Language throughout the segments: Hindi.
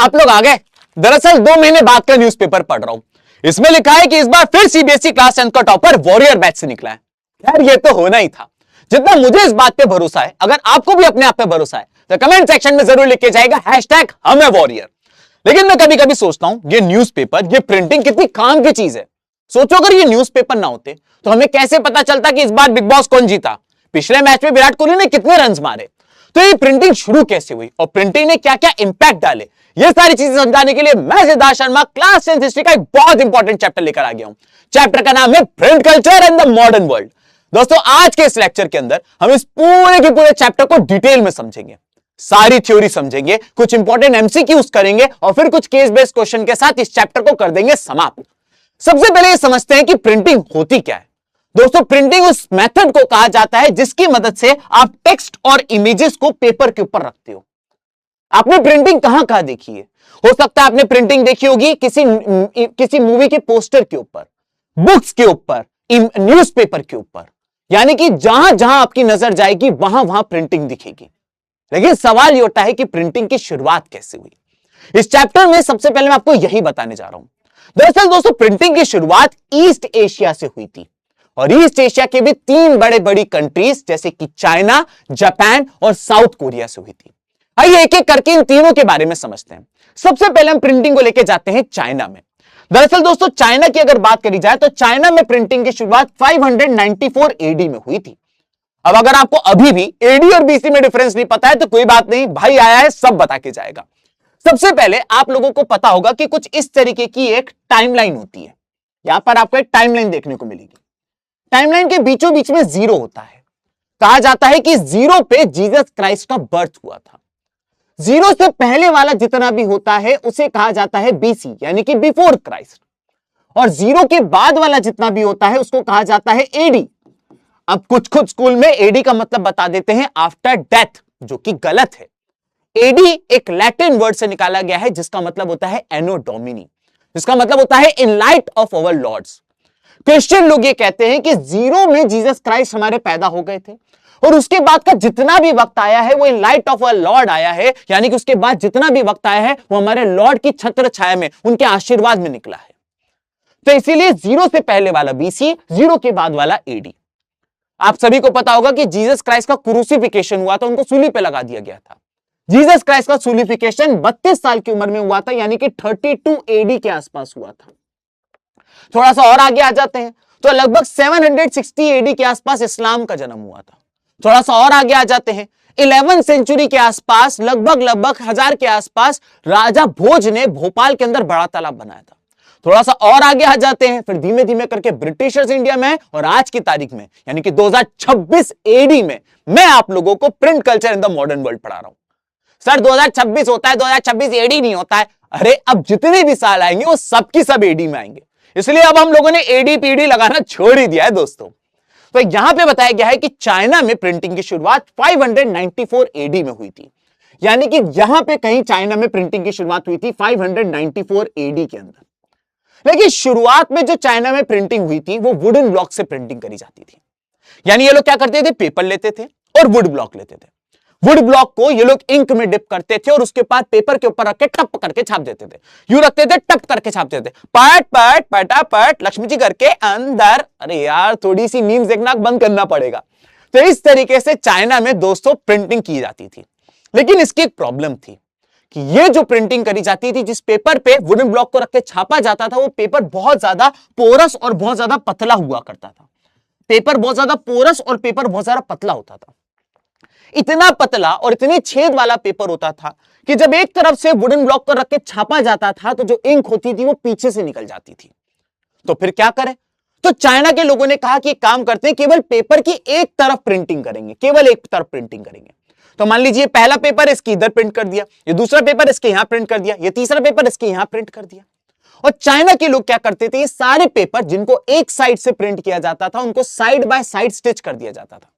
आप लोग आ गए। दरअसल 2 महीने बाद का न्यूज़पेपर पढ़ रहा हूं। इसमें लिखा है कि इस बार फिर सीबीएसई क्लास 10 का टॉपर वॉरियर बैच से निकला है। यार ये तो होना ही था। जितना मुझे इस बात पे भरोसा है, अगर आपको भी अपने आप पे भरोसा है तो कमेंट सेक्शन में जरूर लिख के जाएगा #हम है वॉरियर। लेकिन मैं कभी कभी सोचता हूं ये न्यूज़पेपर, ये प्रिंटिंग कितनी काम की चीज है। सोचो अगर ये न्यूज़पेपर ना होते तो हमें कैसे पता चलता कि इस बार बिग बॉस कौन जीता, पिछले मैच में विराट कोहली ने कितने रन मारे, तो ये प्रिंटिंग शुरू कैसे हुई और प्रिंटिंग ने क्या क्या इंपैक्ट डाले, ये सारी चीजें समझाने के लिए मैं सिद्धार्थ शर्मा क्लास 10 हिस्ट्री का एक बहुत इंपॉर्टेंट चैप्टर लेकर आ गया हूं। चैप्टर का नाम है print culture and the modern world. दोस्तों आज के इस लेक्चर के अंदर हम इस पूरे के पूरे चैप्टर को डिटेल में समझेंगे, सारी थ्योरी समझेंगे, कुछ इंपॉर्टेंट एमसीक्यूज करेंगे और फिर कुछ केस बेस्ड क्वेश्चन के साथ इस चैप्टर को कर देंगे समाप्त। सबसे पहले ये समझते हैं कि प्रिंटिंग होती क्या है। दोस्तों प्रिंटिंग उस मेथड को कहा जाता है जिसकी मदद से आप टेक्स्ट और इमेजेस को पेपर के ऊपर रखते हो। आपने प्रिंटिंग कहां कहां देखी है? हो सकता है आपने प्रिंटिंग देखी होगी किसी मूवी के पोस्टर के ऊपर, बुक्स के ऊपर, न्यूज़पेपर के ऊपर, यानी कि जहां जहां आपकी नजर जाएगी वहां वहां प्रिंटिंग दिखेगी। लेकिन सवाल यह होता है कि प्रिंटिंग की शुरुआत कैसे हुई। इस चैप्टर में सबसे पहले मैं आपको यही बताने जा रहा हूं। दरअसल दोस्तों प्रिंटिंग की शुरुआत ईस्ट एशिया से हुई थी और ईस्ट एशिया के भी 3 बड़ी कंट्रीज जैसे कि चाइना, जापान और साउथ कोरिया से हुई थी। आइए एक एक करके इन तीनों के बारे में समझते हैं। सबसे पहले हम प्रिंटिंग को लेकर जाते हैं चाइना में। दरअसल दोस्तों चाइना की अगर बात करी जाए तो चाइना में प्रिंटिंग की शुरुआत 594 एडी में हुई थी। अब अगर आपको अभी भी एडी और बीसी में डिफरेंस नहीं पता है तो कोई बात नहीं, भाई आया है सब बता के जाएगा। सबसे पहले आप लोगों को पता होगा कि कुछ इस तरीके की एक टाइमलाइन होती है। यहां पर आपको एक टाइमलाइन देखने को मिलेगी। टाइमलाइन के बीचों बीच में 0 होता है। कहा जाता है कि 0 पे जीसस क्राइस्ट का बर्थ हुआ था। 0 से पहले वाला जितना भी होता है उसे कहा जाता है बीसी, यानी कि बिफोर क्राइस्ट, और 0 के बाद वाला जितना भी होता है उसको कहा जाता है एडी। अब कुछ स्कूल में एडी का मतलब बता देते हैं आफ्टर डेथ, जो कि गलत है। एडी एक लैटिन वर्ड से निकाला गया है जिसका मतलब होता है एनो डोमिनी, जिसका मतलब होता है in light of our lords. Christian लोग ये कहते हैं कि 0 में जीसस क्राइस्ट हमारे पैदा हो गए थे और उसके बाद का जितना भी वक्त आया है वो इन लाइट ऑफ अवर लॉर्ड आया है, यानी कि उसके बाद जितना भी वक्त आया है वो हमारे लॉर्ड की छत्र छाया में, उनके आशीर्वाद में निकला है। तो इसीलिए 0 से पहले वाला बीसी, 0 के बाद वाला एडी। आप सभी को पता होगा कि जीसस क्राइस्ट का क्रूसिफिकेशन हुआ था, उनको सूली पे लगा दिया गया था। जीसस क्राइस्ट का सूलिफिकेशन 32 साल की उम्र में हुआ था, यानी कि 32 एडी के आसपास हुआ था। थोड़ा सा और आगे आ जाते हैं तो लगभग 760 एडी के आसपास इस्लाम का जन्म हुआ था। थोड़ा सा और आगे आ जाते हैं 11वीं सेंचुरी के आसपास, लगभग 1000 के आसपास राजा भोज ने भोपाल के अंदर बड़ा तालाब बनाया था। थोड़ा सा और आगे आ जाते हैं, फिर धीमे धीमे करके ब्रिटिशर्स इंडिया में, और आज की तारीख में यानी कि 2026 एडी में मैं आप लोगों को print culture in the modern world पढ़ा रहा हूं। सर 2026 होता है, 2026 एडी नहीं होता है। अरे अब जितने भी साल आएंगे वो सबकी सब एडी में आएंगे, इसलिए अब हम लोगों ने एडी पीडी लगाना छोड़ ही दिया है दोस्तों। तो यहां पे बताया गया है कि चाइना में प्रिंटिंग की शुरुआत 594 एडी में हुई थी, यानी कि यहां पे कहीं चाइना में प्रिंटिंग की शुरुआत हुई थी 594 एडी के अंदर। लेकिन शुरुआत में जो चाइना में प्रिंटिंग हुई थी वो वुडन ब्लॉक से प्रिंटिंग करी जाती थी। यानी ये लोग क्या करते थे, पेपर लेते थे और वुड ब्लॉक लेते थे। वुड ब्लॉक को ये लोग इंक में डिप करते थे और उसके बाद पेपर के ऊपर रख के टप करके छाप देते थे। यूं रखते थे, टप करके छाप देते थे, पट पट पटापट लक्ष्मी जी करके अंदर। अरे यार थोड़ी सी मीम्स देखना बंद करना पड़ेगा। तो इस तरीके से चाइना में दोस्तों प्रिंटिंग की जाती थी। लेकिन इसकी एक प्रॉब्लम थी कि ये जो प्रिंटिंग करी जाती थी, जिस पेपर पे वुडन ब्लॉक को रख के छापा जाता था, वो पेपर बहुत ज्यादा पोरस और बहुत ज्यादा पतला हुआ करता था। पेपर बहुत ज्यादा पोरस और पेपर बहुत ज्यादा पतला होता था। इतना पतला और इतने छेद वाला पेपर होता था कि जब एक तरफ से वुडन ब्लॉक को रख के छापा जाता था तो जो इंक होती थी वो पीछे से निकल जाती थी। तो फिर क्या करें? तो चाइना के लोगों ने कहा कि एक काम करते हैं, केवल पेपर की एक तरफ प्रिंटिंग करेंगे, केवल एक तरफ प्रिंटिंग करेंगे। तो मान लीजिए पहला पेपर इसके इधर प्रिंट कर दिया, ये दूसरा पेपर इसके यहां प्रिंट कर दिया, ये तीसरा पेपर इसके यहां प्रिंट कर दिया। और चाइना के लोग क्या करते थे, ये सारे पेपर जिनको एक साइड से प्रिंट किया जाता था उनको साइड बाय साइड स्टिच कर दिया जाता था।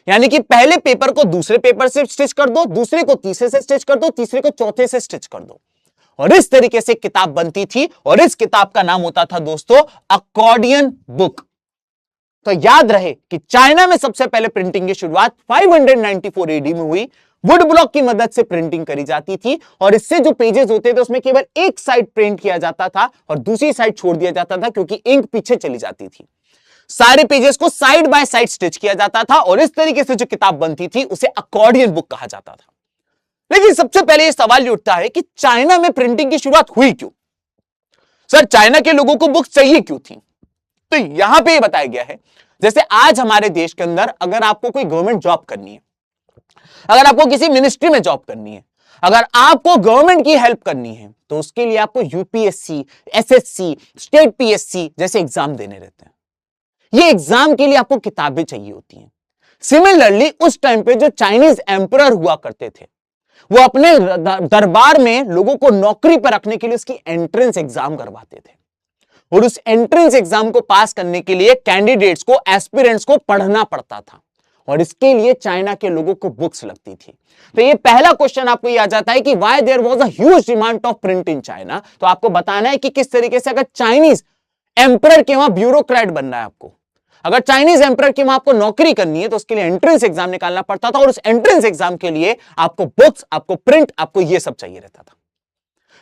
यानी कि पहले पेपर को दूसरे पेपर से स्टिच कर दो, दूसरे को तीसरे से स्टिच कर दो, तीसरे को चौथे से स्टिच कर दो, और इस तरीके से किताब बनती थी। और इस किताब का नाम होता था दोस्तों अकॉर्डियन बुक। तो याद रहे कि चाइना में सबसे पहले प्रिंटिंग की शुरुआत 594 एडी में हुई। वुड ब्लॉक की मदद से प्रिंटिंग करी जाती थी और इससे जो पेजेस होते थे उसमें केवल एक साइड प्रिंट किया जाता था और दूसरी साइड छोड़ दिया जाता था, क्योंकि इंक पीछे चली जाती थी। सारे पेजेस को साइड बाय साइड स्टिच किया जाता था और इस तरीके से जो किताब बनती थी उसे अकॉर्डियन बुक कहा जाता था। लेकिन सबसे पहले यह सवाल ये उठता है कि चाइना में प्रिंटिंग की शुरुआत हुई क्यों? सर, चाइना के लोगों को बुक्स चाहिए क्यों थी? तो यहां पे ये बताया गया है, जैसे आज हमारे देश के अंदर अगर आपको कोई गवर्नमेंट जॉब करनी है, अगर आपको किसी मिनिस्ट्री में जॉब करनी है, अगर आपको गवर्नमेंट की हेल्प करनी है, तो उसके लिए आपको यूपीएससी, एसएससी, स्टेट पीएससी जैसे एग्जाम देने रहते हैं। ये एग्जाम के लिए आपको किताबें चाहिए होती हैं। सिमिलरली उस टाइम पे जो चाइनीज एम्परर हुआ करते थे, वो अपने दरबार में लोगों को नौकरी पर रखने के लिए उसकी एंट्रेंस एग्जाम करवाते थे और उस एंट्रेंस एग्जाम को पास करने के लिए कैंडिडेट्स को, एस्पिरेंट्स को पढ़ना पड़ता था और इसके लिए चाइना के लोगों को बुक्स लगती थी। तो ये पहला क्वेश्चन आपको ये आ जाता है कि why there was a huge demand of print in China. तो आपको बताना है कि किस तरीके से अगर चाइनीज एम्परर के वहां ब्यूरोक्रेट बनना है, आपको अगर चाइनीज एम्परर की वहां आपको नौकरी करनी है, तो उसके लिए एंट्रेंस एग्जाम निकालना पड़ता था और उस एंट्रेंस एग्जाम के लिए आपको बुक्स, आपको प्रिंट, आपको ये सब चाहिए रहता था।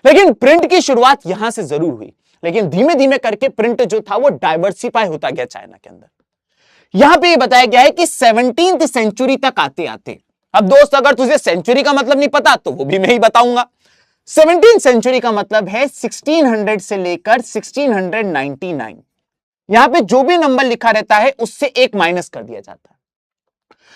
लेकिन प्रिंट की शुरुआत यहां से जरूर हुई, लेकिन धीमे धीमे करके प्रिंट जो था वो डाइवर्सिफाई होता गया चाइना के अंदर। यहां पे ये बताया गया है कि 17th सेंचुरी तक आते आते, अब दोस्त अगर तुझे सेंचुरी का मतलब नहीं पता तो वो भी मैं ही बताऊंगा। 17th सेंचुरी का मतलब है 1600 से लेकर 1699। यहां पे जो भी नंबर लिखा रहता है उससे एक माइनस कर दिया जाता है।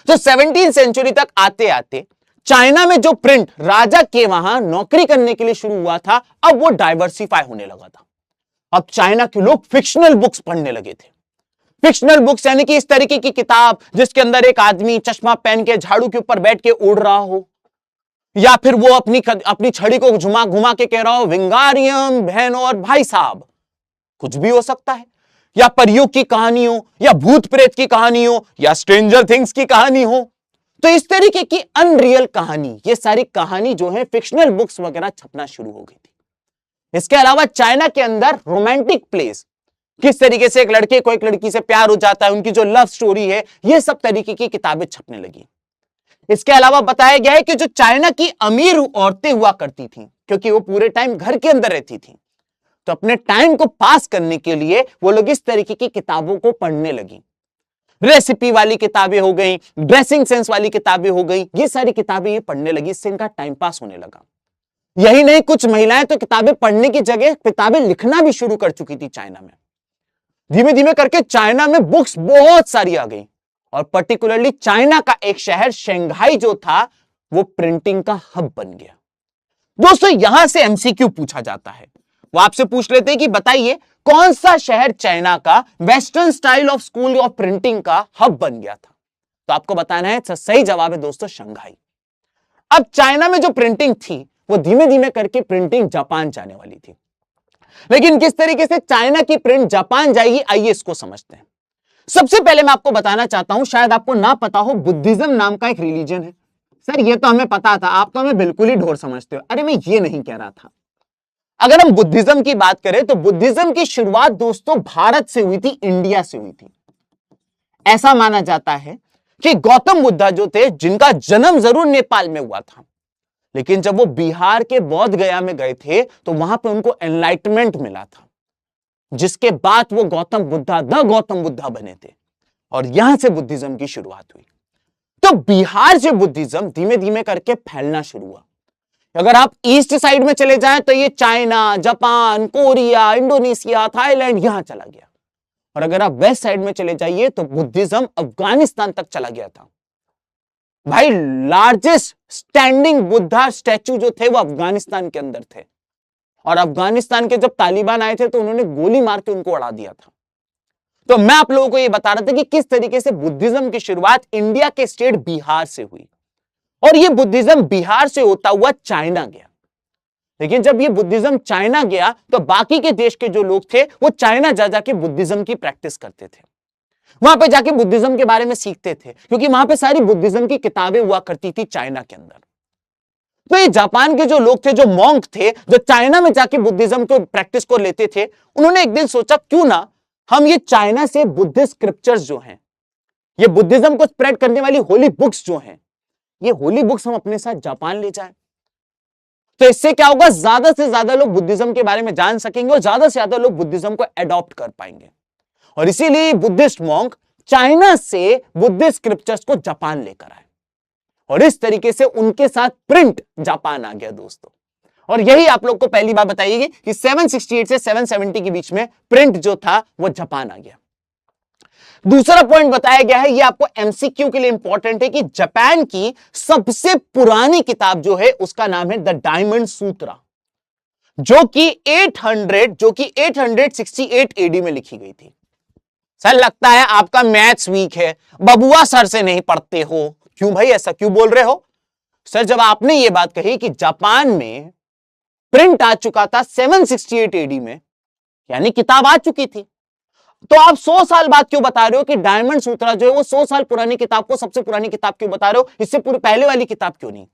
तो 17th सेंचुरी तक आते आते चाइना में जो प्रिंट राजा के वहां नौकरी करने के लिए शुरू हुआ था, अब वो डाइवर्सिफाई होने लगा था। अब चाइना के लोग फिक्शनल बुक्स पढ़ने लगे थे। फिक्शनल बुक्स यानी कि इस तरीके की किताब जिसके अंदर एक आदमी चश्मा पहन के झाड़ू के ऊपर बैठ के उड़ रहा हो, या फिर वो अपनी छड़ी को घुमा के कह रहा हो विंगारियम बहन और भाई साहब, कुछ भी हो सकता है, या परियों की कहानी हो, या भूत प्रेत की कहानी हो, या स्ट्रेंजर थिंग्स की कहानी हो। तो इस तरीके की अनरियल कहानी, ये सारी कहानी जो है फिक्शनल बुक्स वगैरह छपना शुरू हो गई थी। इसके अलावा चाइना के अंदर रोमांटिक प्लेस, किस तरीके से एक लड़के को एक लड़की से प्यार हो जाता है, उनकी जो लव स्टोरी है, ये सब तरीके की किताबें छपने लगी। इसके अलावा बताया गया है कि जो चाइना की अमीर औरतें हुआ करती थी, क्योंकि वो पूरे टाइम घर के अंदर रहती थी, तो अपने टाइम को पास करने के लिए वो लोग इस तरीके की किताबों को पढ़ने लगी। रेसिपी वाली किताबें हो गई, ड्रेसिंग सेंस वाली किताबें हो गई, ये सारी किताबें ये पढ़ने लगी, इससे इनका टाइम पास होने लगा। यही नहीं, कुछ महिलाएं तो किताबें पढ़ने की जगह किताबें लिखना भी शुरू कर चुकी थी चाइना में। धीमे धीमे करके चाइना में बुक्स बहुत सारी आ गई और पर्टिकुलरली चाइना का एक शहर शंघाई जो था वो प्रिंटिंग का हब बन गया। दोस्तों, यहां से एमसीक्यू पूछा जाता है। वो आपसे पूछ लेते हैं कि बताइए कौन सा शहर चाइना का western style of school of printing का हब बन गया था। तो आपको बताना है, सही जवाब है दोस्तों शंघाई। अब चाइना में जो प्रिंटिंग थी वो धीमे धीमे करके प्रिंटिंग जापान जाने वाली थी। लेकिन किस तरीके से चाइना की प्रिंट जापान जाएगी, आइए इसको समझते हैं। सबसे पहले मैं आपको बताना चाहता हूं, शायद आपको ना पता हो, बुद्धिज्म नाम का एक रिलीजन है। सर ये तो हमें पता था, आप तो हमें बिल्कुल ही ढोर समझते हो। अरे मैं ये नहीं कह रहा था। अगर हम बुद्धिज्म की बात करें तो बुद्धिज्म की शुरुआत दोस्तों भारत से हुई थी, इंडिया से हुई थी। ऐसा माना जाता है कि गौतम बुद्धा जो थे, जिनका जन्म जरूर नेपाल में हुआ था, लेकिन जब वो बिहार के बोध गया में गए थे तो वहां पे उनको एनलाइटमेंट मिला था, जिसके बाद वो गौतम बुद्धा, द गौतम बुद्धा बने थे और यहां से बुद्धिज्म की शुरुआत हुई। तो बिहार से बुद्धिज्म धीमे धीमे करके फैलना शुरू हुआ। अगर आप ईस्ट साइड में चले जाएं तो ये China, Japan, Korea, Indonesia, Thailand यहां चला गया। और अगर आप वेस्ट साइड में चले जाइए तो बुद्धिज्म अफगानिस्तान तक चला गया था। भाई लार्जेस्ट स्टैंडिंग बुद्धा स्टैचू जो थे वो अफगानिस्तान के अंदर थे और अफगानिस्तान के जब तालिबान आए थे तो उन्होंने गोली मार के उनको उड़ा दिया था। तो मैं आप लोगों को यह बता रहा था कि किस तरीके से बुद्धिज्म की शुरुआत इंडिया के स्टेट बिहार से हुई और यह बुद्धिज्म बिहार से होता हुआ चाइना गया। लेकिन जब यह बुद्धिज्म चाइना गया तो बाकी के देश के जो लोग थे वो चाइना जा जाके बुद्धिज्म की प्रैक्टिस करते थे, वहां पे जाके बुद्धिज्म के बारे में सीखते थे, क्योंकि वहां पे सारी बुद्धिज्म की किताबें हुआ करती थी चाइना के अंदर। तो ये जापान के जो लोग थे, जो मॉन्क थे, जो चाइना में जाके बुद्धिज्म को प्रैक्टिस को लेते थे, उन्होंने एक दिन सोचा क्यों ना हम ये चाइना से बुद्धिस्ट स्क्रिप्चर्स जो हैं, ये बुद्धिज्म को स्प्रेड करने वाली होली बुक्स जो हैं, ये होली बुक्स हम अपने साथ जापान ले जाएं, तो इससे क्या होगा, ज्यादा से ज्यादा लोग बुद्धिज्म के बारे में जान सकेंगे और ज्यादा से ज्यादा लोग बुद्धिज्म को एडॉप्ट कर पाएंगे। और इसीलिए बुद्धिस्ट मॉन्क चाइना से बुद्धिस्ट स्क्रिप्चर्स को जापान लेकर आए और इस तरीके से उनके साथ प्रिंट जापान आ गया दोस्तों। और यही आप लोग को पहली बार बताइए कि 768 से 770 के बीच में प्रिंट जो था वो जापान आ गया। दूसरा पॉइंट बताया गया है, ये आपको एमसीक्यू के लिए इंपॉर्टेंट है, कि जापान की सबसे पुरानी किताब जो है उसका नाम है द डायमंड सूत्रा, जो कि 868 एडी में लिखी गई थी। सर लगता है आपका मैथ्स वीक है, बबुआ सर से नहीं पढ़ते हो। क्यों भाई, ऐसा क्यों बोल रहे हो? सर जब आपने ये बात कही कि जापान में प्रिंट आ चुका था 768 एडी में, यानी किताब आ चुकी थी, तो आप 100 साल बाद क्यों बता रहे हो कि डायमंड सूत्रा जो है वो 100 साल पुरानी किताब को सबसे पुरानी किताब क्यों बता रहे हो? इससे पूरी पहले वाली किताब क्यों नहीं?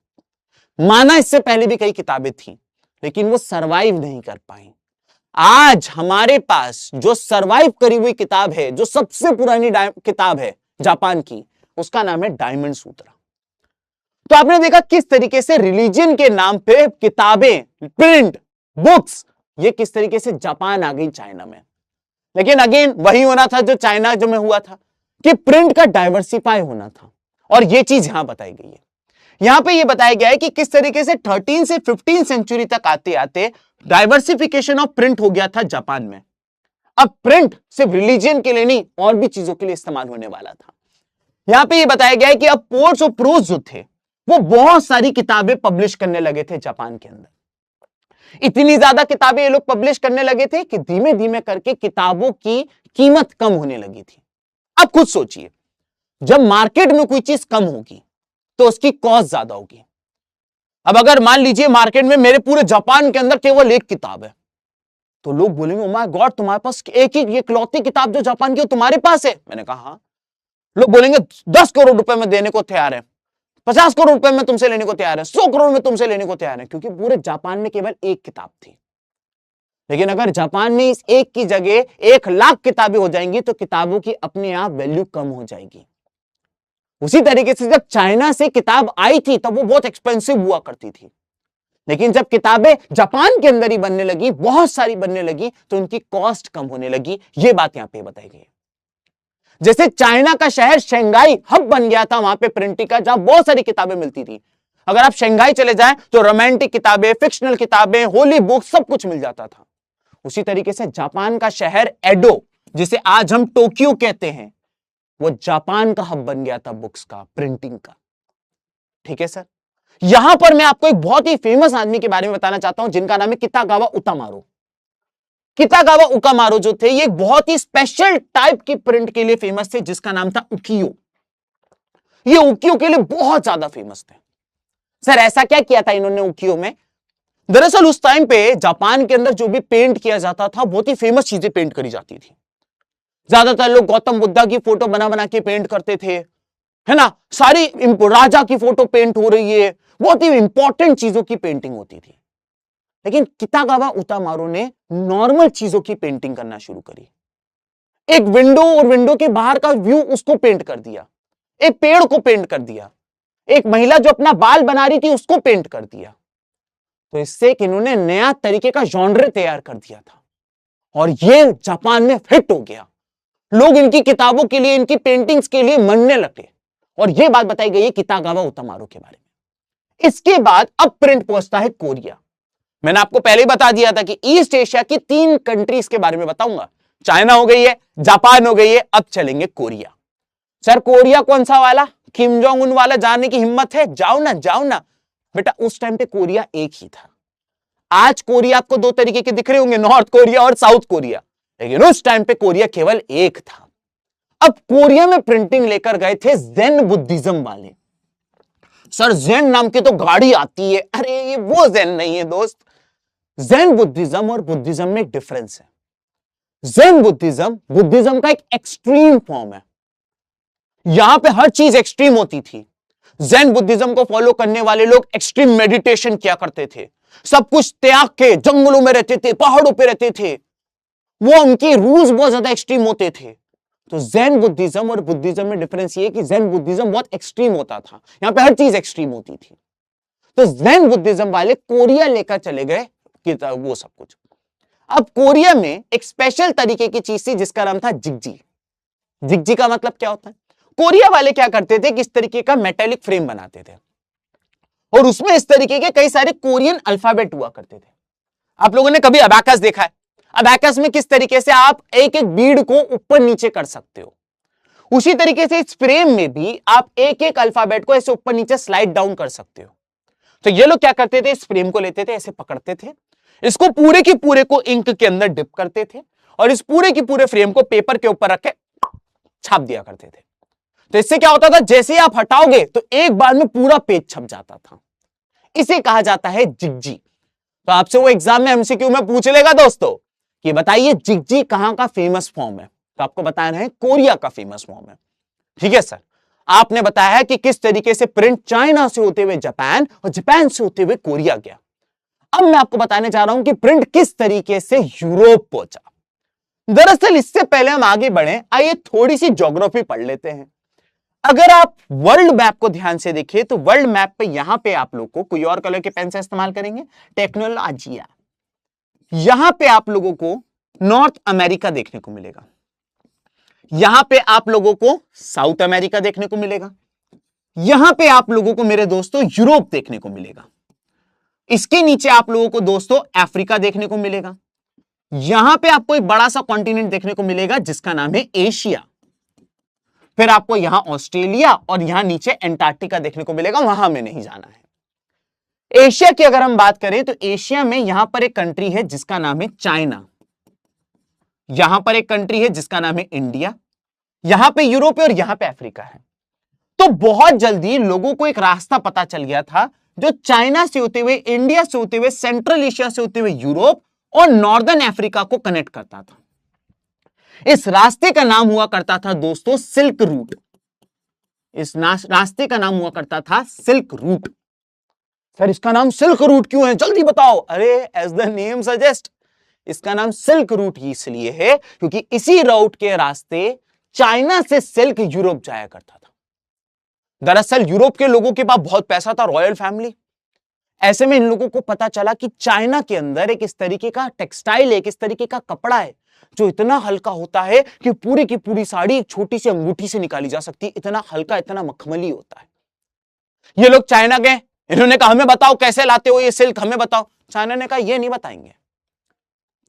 माना इससे पहले भी कई किताबें थी, लेकिन वो सरवाइव नहीं कर पाई। आज हमारे पास जो सरवाइव करी हुई किताब है, जो सबसे पुरानी किताब है जापान की, उसका नाम है डायमंड सूत्रा। तो आपने देखा किस तरीके से रिलीजन के नाम पे किताबें, प्रिंट, बुक्स, ये किस तरीके से जापान आ गई चाइना में। लेकिन अगेन वही होना था जो चाइना जो में हुआ था, कि प्रिंट का डाइवर्सिफाई होना था, और ये चीज यहां बताई गई है। यहां पे ये बताया गया है कि किस तरीके से 13 से 15 सेंचुरी तक आते आते डाइवर्सिफिकेशन ऑफ प्रिंट हो गया था जापान में। अब प्रिंट सिर्फ रिलीजन के लिए नहीं, और भी चीजों के लिए इस्तेमाल होने वाला था। यहां पे ये बताया गया है कि अब पोर्ट्स और प्रोज जो थे वो बहुत सारी किताबें पब्लिश करने लगे थे जापान के अंदर। इतनी ज्यादा किताबें ये लोग पब्लिश करने लगे थे कि धीमे धीमे करके किताबों की कीमत कम होने लगी थी। अब खुद सोचिए, जब मार्केट में कोई चीज कम होगी तो उसकी कॉस्ट ज्यादा होगी। अब अगर मान लीजिए मार्केट में मेरे पूरे जापान के अंदर केवल एक किताब है, तो लोग बोलेंगे ओ माय गॉड, तुम्हारे पास एक ही ये इकलौती किताब जो जापान की तुम्हारे पास है? मैंने कहा हाँ। लोग बोलेंगे 10 करोड़ रुपए में देने को तैयार है, 50 करोड़ रुपए में तुमसे लेने को तैयार है, 100 करोड़ में तुमसे लेने को तैयार है, क्योंकि पूरे जापान में केवल एक किताब थी। लेकिन अगर जापान में इस एक की जगह 1 लाख किताबें हो जाएंगी तो किताबों की अपने आप वैल्यू कम हो जाएगी। उसी तरीके से जब चाइना से किताब आई थी तब वो बहुत एक्सपेंसिव हुआ करती थी, लेकिन जब किताबें जापान के अंदर ही बनने लगी, बहुत सारी बनने लगी, तो उनकी कॉस्ट कम होने लगी। ये बात यहां पे बताई गई है। जैसे चाइना का शहर शंघाई हब बन गया था वहां पे प्रिंटिंग का, जहां बहुत सारी किताबें मिलती थी। अगर आप शंघाई चले जाएं तो रोमांटिक किताबें, फिक्शनल किताबें, होली बुक, सब कुछ मिल जाता था। उसी तरीके से जापान का शहर एडो, जिसे आज हम टोक्यो कहते हैं, वो जापान का हब बन गया था बुक्स का, प्रिंटिंग का। ठीक है सर। यहां पर मैं आपको एक बहुत ही फेमस आदमी के बारे में बताना चाहता हूं, जिनका नाम है कितागावा उतामारो। कितागावा उकामारो जो थे, ये एक बहुत ही स्पेशल टाइप की प्रिंट के लिए फेमस थे, जिसका नाम था उकियो। ये उकियो के लिए बहुत ज्यादा फेमस थे। सर ऐसा क्या किया था इन्होंने उकियो में? दरअसल उस टाइम पे जापान के अंदर जो भी पेंट किया जाता था, बहुत ही फेमस चीजें पेंट करी जाती थी। ज्यादातर लोग गौतम बुद्धा की फोटो बना बना के पेंट करते थे, है ना। सारी राजा की फोटो पेंट हो रही है, बहुत ही इंपॉर्टेंट चीजों की पेंटिंग होती थी। लेकिन कितागावा उतामारो ने नॉर्मल चीजों की पेंटिंग करना शुरू करी। एक विंडो और विंडो के बाहर का व्यू उसको पेंट कर दिया, एक पेड़ को पेंट कर दिया, एक महिला जो अपना बाल बना रही थी उसको पेंट कर दिया। तो इससे इन्होंने नया तरीके का जॉनर तैयार कर दिया था, और ये जापान में हिट हो गया। लोग इनकी किताबों के लिए, इनकी पेंटिंग्स के लिए मरने लगे। और यह बात बताई गई है कितागावा उतामारो के बारे में। इसके बाद अब प्रिंट पहुंचता है कोरिया। मैंने आपको पहले ही बता दिया था कि ईस्ट एशिया की 3 कंट्रीज के बारे में बताऊंगा। चाइना हो गई है, जापान हो गई है, अब चलेंगे कोरिया। सर कोरिया कौन सा वाला? किम जोंग उन वाला जाने की हिम्मत है? जाओ ना, जाओ ना। बेटा उस टाइम पे कोरिया एक ही था। आज कोरिया आपको 2 तरीके के दिख रहे होंगे, नॉर्थ कोरिया और साउथ कोरिया, लेकिन उस टाइम पे कोरिया केवल एक था। अब कोरिया में प्रिंटिंग लेकर गए थे ज़ेन बुद्धिज्म वाले। सर ज़ेन नाम की तो गाड़ी आती है, अरे ये वो ज़ेन नहीं है दोस्त। ज़ेन बुद्धिज्म और बुद्धिज्म में डिफरेंस है। ज़ेन बुद्धिज्म का एक एक्सट्रीम फॉर्म है। यहां पे हर चीज एक्सट्रीम होती थी। ज़ेन बुद्धिज्म को फॉलो करने वाले लोग एक्सट्रीम मेडिटेशन किया करते थे, सब कुछ त्याग के जंगलों में रहते थे, पहाड़ों पे रहते थे, वो उनके रूल्स बहुत ज्यादा एक्सट्रीम होते थे। तो जैन बुद्धिज्म और बुद्धिज्म में डिफरेंस ये कि जैन बुद्धिज्म बहुत एक्सट्रीम होता था, यहां पे हर चीज एक्सट्रीम होती थी। तो जैन बुद्धिज्म वाले कोरिया लेकर चले गए कि वो सब कुछ। अब कोरिया में एक स्पेशल तरीके की चीज थी जिसका नाम था जिगजी। जिगजी का मतलब क्या होता है? कोरिया वाले क्या करते थे कि इस तरीके का मेटेलिक फ्रेम बनाते थे और उसमें इस तरीके के कई सारे कोरियन अल्फाबेट हुआ करते थे। आप लोगों ने कभी अबैकस देखा है? अबैकस में किस तरीके से आप एक एक बीड को ऊपर नीचे कर सकते हो, उसी तरीके से इस फ्रेम में भी आप एक एक अल्फाबेट को ऐसे ऊपर नीचे स्लाइड डाउन कर सकते हो। तो ये लोग क्या करते थे, इस फ्रेम को लेते थे, ऐसे पकड़ते थे, इसको पूरे की पूरे को इंक के अंदर डिप करते थे और इस पूरे की पूरे फ्रेम को पेपर के ऊपर रख के छाप दिया करते थे। तो इससे क्या होता था, जैसे ही आप हटाओगे तो एक बार में पूरा पेज छप जाता था। इसे कहा जाता है जिगजी। तो आपसे वो एग्जाम में एमसीक्यू में पूछ लेगा दोस्तों कि बताइए जिगजी कहां का फेमस फॉर्म है, तो आपको बताना है कोरिया का फेमस फॉर्म है। ठीक है सर, आपने बताया है कि किस तरीके से प्रिंट चाइना से होते हुए जापान और जापान से होते हुए कोरिया गया। अब मैं आपको बताने जा रहा हूं कि प्रिंट किस तरीके से यूरोप पहुंचा। दरअसल इससे पहले हम आगे बढ़े, आइए थोड़ी सी ज्योग्राफी पढ़ लेते हैं। अगर आप वर्ल्ड मैप को ध्यान से देखिए तो वर्ल्ड मैप पे यहां पे आप लोग को कोई और कलर के पेन से इस्तेमाल करेंगे, टेक्नोलॉजिया। यहां पे आप लोगों को नॉर्थ अमेरिका देखने को मिलेगा, यहां पे आप लोगों को साउथ अमेरिका देखने को मिलेगा, यहां पे आप लोगों को मेरे दोस्तों यूरोप देखने को मिलेगा, इसके नीचे आप लोगों को दोस्तों अफ्रीका देखने को मिलेगा, यहां पे आपको एक बड़ा सा कॉन्टिनेंट देखने को मिलेगा जिसका नाम है एशिया, फिर आपको यहां ऑस्ट्रेलिया और यहां नीचे एंटार्क्टिका देखने को मिलेगा, वहां में नहीं जाना है। एशिया की अगर हम बात करें तो एशिया में यहां पर एक कंट्री है जिसका नाम है चाइना, यहां पर एक कंट्री है जिसका नाम है इंडिया, यहां पे यूरोप है और यहां पे अफ्रीका है। तो बहुत जल्दी लोगों को एक रास्ता पता चल गया था जो चाइना से होते हुए, इंडिया से होते हुए, सेंट्रल एशिया से होते हुए यूरोप और नॉर्दर्न अफ्रीका को कनेक्ट करता था। इस रास्ते का नाम हुआ करता था दोस्तों सिल्क रूट। इस रास्ते का नाम हुआ करता था सिल्क रूट। सर इसका नाम सिल्क रूट क्यों है, जल्दी बताओ। अरे एज द नेम सजेस्ट, इसका नाम सिल्क रूट इसलिए है क्योंकि इसी रूट के रास्ते चाइना से सिल्क यूरोप जाया करता था। दरअसल यूरोप के लोगों के पास बहुत पैसा था, रॉयल फैमिली। ऐसे में इन लोगों को पता चला कि चाइना के अंदर एक इस तरीके का टेक्सटाइल है, एक इस तरीके का कपड़ा है जो इतना हल्का होता है कि पूरी की पूरी साड़ी एक छोटी सी अंगूठी से निकाली जा सकती है, इतना हल्का, इतना मखमली होता है। ये लोग चाइना गए, इन्होंने कहा हमें बताओ कैसे लाते हो ये सिल्क, हमें बताओ। चाइना ने कहा ये नहीं बताएंगे,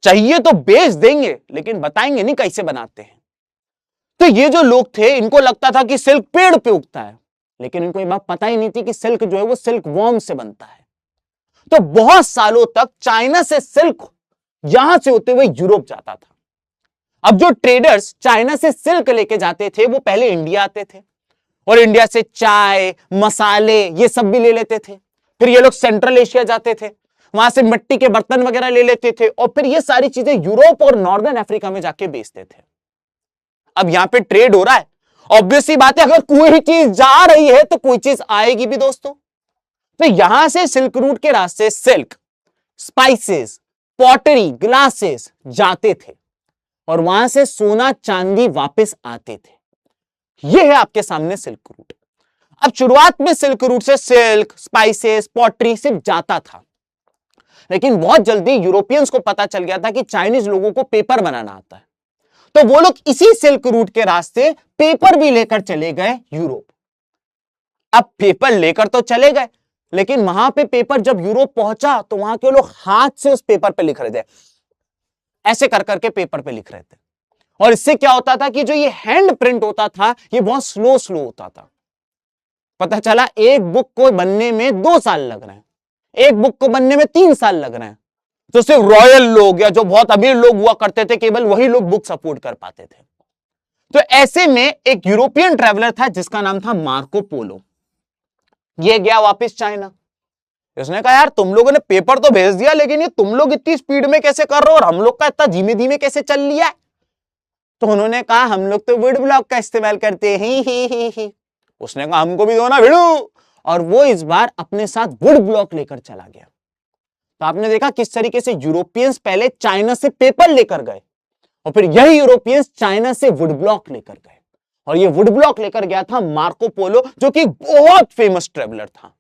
चाहिए तो बेच देंगे लेकिन बताएंगे नहीं कैसे बनाते हैं। तो ये जो लोग थे इनको लगता था कि सिल्क पेड़ पे उगता है, लेकिन इनको ये बात पता ही नहीं थी कि सिल्क जो है वो सिल्क वॉर्म से बनता है। तो बहुत सालों तक चाइना से सिल्क यहां से होते हुए यूरोप जाता था। अब जो ट्रेडर्स चाइना से सिल्क लेके जाते थे वो पहले इंडिया आते थे और इंडिया से चाय, मसाले ये सब भी ले लेते थे। फिर ये लोग सेंट्रल एशिया जाते थे, वहां से मिट्टी के बर्तन वगैरह ले लेते थे और फिर ये सारी चीजें यूरोप और नॉर्दर्न अफ्रीका में जाके बेचते थे। अब यहां पे ट्रेड हो रहा है, ऑब्वियसली बात है अगर कोई चीज जा रही है तो कोई चीज आएगी भी दोस्तों। तो यहां से सिल्क रूट के रास्ते सिल्क, स्पाइसेस, पॉटरी, ग्लासेस जाते थे और वहां से सोना चांदी वापस आते थे। यह है आपके सामने सिल्क रूट। अब शुरुआत में सिल्क रूट से सिल्क, स्पाइसेस, पॉटरी सिर्फ जाता था, लेकिन बहुत जल्दी यूरोपियंस को पता चल गया था कि चाइनीज लोगों को पेपर बनाना आता है, तो वो लोग इसी सिल्क रूट के रास्ते पेपर भी लेकर चले गए यूरोप। अब पेपर लेकर तो चले गए, लेकिन वहां पे पेपर जब यूरोप पहुंचा तो वहां के लोग हाथ से उस पेपर पे लिख रहे थे, ऐसे कर करके पेपर पे लिख रहे थे। और इससे क्या होता था कि जो ये हैंड प्रिंट होता था ये बहुत स्लो स्लो होता था। पता चला एक बुक को बनने में 2 साल लग रहे हैं, एक बुक को बनने में 3 साल लग रहे हैं। तो सिर्फ रॉयल लोग या जो बहुत अमीर लोग हुआ करते थे केवल वही लोग बुक सपोर्ट कर पाते थे। तो ऐसे में एक यूरोपियन ट्रैवलर था जिसका नाम था मार्को पोलो। ये गया वापस चाइना। उसने कहा यार तुम लोगों ने पेपर तो भेज दिया, लेकिन ये तुम लोग इतनी स्पीड में कैसे कर रहे हो और हम लोग का इतना धीमे धीमे कैसे चल लिया है? तो उन्होंने कहा हम लोग तो वुड ब्लॉक का इस्तेमाल करते हैं ही। उसने कहा हमको भी दो ना भिड़ू, और वो इस बार अपने साथ वुड ब्लॉक लेकर चला गया। तो आपने देखा किस तरीके से यूरोपियंस पहले चाइना से पेपर लेकर गए, और फिर यही यूरोपियंस चाइना से वुड ब्लॉक लेकर गए, और ये वुड ब्लॉक लेकर गया था मार्को पोलो, जो कि बहुत फेमस ट्रेवलर था।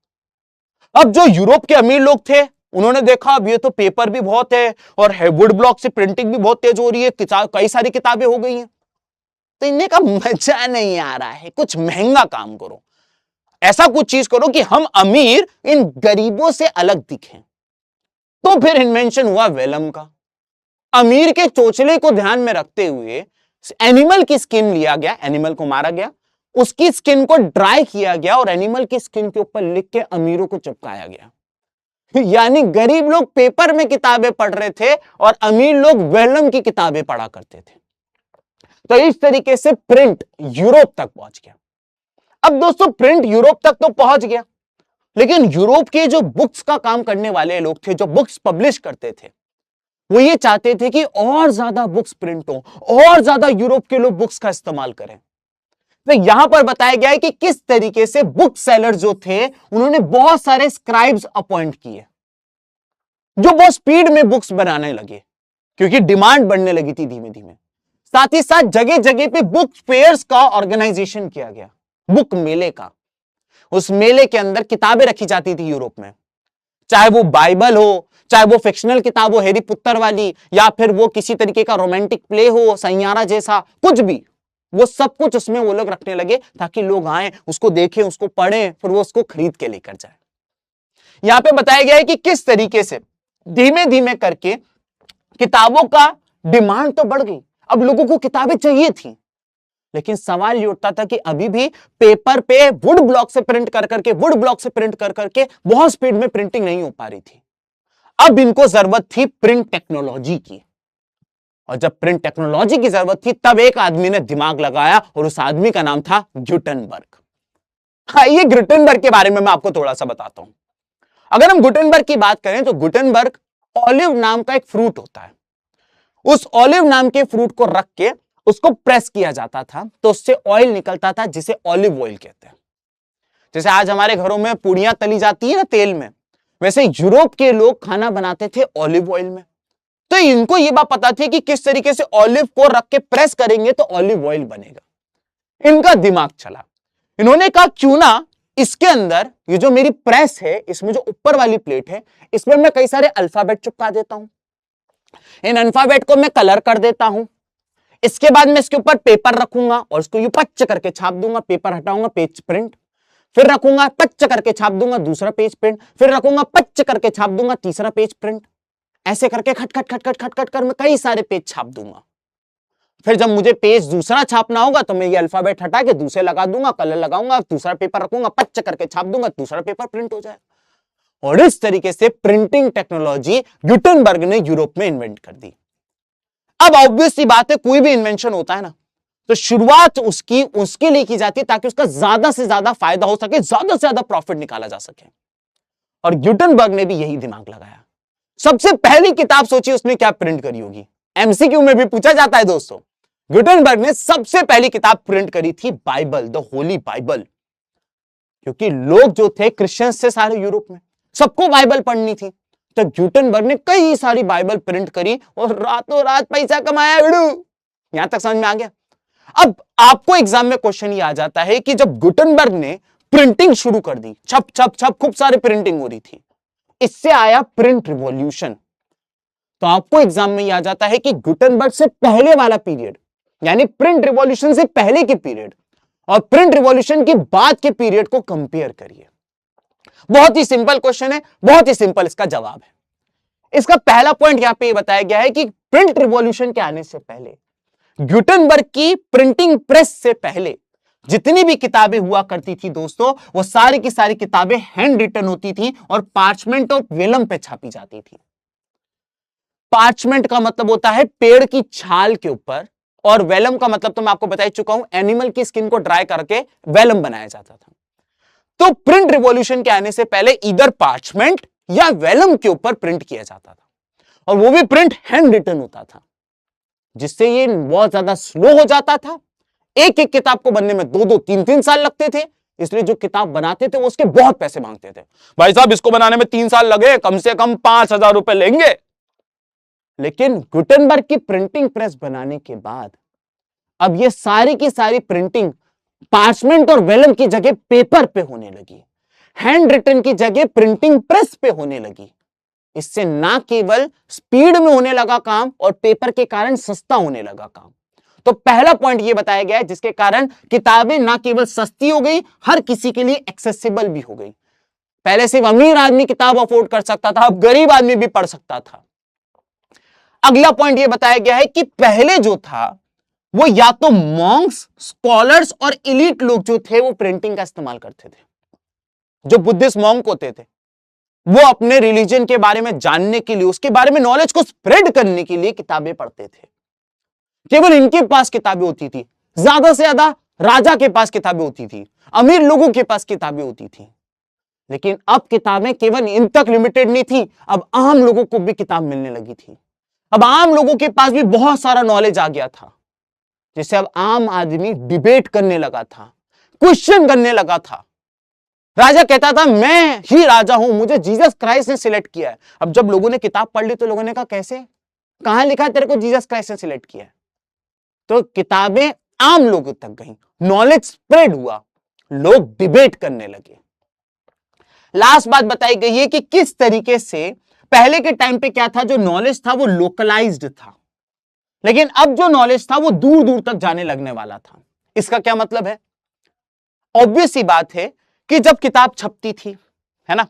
अब जो यूरोप के अमीर लोग थे, उन्होंने देखा अब ये तो पेपर भी बहुत है और वुड ब्लॉक से प्रिंटिंग भी बहुत तेज हो रही है, कई सारी किताबें हो गई हैं, तो इन्हें का मजा नहीं आ रहा है, कुछ महंगा काम करो, ऐसा कुछ चीज करो कि हम अमीर इन गरीबों से अलग दिखें। तो फिर इन्वेंशन हुआ वेलम का। अमीर के चोचले को ध्यान में रखते हुए एनिमल की स्किन लिया गया, एनिमल को मारा गया, उसकी स्किन को ड्राई किया गया और एनिमल की स्किन के ऊपर लिख के अमीरों को चिपकाया गया। यानी गरीब लोग पेपर में किताबें पढ़ रहे थे और अमीर लोग वेलम की किताबें पढ़ा करते थे। तो इस तरीके से प्रिंट यूरोप तक पहुंच गया। अब दोस्तों प्रिंट यूरोप तक तो पहुंच गया, लेकिन यूरोप के जो बुक्स का काम करने वाले लोग थे, जो बुक्स पब्लिश करते थे, वो ये चाहते थे कि और ज्यादा बुक्स प्रिंट हो, और ज्यादा यूरोप के लोग बुक्स का इस्तेमाल करें। तो यहां पर बताया गया है कि किस तरीके से बुक सेलर जो थे, उन्होंने बहुत सारे स्क्राइब्स अपॉइंट किए, जो बहुत स्पीड में बुक्स बनाने लगे, क्योंकि डिमांड बढ़ने लगी थी धीमे धीमे। साथ ही साथ जगह जगह पे बुक फेयर्स का ऑर्गेनाइजेशन किया गया, बुक मेले का। उस मेले के अंदर किताबें रखी जाती थी यूरोप में, चाहे वो बाइबल हो, चाहे वो फिक्शनल किताब हो हैरी पॉटर वाली, या फिर वो किसी तरीके का रोमांटिक प्ले हो सैयारा जैसा, कुछ भी, वो सब कुछ उसमें वो लोग रखने लगे ताकि लोग आए, उसको देखें, उसको पढ़ें, फिर वो उसको खरीद के लेकर जाए। यहां पे बताया गया है कि किस तरीके से धीमे धीमे करके किताबों का डिमांड तो बढ़ गई, अब लोगों को किताबें चाहिए थी, लेकिन सवाल ये उठता था कि अभी भी पेपर पे वुड ब्लॉक से प्रिंट कर करके, वुड ब्लॉक से प्रिंट कर करके बहुत स्पीड में प्रिंटिंग नहीं हो पा रही थी। अब इनको जरूरत थी प्रिंट टेक्नोलॉजी की, और जब प्रिंट टेक्नोलॉजी की जरूरत थी, तब एक आदमी ने दिमाग लगाया, और उस आदमी का नाम था गुटेनबर्ग। ये गुटेनबर्ग के बारे में मैं आपको थोड़ा सा बताता हूं। अगर हम गुटेनबर्ग की बात करें तो गुटेनबर्ग ऑलिव नाम का एक फ्रूट होता है, उस ऑलिव नाम के फ्रूट को रख के उसको प्रेस किया जाता था, तो उससे ऑयल निकलता था, जिसे ऑलिव ऑयल कहते हैं। जैसे आज हमारे घरों में पूड़ियां तली जाती है ना तेल में, वैसे यूरोप के लोग खाना बनाते थे ऑलिव ऑयल में। तो इनको ये बात पता थी कि किस तरीके से ऑलिव को रख के प्रेस करेंगे तो ऑलिव ऑयल बनेगा। इनका दिमाग चला, इन्होंने कहा क्यों ना इसके अंदर ये जो मेरी प्रेस है, इसमें जो ऊपर वाली प्लेट है, इसमें मैं कई सारे अल्फाबेट चिपका देता हूं, इन अल्फाबेट को मैं कलर कर देता हूं, इसके बाद मैं इसके ऊपर पेपर रखूंगा और इसको यूं पच्च करके छाप दूंगा, पेपर हटाऊंगा, पेज प्रिंट, फिर रखूंगा पच्च करके छाप दूंगा, दूसरा पेज प्रिंट, फिर रखूंगा पच्च करके छाप दूंगा, तीसरा पेज प्रिंट, ऐसे करके खट खट खट खट खट खट कर मैं कई सारे पेज छाप दूंगा। फिर जब मुझे पेज दूसरा छापना होगा तो मैं ये अल्फाबेट हटा के दूसरे लगा दूंगा, कलर लगाऊंगा, दूसरा पेपर रखूंगा, पच्च करके छाप दूंगा, दूसरा पेपर प्रिंट हो जाएगा। और इस तरीके से प्रिंटिंग टेक्नोलॉजी गुटेनबर्ग ने यूरोप में इन्वेंट कर दी। अब ऑब्वियस सी बात है, कोई भी इन्वेंशन होता है ना, तो शुरुआत उसके लिए की जाती है ताकि उसका ज्यादा से ज्यादा फायदा हो सके, ज्यादा से ज्यादा प्रॉफिट निकाला जा सके। और गुटेनबर्ग ने भी यही दिमाग लगाया। सबसे पहली किताब सोचिए उसने क्या प्रिंट करी होगी, एमसीक्यू में भी पूछा जाता है दोस्तों। गुटेनबर्ग ने सबसे पहली किताब प्रिंट करी थी बाइबल, द होली बाइबल, क्योंकि लोग जो थे क्रिश्चियंस थे सारे यूरोप में, सबको बाइबल पढ़नी थी। तो गुटेनबर्ग ने कई सारी बाइबल प्रिंट करी और रातों रात पैसा कमाया। यहां तक समझ में आ गया। अब आपको एग्जाम में क्वेश्चन ये आ जाता है कि जब गुटेनबर्ग ने प्रिंटिंग शुरू कर दी, छप छप छप खूब सारी प्रिंटिंग हो रही थी, इससे आया प्रिंट रिवॉल्यूशन। तो आपको एग्जाम में यह आ जाता है कि गुटेनबर्ग से पहले वाला पीरियड, यानी प्रिंट रिवॉल्यूशन से पहले के पीरियड और प्रिंट रिवॉल्यूशन के बाद के पीरियड को कंपेयर करिए। बहुत ही सिंपल क्वेश्चन है, बहुत ही सिंपल इसका जवाब है। इसका पहला पॉइंट यहां पे बताया गया है कि प्रिंट रिवॉल्यूशन के आने से पहले, गुटेनबर्ग की प्रिंटिंग प्रेस से पहले जितनी भी किताबें हुआ करती थी दोस्तों, वो सारी की सारी किताबें हैंड रिटन होती थी और पार्चमेंट ऑफ वेलम पे छापी जाती थी। पार्चमेंट का मतलब होता है पेड़ की छाल के ऊपर, और वेलम का मतलब तो मैं आपको बता चुका हूं, एनिमल की स्किन को ड्राई करके वेलम बनाया जाता था। तो प्रिंट रिवॉल्यूशन के आने से पहले इधर पार्चमेंट या वेलम के ऊपर प्रिंट किया जाता था, और वो भी प्रिंट हैंड रिटन होता था, जिससे ये बहुत ज्यादा स्लो हो जाता था। एक एक किताब को बनने में 2-2, 3-3 साल लगते थे, इसलिए जो किताब बनाते थे वो उसके बहुत पैसे मांगते थे। भाई साहब इसको बनाने में 3 साल लगे, कम से कम 5,000 रुपए लेंगे। लेकिन गुटेनबर्ग की प्रिंटिंग प्रेस बनाने के बाद अब ये सारी की सारी प्रिंटिंग पार्चमेंट और वेलम की जगह पेपर पे होने लगी, हैंड रिटन की जगह प्रिंटिंग प्रेस पे होने लगी। इससे ना केवल स्पीड में होने लगा काम और पेपर के कारण सस्ता होने लगा काम। तो पहला पॉइंट यह बताया गया है जिसके कारण किताबें ना केवल सस्ती हो गई, हर किसी के लिए एक्सेसिबल भी हो गई। पहले सिर्फ अमीर आदमी किताब अफोर्ड कर सकता था, अब गरीब आदमी भी पढ़ सकता था। अगला पॉइंट यह बताया गया है कि पहले जो था वो या तो मॉन्क्स, स्कॉलर्स और इलीट लोग जो थे वो प्रिंटिंग का इस्तेमाल करते थे। जो बुद्धिस्ट मॉन्क होते थे वो अपने रिलीजन के बारे में जानने के लिए, उसके बारे में नॉलेज को स्प्रेड करने के लिए किताबें पढ़ते थे। केवल इनके पास किताबें होती थी, ज्यादा से ज्यादा राजा के पास किताबें होती थी, अमीर लोगों के पास किताबें होती थी। लेकिन अब किताबें केवल इन तक लिमिटेड नहीं थी, अब आम लोगों को भी किताब मिलने लगी थी। अब आम लोगों के पास भी बहुत सारा नॉलेज आ गया था, जिससे अब आम आदमी डिबेट करने लगा था, क्वेश्चन करने लगा था। राजा कहता था मैं ही राजा हूं, मुझे जीसस क्राइस्ट ने सिलेक्ट किया है। अब जब लोगों ने किताब पढ़ ली तो लोगों ने कहा कैसे, कहां लिखा है तेरे को जीसस क्राइस्ट ने सिलेक्ट किया है? तो किताबें आम लोगों तक गई, नॉलेज स्प्रेड हुआ, लोग डिबेट करने लगे। लास्ट बात बताई गई है कि किस तरीके से पहले के टाइम पे क्या था, जो नॉलेज था वो लोकलाइज्ड था, लेकिन अब जो नॉलेज था वो दूर दूर तक जाने लगने वाला था। इसका क्या मतलब है? ऑब्वियस सी बात है कि जब किताब छपती थी, है ना,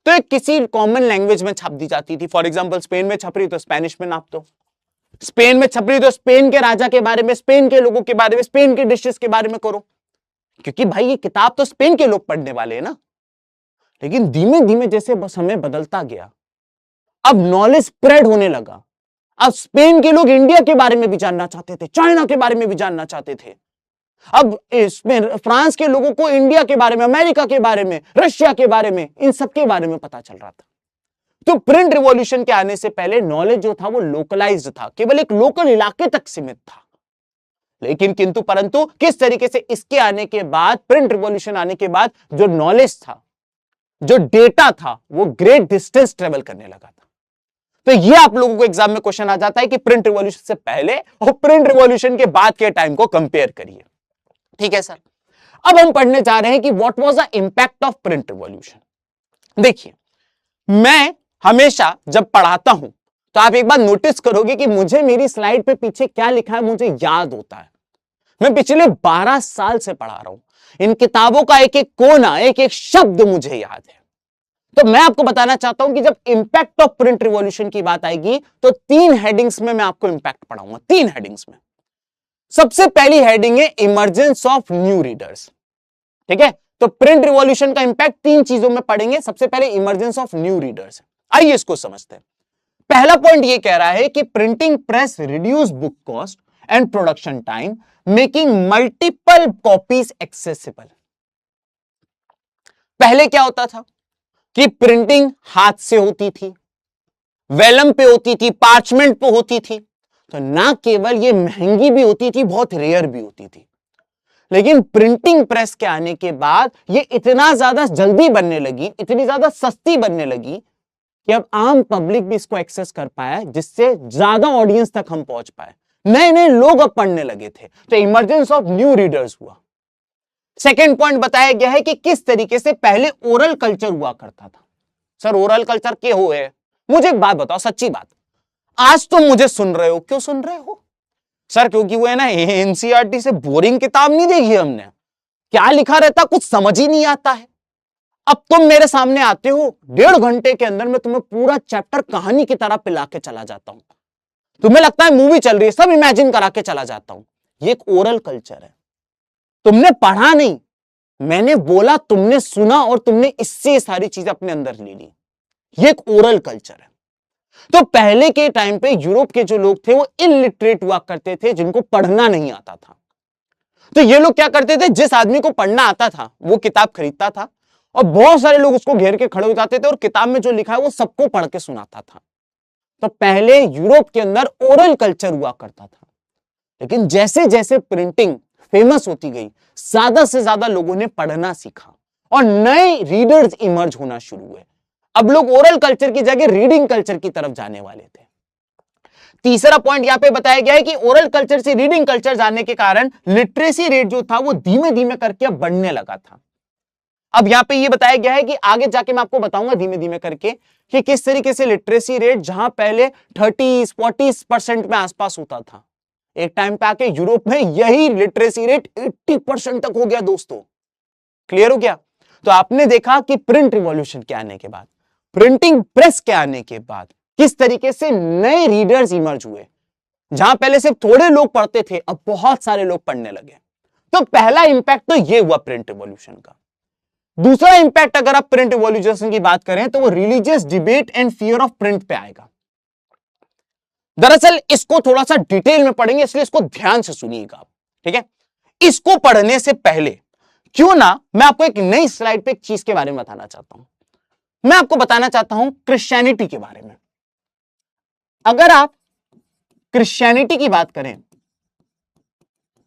तो एक किसी कॉमन लैंग्वेज में छप दी जाती थी। फॉर एग्जांपल स्पेन में छप रही तो स्पेनिश में नाप दो, स्पेन में छप रही तो स्पेन के राजा के बारे में, स्पेन के लोगों के बारे में, स्पेन के डिशेस के बारे में करो, क्योंकि भाई ये किताब तो स्पेन के लोग पढ़ने वाले हैं ना। लेकिन धीमे धीमे जैसे समय बदलता गया, अब नॉलेज स्प्रेड होने लगा। अब स्पेन के लोग इंडिया के बारे में भी जानना चाहते थे, चाइना के बारे में भी जानना चाहते थे। अब इसमें फ्रांस के लोगों को इंडिया के बारे में, अमेरिका के बारे में, रशिया के बारे में, इन सब के बारे में पता चल रहा था। तो प्रिंट रिवॉल्यूशन के आने से पहले नॉलेज जो था वो लोकलाइज्ड था, केवल एक लोकल इलाके तक सीमित था। लेकिन किंतु परंतु किस तरीके से इसके आने के बाद, प्रिंट रिवॉल्यूशन आने के बाद, जो नॉलेज था, जो डेटा था, वो ग्रेट डिस्टेंस ट्रेवल करने लगा था। तो ये आप लोगों को एग्जाम में क्वेश्चन आ जाता है कि प्रिंट रिवॉल्यूशन से पहले और प्रिंट रिवॉल्यूशन के बाद के टाइम को कंपेयर करिए। ठीक है सर, अब हम पढ़ने जा रहे हैं कि what was the impact of print revolution. देखिए, मैं हमेशा जब पढ़ाता हूं तो आप एक बार नोटिस करोगे कि मुझे मेरी स्लाइड पे पीछे क्या लिखा है मुझे याद होता है। मैं पिछले 12 साल से पढ़ा रहा हूं, इन किताबों का एक एक कोना, एक एक शब्द मुझे याद है। तो मैं आपको बताना चाहता हूं कि जब इंपैक्ट ऑफ प्रिंट रिवॉल्यूशन की बात आएगी तो 3 हेडिंग्स में मैं आपको इंपैक्ट पढ़ाऊंगा, 3 हेडिंग्स में। सबसे पहली हेडिंग है इमर्जेंस ऑफ न्यू रीडर्स। ठीक है, तो प्रिंट रिवॉल्यूशन का इंपैक्ट 3 चीजों में पढ़ेंगे। सबसे पहले इमर्जेंस ऑफ न्यू रीडर्स। आइए इसको समझते हैं। पहला पॉइंट ये कह रहा है कि printing press reduce book cost and production time, making multiple copies accessible. पहले क्या होता था कि प्रिंटिंग हाथ से होती थी, वेलम पे होती थी, पार्चमेंट पे होती थी, तो ना केवल ये महंगी भी होती थी, बहुत रेयर भी होती थी। लेकिन प्रिंटिंग प्रेस के आने के बाद ये इतना ज्यादा जल्दी बनने लगी, इतनी ज्यादा सस्ती बनने लगी कि अब आम पब्लिक भी इसको एक्सेस कर पाया, जिससे ज्यादा ऑडियंस तक हम पहुंच पाए। नए नए लोग अब पढ़ने लगे थे, तो इमर्जेंस ऑफ न्यू रीडर्स हुआ। सेकेंड पॉइंट बताया गया है कि किस तरीके से पहले ओरल कल्चर हुआ करता था। सर ओरल कल्चर क्या हुए? मुझे एक बात बताओ, सच्ची बात, आज तुम मुझे सुन रहे हो, क्यों सुन रहे हो? सर क्योंकि वो है ना, एनसीईआरटी से बोरिंग किताब नहीं देखी हमने, क्या लिखा रहता कुछ समझ ही नहीं आता है। अब तुम मेरे सामने आते हो, 1.5 घंटे के अंदर मैं तुम्हें पूरा चैप्टर कहानी की तरह पिला के चला जाता हूं। तुम्हें लगता है मूवी चल रही है, सब इमेजिन करा के चला जाता हूं। ये एक ओरल कल्चर है। तुमने पढ़ा नहीं, मैंने बोला, तुमने सुना और तुमने इससे सारी चीजें अपने अंदर ले ली। ये एक ओरल कल्चर है। तो पहले के टाइम पे यूरोप के जो लोग थे वो इलिटरेट हुआ करते थे, जिनको पढ़ना नहीं आता था। तो ये लोग क्या करते थे, जिस आदमी को पढ़ना आता था वो किताब खरीदता था और बहुत सारे लोग उसको घेर के खड़े हो जाते थे और किताब में जो लिखा है वो सबको पढ़ के सुनाता था। तो पहले यूरोप के अंदर ओरल कल्चर हुआ करता था। लेकिन जैसे जैसे प्रिंटिंग फेमस होती गई, ज्यादा से ज्यादा लोगों ने पढ़ना सीखा और नए रीडर्स इमर्ज होना शुरू हुए। अब लोग ओरल कल्चर की जगह रीडिंग कल्चर की तरफ जाने वाले थे। तीसरा पॉइंट यहां पे बताया गया है कि ओरल कल्चर से रीडिंग कल्चर जाने के कारण लिटरेसी रेट जो था वो धीमे धीमे करके अब बढ़ने लगा था। अब यहां पे ये बताया गया है कि आगे जाके मैं आपको बताऊंगा धीमे धीमे करके कि किस तरीके से लिटरेसी रेट जहां पहले 30-40% में आसपास होता था, एक टाइम पे आके यूरोप में यही लिटरेसी रेट 80% तक हो गया दोस्तों। क्लियर हो गया? तो आपने देखा कि प्रिंट रिवॉल्यूशन के आने के बाद, प्रिंटिंग प्रेस के आने के बाद किस तरीके से नए रीडर्स इमर्ज हुए। जहां पहले सिर्फ थोड़े लोग पढ़ते थे, अब बहुत सारे लोग पढ़ने लगे। तो पहला इंपैक्ट तो यह हुआ प्रिंट रिवॉल्यूशन का। दूसरा इंपैक्ट अगर आप प्रिंट रिवॉल्यूशन की बात करें तो वो religious debate and fear of print पे आएगा। दरअसल इसको थोड़ा सा डिटेल में पढ़ेंगे, इसलिए इसको ध्यान से सुनिएगा आप, ठीक है? इसको पढ़ने से पहले क्यों ना मैं आपको एक नई स्लाइड पे एक चीज के बारे में बताना चाहता हूं। मैं आपको बताना चाहता हूं क्रिश्चियनिटी के बारे में। अगर आप क्रिश्चियनिटी की बात करें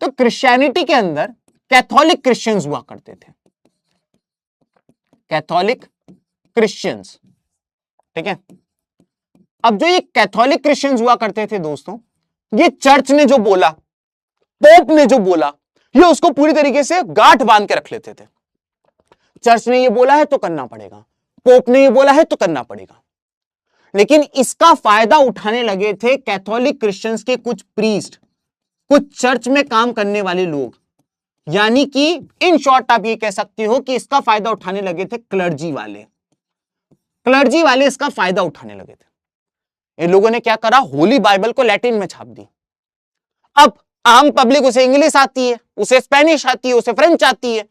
तो क्रिश्चियनिटी के अंदर कैथोलिक क्रिश्चियंस हुआ करते थे, कैथोलिक क्रिश्चियंस, ठीक है? अब जो ये कैथोलिक क्रिश्चियंस हुआ करते थे दोस्तों, ये चर्च ने जो बोला, पोप ने जो बोला, ये उसको पूरी तरीके से गांठ बांध के रख लेते थे। चर्च ने ये बोला है तो करना पड़ेगा, पोप ने ये बोला है तो करना पड़ेगा। लेकिन इसका फायदा उठाने लगे थे कैथोलिक क्रिश्चियंस के कुछ प्रीस्ट, कुछ चर्च में काम करने वाले लोग, यानी कि इन शॉर्ट आप ये कह सकते हो कि इसका फायदा उठाने लगे थे क्लर्जी वाले। क्लर्जी वाले इसका फायदा उठाने लगे थे। इन लोगों ने क्या करा, होली बाइबल को लैटिन में छाप दी। अब आम पब्लिक, उसे इंग्लिश आती है, उसे स्पेनिश आती है, उसे फ्रेंच आती है,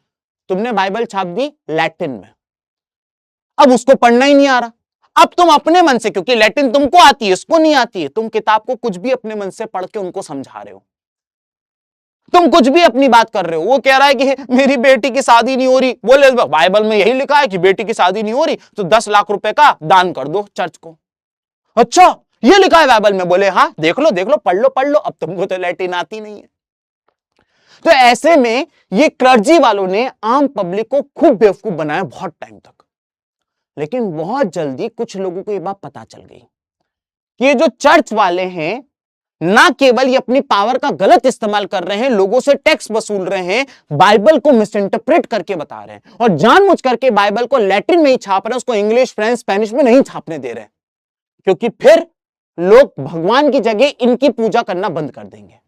तुमने बाइबल छाप दी लैटिन में। अब उसको पढ़ना ही नहीं आ रहा। अब तुम अपने मन से, क्योंकि लैटिन तुमको आती है, इसको नहीं आती है, तुम किताब को कुछ भी अपने मन से पढ़ के उनको समझा रहे हो, तुम कुछ भी अपनी बात कर रहे हो। वो कह रहा है कि मेरी बेटी की शादी नहीं हो रही, बोले बाइबल में यही लिखा है कि बेटी की शादी नहीं हो रही तो 10 लाख रुपए का दान कर दो चर्च को। अच्छा, ये लिखा है बाइबल में? बोले हाँ, देख लो देख लो, पढ़ लो। अब तुमको तो लैटिन आती नहीं है। तो ऐसे में ये क्लर्जी वालों ने आम पब्लिक को खूब बेवकूफ बनाया बहुत टाइम तक। लेकिन बहुत जल्दी कुछ लोगों को ये बात पता चल गई कि ये जो चर्च वाले हैं, ना केवल ये अपनी पावर का गलत इस्तेमाल कर रहे हैं, लोगों से टैक्स वसूल रहे हैं, बाइबल को मिस इंटरप्रेट करके बता रहे हैं और जानबूझ करके बाइबल को लैटिन में ही छाप रहे हैं, उसको इंग्लिश, फ्रेंच, स्पेनिश में नहीं छापने दे रहे, क्योंकि फिर लोग भगवान की जगह इनकी पूजा करना बंद कर देंगे।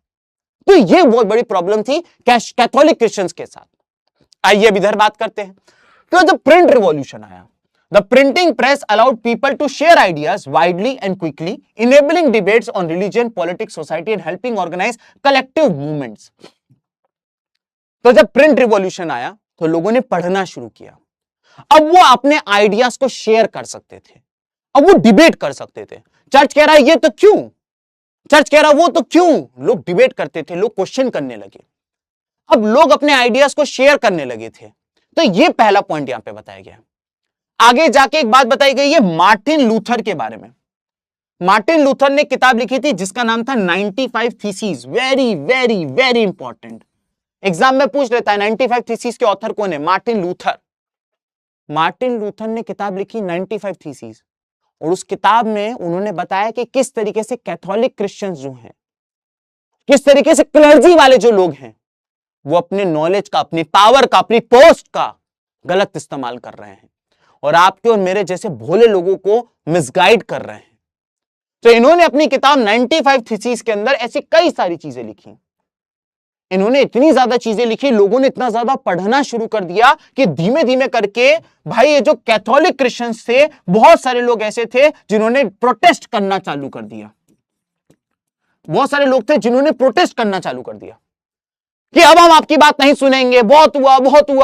तो ये बहुत बड़ी प्रॉब्लम थी कैथोलिक क्रिश्चियंस के साथ। आइए अब इधर बात करते हैं। तो जब प्रिंट रिवॉल्यूशन आया, the printing press allowed people to share ideas widely and quickly, enabling debates on religion, politics, society and helping organize collective movements. तो जब प्रिंट रिवॉल्यूशन आया तो लोगों ने पढ़ना शुरू किया। अब वो अपने आइडियाज को शेयर कर सकते थे, अब वो डिबेट कर सकते थे। चर्च कह रहा है ये तो क्यों, चर्च कह रहा है वो तो क्यों, लोग डिबेट करते थे, लोग क्वेश्चन करने लगे। अब लोग अपने आइडियाज को शेयर करने लगे थे। तो ये पहला पॉइंट यहां पे बताया गया। आगे जाके एक बात बताई गई है मार्टिन लूथर के बारे में। मार्टिन लूथर ने किताब लिखी थी जिसका नाम था 95 thesis. Very very very important, exam में पूछ लेता है 95 थीसिस के ऑथर कौन है? Martin Luther. मार्टिन लूथर ने किताब लिखी 95 थीसिस और उस किताब में उन्होंने बताया कि किस तरीके से कैथोलिक क्रिश्चियंस जो हैं, किस तरीके से क्लर्जी वाले जो लोग हैं, वो अपने नॉलेज का, अपनी पावर का, अपनी पोस्ट का गलत इस्तेमाल कर रहे हैं और आपके और मेरे जैसे भोले लोगों को मिसगाइड कर रहे हैं। तो इन्होंने अपनी किताब 95 थीसिस के अंदर ऐसी कई सारी चीजें लिखी। इन्होंने इतनी ज्यादा चीजें लिखी, लोगों ने इतना ज्यादा पढ़ना शुरू कर दिया कि धीमे धीमे करके भाई ये जो कैथोलिक क्रिश्चियंस थे, बहुत सारे लोग ऐसे थे जिन्होंने प्रोटेस्ट करना चालू कर दिया। बहुत सारे लोग थे जिन्होंने प्रोटेस्ट करना चालू कर दिया कि अब हम आपकी बात नहीं सुनेंगे, बहुत हुआ,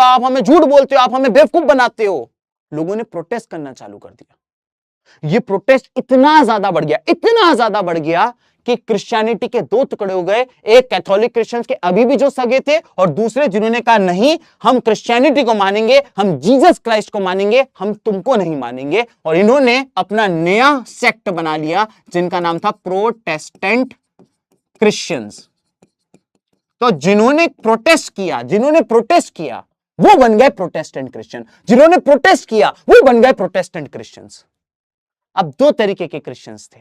आप हमें झूठ बोलते हो, आप हमें बेवकूफ बनाते हो। लोगों ने प्रोटेस्ट करना चालू कर दिया। ये प्रोटेस्ट इतना ज्यादा बढ़ गया कि क्रिश्चियनिटी के दो टुकड़े हो गए। एक कैथोलिक क्रिश्चियंस के अभी भी जो सगे थे और दूसरे जिन्होंने कहा नहीं, हम क्रिश्चियनिटी को मानेंगे, हम जीसस क्राइस्ट को मानेंगे, हम तुमको नहीं मानेंगे। और इन्होंने अपना नया सेक्ट बना लिया जिनका नाम था प्रोटेस्टेंट क्रिश्चियंस। तो जिन्होंने प्रोटेस्ट किया वो बन गए प्रोटेस्टेंट क्रिश्चियन, जिन्होंने प्रोटेस्ट किया वो बन गए प्रोटेस्टेंट क्रिश्चियंस। अब दो तरीके के क्रिश्चियंस थे।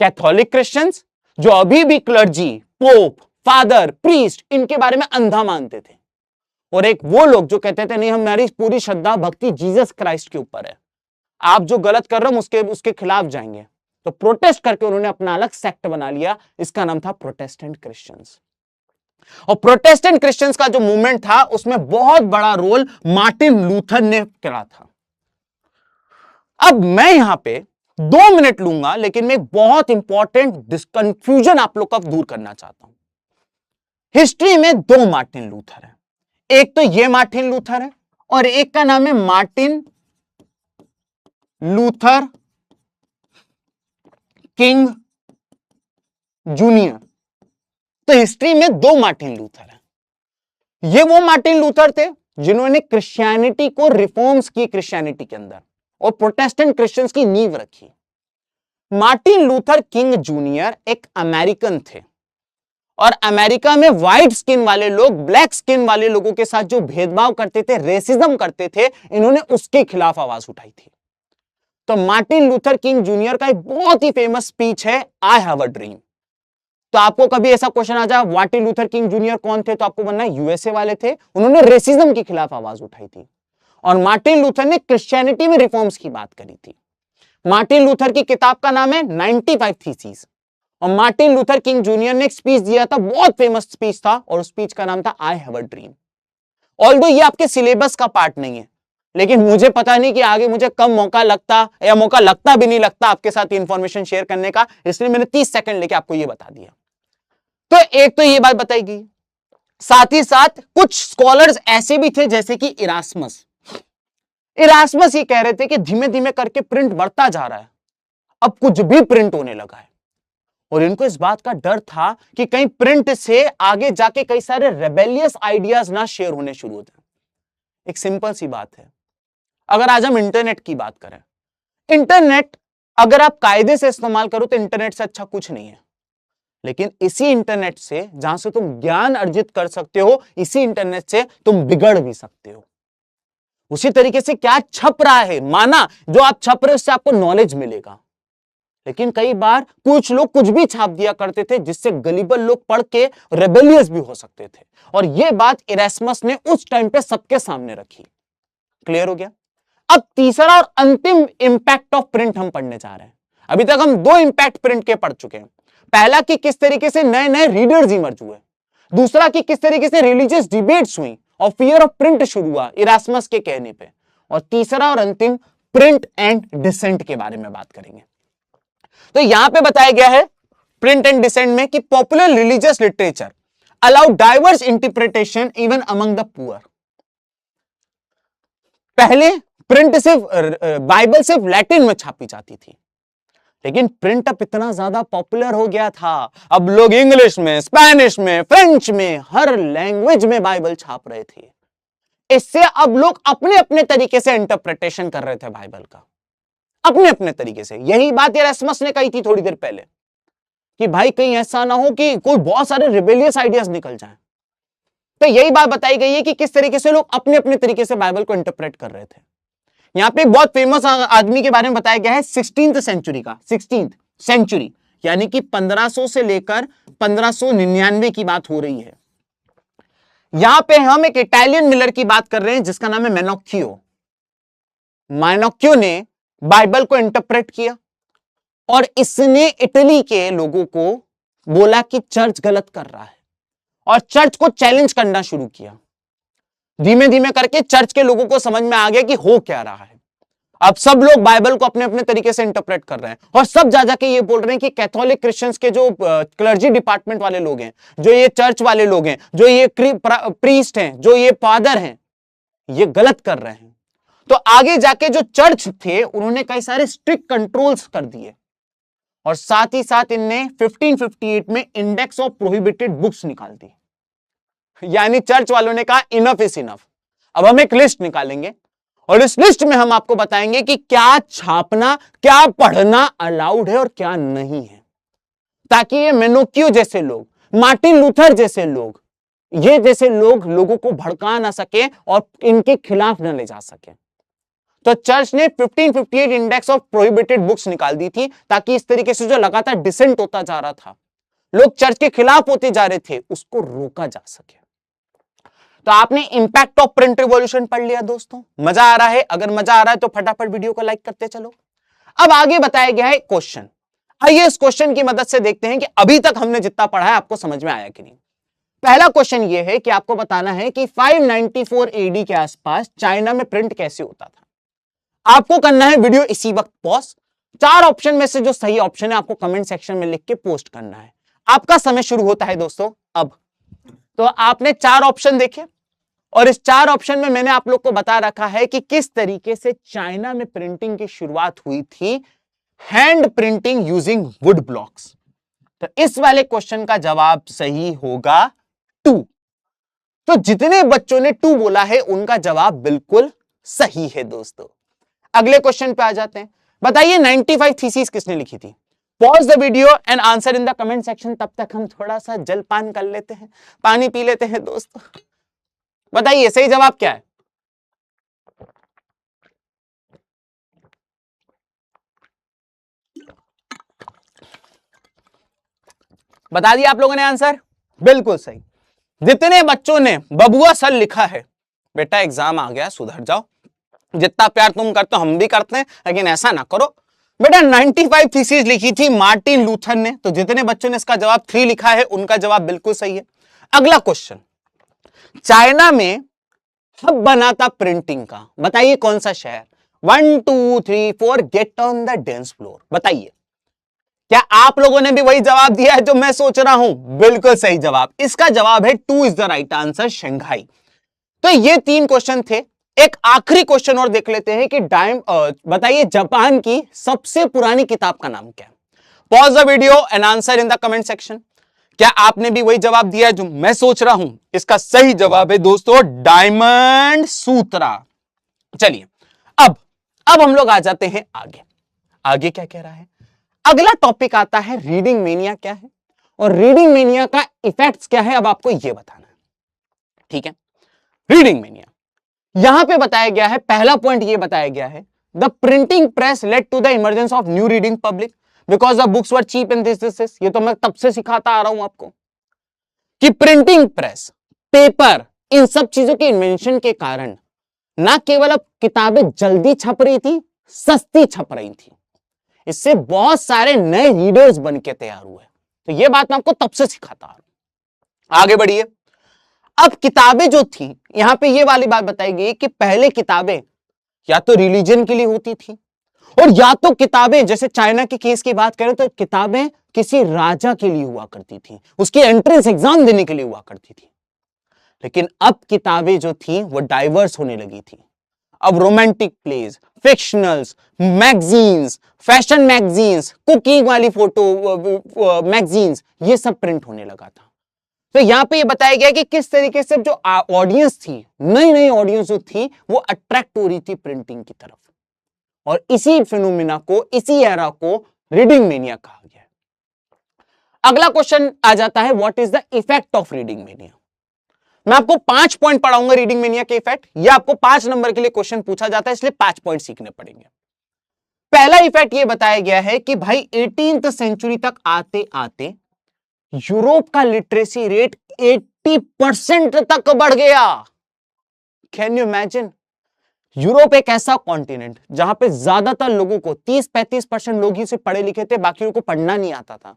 कैथोलिक क्रिश्चियंस जो अभी भी क्लर्जी, पोप, फादर, प्रीस्ट इनके बारे में अंधा मानते थे, और एक वो लोग जो कहते थे नहीं हमारी पूरी श्रद्धा भक्ति जीसस क्राइस्ट के ऊपर है, आप जो गलत कर रहे हो उसके खिलाफ जाएंगे। तो प्रोटेस्ट करके उन्होंने अपना अलग सेक्ट बना लिया, इसका नाम था प्रोटेस्टेंट क्रिश्चियंस। और प्रोटेस्टेंट क्रिश्चियंस का जो मूवमेंट था उसमें बहुत बड़ा रोल मार्टिन लूथर ने करा था। अब मैं यहां पे 2 मिनट लूंगा, लेकिन मैं एक बहुत इंपॉर्टेंट कंफ्यूजन आप लोग का दूर करना चाहता हूं। हिस्ट्री में 2 मार्टिन लूथर है, एक तो ये मार्टिन लूथर है और एक का नाम है मार्टिन लूथर किंग जूनियर। तो हिस्ट्री में 2 मार्टिन लूथर है। ये वो मार्टिन लूथर थे जिन्होंने क्रिश्चियनिटी को रिफॉर्म्स की क्रिश्चियनिटी के अंदर और प्रोटेस्टेंट क्रिश्चियंस की नींव रखी। मार्टिन लूथर किंग जूनियर एक अमेरिकन थे और अमेरिका में व्हाइट स्किन वाले लोग ब्लैक स्किन वाले लोगों के साथ जो भेदभाव करते थे, रेसिज्म करते थे, इन्होंने उसके खिलाफ आवाज उठाई थी। तो मार्टिन लूथर किंग जूनियर का एक बहुत ही फेमस स्पीच है आई हैव अ ड्रीम। तो आपको कभी ऐसा क्वेश्चन आ जाए मार्टिन लूथर किंग जूनियर कौन थे, तो आपको बनना है यूएसए वाले थे, उन्होंने रेसिज्म के खिलाफ आवाज उठाई थी। और मार्टिन लूथर ने क्रिश्चियनिटी में रिफॉर्म्स की बात करी थी। मार्टिन लूथर की किताब का नाम है 95 थीसिस। और मार्टिन लूथर किंग जूनियर ने एक स्पीच दिया था, बहुत फेमस स्पीच था, और उस स्पीच का नाम था I have a dream. Although ये आपके सिलेबस का पार्ट नहीं है, लेकिन मुझे पता नहीं कि आगे मुझे कब मौका लगता या मौका लगता भी नहीं लगता आपके साथ इंफॉर्मेशन शेयर करने का, इसलिए मैंने 30 सेकंड लेके आपको ये बता दिया। तो एक तो ये बात बताई गई, साथ ही साथ कुछ स्कॉलर्स ऐसे भी थे जैसे कि इरास्मस ये कह रहे थे कि धीमे धीमे करके प्रिंट बढ़ता जा रहा है, अब कुछ भी प्रिंट होने लगा है, और इनको इस बात का डर था कि कहीं प्रिंट से आगे जाके कई सारे रेबेलियस आइडियाज ना शेयर होने शुरू हो जाए। एक सिंपल सी बात है, अगर आज हम इंटरनेट की बात करें, इंटरनेट अगर आप कायदे से इस्तेमाल करो तो इंटरनेट से अच्छा कुछ नहीं है, लेकिन इसी इंटरनेट से जहां से तुम ज्ञान अर्जित कर सकते हो, इसी इंटरनेट से तुम बिगड़ भी सकते हो। उसी तरीके से क्या छप रहा है, माना जो आप छप रहे हो उससे आपको नॉलेज मिलेगा, लेकिन कई बार कुछ लोग कुछ भी छाप दिया करते थे जिससे गलीबल लोग पढ़ के रेबेलियस भी हो सकते थे, और यह बात इरास्मस ने उस टाइम पे सबके सामने रखी। क्लियर हो गया? अब तीसरा और अंतिम इंपैक्ट ऑफ प्रिंट हम पढ़ने जा रहे हैं। अभी तक हम 2 इंपैक्ट प्रिंट के पढ़ चुके हैं। पहला कि किस तरीके से नए नए रीडर्स इमर्ज हुए, दूसरा कि किस तरीके से रिलीजियस डिबेट्स हुई और फियर ऑफ प्रिंट शुरू हुआ इरास्मस के कहने पे, और तीसरा और अंतिम प्रिंट एंड डिसेंट के बारे में बात करेंगे। तो यहां पे बताया गया है प्रिंट एंड डिसेंट में कि popular religious literature allow diverse interpretation even among the poor. पहले प्रिंट सिर्फ बाइबल सिर्फ लैटिन में छापी जाती थी, लेकिन प्रिंट अब इतना ज्यादा पॉपुलर हो गया था, अब लोग इंग्लिश में, स्पेनिश में, फ्रेंच में, हर लैंग्वेज में बाइबल छाप रहे थे। इससे अब लोग अपने अपने तरीके से इंटरप्रिटेशन कर रहे थे बाइबल का, अपने अपने तरीके से। यही बात इरास्मस ने कही थी थोड़ी देर पहले कि भाई कहीं ऐसा ना हो कि कोई बहुत सारे रिबेलियस आइडियाज निकल जाएं। तो यही बात बताई गई है कि किस तरीके से लोग अपने अपने तरीके से बाइबल को इंटरप्रेट कर रहे थे। यहां पे बहुत फेमस आदमी के बारे में बताया गया है 16th सेंचुरी का, 16th सेंचुरी यानी कि 1500 से लेकर 1599 की बात हो रही है। यहां पे हम एक इटालियन मिलर की बात कर रहे हैं जिसका नाम है मैनोक्कियो। मैनोक्कियो ने बाइबल को इंटरप्रेट किया और इसने इटली के लोगों को बोला कि चर्च गलत कर रहा है और चर्च को चैलेंज करना शुरू किया। धीमे धीमे करके चर्च के लोगों को समझ में आ गया कि हो क्या रहा है। अब सब लोग बाइबल को अपने अपने तरीके से इंटरप्रेट कर रहे हैं और सब जा जाके ये बोल रहे हैं कि कैथोलिक क्रिश्चियंस के जो क्लर्जी डिपार्टमेंट वाले लोग हैं, जो ये चर्च वाले लोग हैं, जो ये प्रीस्ट हैं, जो ये फादर हैं, ये गलत कर रहे हैं। तो आगे जाके जो चर्च थे उन्होंने कई सारे स्ट्रिक्ट कंट्रोल्स कर दिए और साथ ही साथ इनने 1558 में इंडेक्स ऑफ प्रोहिबिटेड बुक्स निकाल दी। यानी चर्च वालों ने कहा इनफ इज इनफ, अब हम एक लिस्ट निकालेंगे और इस लिस्ट में हम आपको बताएंगे कि क्या छापना, क्या पढ़ना अलाउड है और क्या नहीं है, ताकि ये मेनोक्कियो जैसे लोग, मार्टिन लूथर जैसे लोग, ये जैसे लोग लोगों को भड़का ना सके और इनके खिलाफ न ले जा सके। तो चर्च ने 1558 इंडेक्स ऑफ प्रोहिबिटेड बुक्स निकाल दी थी, ताकि इस तरीके से जो लगातार डिसेंट होता जा रहा था, लोग चर्च के खिलाफ होते जा रहे थे, उसको रोका जा सके। तो आपने इंपैक्ट ऑफ प्रिंट रिवॉल्यूशन पढ़ लिया दोस्तों। मजा आ रहा है? अगर मजा आ रहा है तो फटाफट वीडियो को लाइक करते चलो। अब आगे बताया गया है क्वेश्चन। आइए इस क्वेश्चन की मदद से देखते हैं कि अभी तक हमने जितना पढ़ा है आपको समझ में आया कि नहीं। पहला क्वेश्चन यह है कि आपको बताना है कि 594 एडी के आसपास चाइना में प्रिंट कैसे होता था। आपको करना है वीडियो इसी वक्त पॉज, 4 ऑप्शन में से जो सही ऑप्शन है आपको कमेंट सेक्शन में लिख के पोस्ट करना है। आपका समय शुरू होता है दोस्तों अब। तो आपने 4 ऑप्शन देखे और इस 4 ऑप्शन में मैंने आप लोग को बता रखा है कि किस तरीके से चाइना में प्रिंटिंग की शुरुआत हुई थी, hand printing using would blocks. तो इस वाले क्वेश्चन का जवाब सही होगा 2। तो जितने बच्चों ने 2 बोला है उनका जवाब बिल्कुल सही है दोस्तों। अगले क्वेश्चन पे आ जाते हैं। बताइए 95 थीसिस किसने लिखी थी? Pause the video and answer in the comment section. तब तक हम थोड़ा सा जलपान कर लेते हैं, पानी पी लेते हैं दोस्तों। बताइए सही जवाब क्या है? बता दिया आप लोगों ने आंसर? बिल्कुल सही। जितने बच्चों ने बबुआ सर लिखा है, बेटा एग्जाम आ गया, सुधर जाओ। जितना प्यार तुम करते हो हम भी करते हैं, लेकिन ऐसा ना करो। बेटा 95 थीसिस लिखी थी मार्टिन लूथर ने। तो जितने बच्चों ने इसका जवाब 3 लिखा है उनका जवाब बिल्कुल सही है। अगला क्वेश्चन, चाइना में हब बना था प्रिंटिंग का, बताइए कौन सा शहर? 1 2 3 4 get on the dance floor. बताइए क्या आप लोगों ने भी वही जवाब दिया है जो मैं सोच रहा हूं? बिल्कुल सही जवाब। इसका जवाब है 2 is the right answer, Shanghai. तो ये 3 क्वेश्चन थे। एक आखिरी क्वेश्चन और देख लेते हैं कि बताइए जापान की सबसे पुरानी किताब का नाम क्या है? Pause the video and answer in the comment section. क्या आपने भी वही जवाब दिया है जो मैं सोच रहा हूं? इसका सही जवाब है दोस्तों डायमंड सूत्रा। चलिए अब हम लोग आ जाते हैं आगे। आगे क्या कह रहा है? अगला टॉपिक आता है रीडिंग मेनिया क्या है और रीडिंग मेनिया का इफेक्ट्स क्या है। अब आपको यह बताना है, ठीक है? रीडिंग मेनिया यहां पे बताया गया है, पहला पॉइंट यह बताया गया है, the printing press led to the emergence of new reading public because the books were cheap and this. ये तो मैं तब से सिखाता आ रहा हूं आपको कि प्रिंटिंग प्रेस, पेपर, इन सब चीजों के इन्वेंशन के कारण ना केवल अब किताबें जल्दी छप रही थी, सस्ती छप रही थी। इससे बहुत सारे नए रीडर्स बन के तैयार हुए। तो यह बात मैं आपको तब से सिखाता आ रहा हूं। आगे बढ़िए। अब किताबें जो थी, यहां पे ये वाली बात बताई गई कि पहले किताबें या तो रिलीजन के लिए होती थी और या तो किताबें, जैसे चाइना के केस की बात करें तो किताबें किसी राजा के लिए हुआ करती थी, उसकी एंट्रेंस एग्जाम देने के लिए हुआ करती थी। लेकिन अब किताबें जो थी वो डाइवर्स होने लगी थी। अब romantic plays, fictionals, magazines, fashion magazines, cooking वाली फोटो मैगजीन्स, ये सब प्रिंट होने लगा था। तो यहां पे ये बताया गया कि किस तरीके से जो ऑडियंस थी, नई नई ऑडियंस जो थी, वो अट्रैक्ट हो रही थी प्रिंटिंग की तरफ। और इसी फिनोमिना को, इसी एरा को रीडिंग मेनिया कहा गया। अगला क्वेश्चन आ जाता है, what is the effect of reading mania. मैं आपको 5 पॉइंट पढ़ाऊंगा रीडिंग मेनिया के इफेक्ट। यह आपको 5 नंबर के लिए क्वेश्चन पूछा जाता है, इसलिए 5 पॉइंट सीखने पड़ेंगे। पहला इफेक्ट यह बताया गया है कि भाई 18th सेंचुरी तक आते आते यूरोप का लिटरेसी रेट 80% तक बढ़ गया। Can you imagine? यूरोप एक ऐसा कॉन्टिनेंट जहां पे ज्यादातर लोगों को 30-35% लोग ही से पढ़े लिखे थे, बाकियों को पढ़ना नहीं आता था।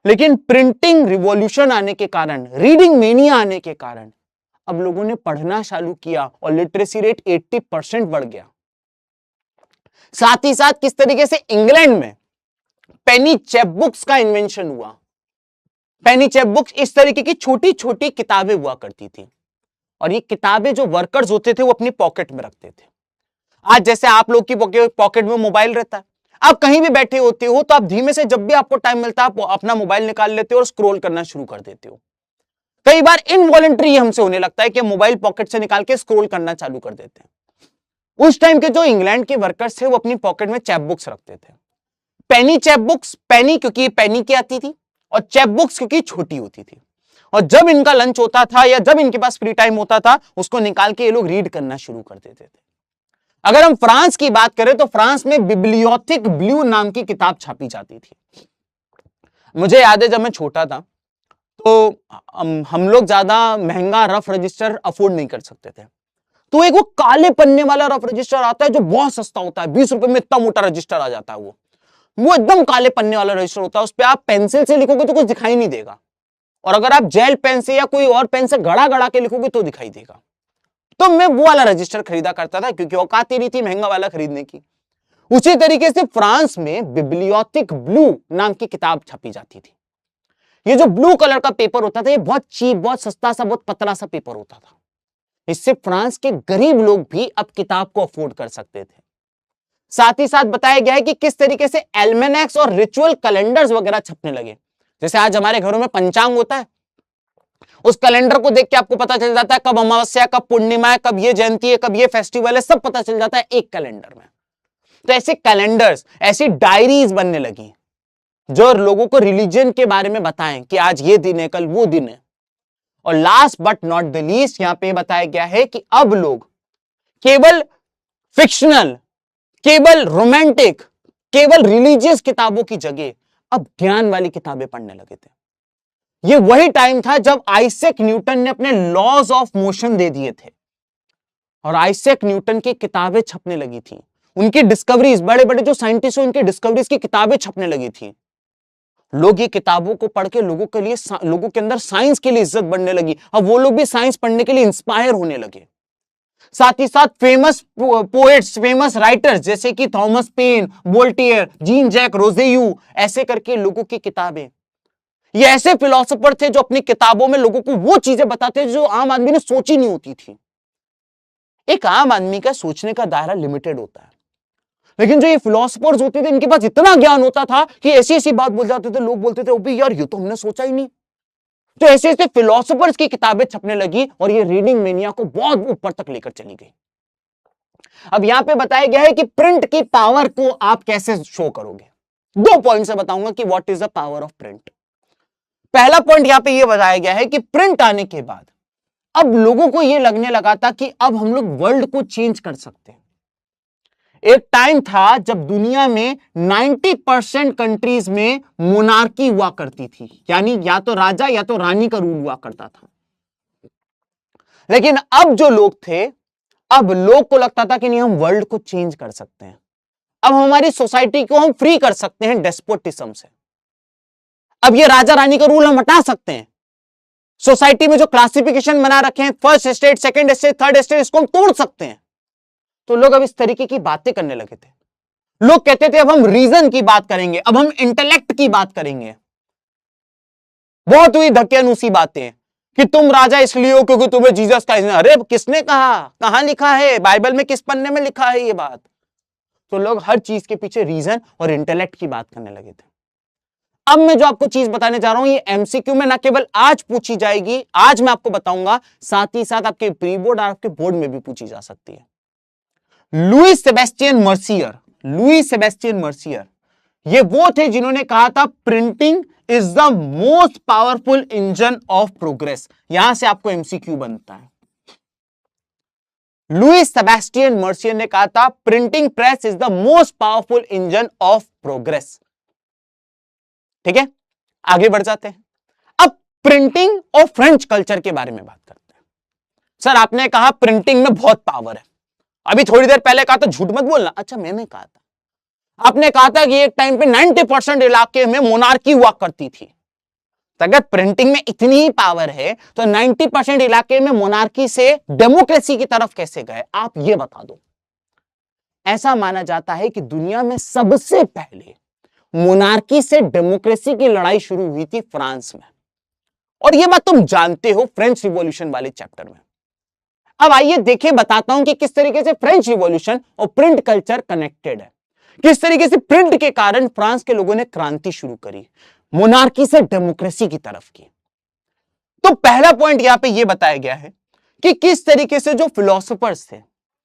लेकिन प्रिंटिंग रिवॉल्यूशन आने के कारण, रीडिंग मेनिया आने के कारण अब लोगों ने पढ़ना चालू किया और लिटरेसी रेट 80% बढ़ गया। साथ ही साथ किस तरीके से इंग्लैंड में पेनी चैपबुक्स का इन्वेंशन हुआ। पेनी चैपबुक्स इस तरीके की छोटी छोटी किताबें हुआ करती थी और ये किताबें जो वर्कर्स होते थे वो अपनी पॉकेट में रखते थे। आज जैसे आप लोग की पॉकेट में मोबाइल रहता है, आप कहीं भी बैठे होते हो तो आप धीमे से, जब भी आपको टाइम मिलता है, आप अपना मोबाइल निकाल लेते हो और स्क्रॉल करना शुरू कर देते हो। कई बार इनवॉलंटरी हमसे होने लगता है कि मोबाइल पॉकेट से निकाल के स्क्रॉल करना चालू कर देते हैं। उस टाइम के जो इंग्लैंड के वर्कर्स थे वो अपनी पॉकेट में चैपबुक्स रखते थे। पेनी चैपबुक्स, पेनी क्योंकि पेनी की आती थी और चैपबुक्स क्योंकि छोटी होती थी। और जब इनका लंच होता था या जब इनके पास फ्री टाइम होता था, उसको निकाल के ये लोग रीड करना शुरू कर देते थे। अगर हम फ्रांस की बात करें तो फ्रांस में बिब्लियोथिक ब्लू नाम की किताब छापी जाती थी। मुझे याद है जब मैं छोटा था तो हम लोग ज्यादा महंगा रफ रजिस्टर अफोर्ड नहीं कर सकते थे, तो एक वो काले पन्ने वाला रफ रजिस्टर आता है जो बहुत सस्ता होता है, 20 रुपए में इतना मोटा रजिस्टर आ जाता है। वो एकदम काले पन्ने वाला रजिस्टर होता है, उस पर आप पेंसिल से लिखोगे तो कुछ दिखाई नहीं देगा, और अगर आप जेल पेन से या कोई और पेन से गड़ा गड़ा के लिखोगे तो दिखाई देगा। तो मैं वो वाला रजिस्टर खरीदा करता था क्योंकि औकात ही नहीं थी महंगा वाला खरीदने की। उसी तरीके से फ्रांस में बिब्लियोथिक ब्लू नाम की किताब छपी जाती थी। ये जो ब्लू कलर का पेपर होता था ये बहुत चीप, बहुत सस्ता सा, बहुत पतला सा पेपर होता था। इससे फ्रांस के गरीब लोग भी अब किताब को अफोर्ड कर सकते थे। साथ ही साथ बताया गया है कि किस तरीके से एल्मेनेक्स और रिचुअल कैलेंडर्स वगैरह छपने लगे। जैसे आज हमारे घरों में पंचांग होता है, उस कैलेंडर को देख के आपको पता चल जाता है कब अमावस्या, कब पूर्णिमा है, कब ये जयंती है, कब ये फेस्टिवल है, सब पता चल जाता है एक कैलेंडर में। तो ऐसे कैलेंडर्स, ऐसी डायरीज बनने लगी जो लोगों को रिलीजन के बारे में बताएं कि आज ये दिन है, कल वो दिन है। और last but not the least यहां पे बताया गया है कि अब लोग केवल फिक्शनल, केवल रोमांटिक, केवल रिलीजियस किताबों की जगह अब ज्ञान वाली किताबें पढ़ने लगे थे। ये वही टाइम था जब आइजैक न्यूटन ने अपने लॉज ऑफ मोशन दे दिए थे और आइजैक न्यूटन की किताबें छपने लगी थी। उनकी डिस्कवरीज, बड़े बड़े जो साइंटिस्ट हैं उनकी डिस्कवरीज की किताबें छपने लगी थी। लोग ये किताबों को पढ़ के लोगों के अंदर साइंस के लिए इज्जत बढ़ने लगी। अब वो लोग भी साइंस पढ़ने के लिए इंस्पायर होने लगे। साथ ही साथ फेमस पोएट्स, फेमस राइटर्स जैसे कि Thomas Paine, Voltaire, Jean Jacques Rousseau, ऐसे करके लोगों की किताबें, ये ऐसे फिलोसोफर थे जो अपनी किताबों में लोगों को वो चीजें बताते थे जो आम आदमी ने सोची नहीं होती थी। एक आम आदमी का सोचने का दायरा लिमिटेड होता है, लेकिन जो ये फिलोसोफर्स होते थे इनके पास इतना ज्ञान होता था कि ऐसी ऐसी बात बोल जाते थे, लोग बोलते थे ओ भी यार ये तो हमने सोचा ही नहीं। तो ऐसे ऐसे फिलोसोफर्स की किताबें छपने लगी और ये रीडिंग मेनिया को बहुत ऊपर तक लेकर चली गई। अब यहां पे बताया गया है कि प्रिंट की पावर को आप कैसे शो करोगे। 2 पॉइंट से बताऊंगा कि what is the power of print. पहला पॉइंट यहां पे ये बताया गया है कि प्रिंट आने के बाद अब लोगों को ये लगने लगा था कि अब हम लोग वर्ल्ड को चेंज कर सकते हैं। एक टाइम था जब दुनिया में 90% कंट्रीज में मोनार्की हुआ करती थी, यानी या तो राजा या तो रानी का रूल हुआ करता था। लेकिन अब जो लोग थे, अब लोग को लगता था कि नहीं हम वर्ल्ड को चेंज कर सकते हैं, अब हमारी सोसाइटी को हम फ्री कर सकते हैं डेस्पोटिज्म से। अब ये राजा रानी का रूल हम हटा सकते हैं। सोसाइटी में जो क्लासिफिकेशन बना रखे हैं, first state, second state, third state, इसको हम तोड़ सकते हैं। तो लोग अब इस तरीके की बातें करने लगे थे। लोग कहते थे अब हम रीजन की बात करेंगे, अब हम इंटेलेक्ट की बात करेंगे। बहुत हुई धक्यानुसी बातें कि तुम राजा इसलिए हो क्योंकि तुम्हें जीसस का, अरे किसने कहा, कहां लिखा है, बाइबल में किस पन्ने में लिखा है ये बात। तो लोग हर चीज के पीछे रीजन और इंटेलेक्ट की बात करने लगे थे। अब मैं जो आपको चीज बताने जा रहा हूं ये एमसीक्यू में ना केवल आज पूछी जाएगी, आज मैं आपको बताऊंगा, साथ ही साथ आपके प्री बोर्ड और आपके बोर्ड में भी पूछी जा सकती है। Louis Sebastian Mercier, Louis Sebastian Mercier ये वो थे जिन्होंने कहा था printing is the most powerful engine of progress. यहां से आपको एमसीक्यू बनता है। लुईस सेबेस्टियन मर्सियर ने कहा था printing press is the most powerful engine of progress. ठीक है, आगे बढ़ जाते हैं। अब प्रिंटिंग और फ्रेंच कल्चर के बारे में बात करते हैं। सर आपने कहा प्रिंटिंग में बहुत पावर है, अभी थोड़ी देर पहले कहा था झूठ मत बोलना। अच्छा मैंने कहा था, आपने कहा था कि एक टाइम पे 90% इलाके में मोनार्की हुआ करती थी। तो अगर प्रिंटिंग में इतनी ही पावर है तो 90% इलाके में मोनार्की से डेमोक्रेसी की तरफ कैसे गए, आप ये बता दो। ऐसा माना जाता है कि दुनिया में सबसे पहले मोनार्की से डेमोक्रेसी की लड़ाई शुरू हुई थी फ्रांस में, और यह बात तुम जानते हो फ्रेंच रिवॉल्यूशन वाले चैप्टर में। अब आइए देखें, बताता हूं कि किस तरीके से फ्रेंच रिवॉल्यूशन और प्रिंट कल्चर कनेक्टेड है, किस तरीके से प्रिंट के कारण फ्रांस के लोगों ने क्रांति शुरू करी, मोनार्की से डेमोक्रेसी की तरफ की। तो पहला पॉइंट यहां पे यह बताया गया है कि किस तरीके से जो फिलोसोफर्स थे,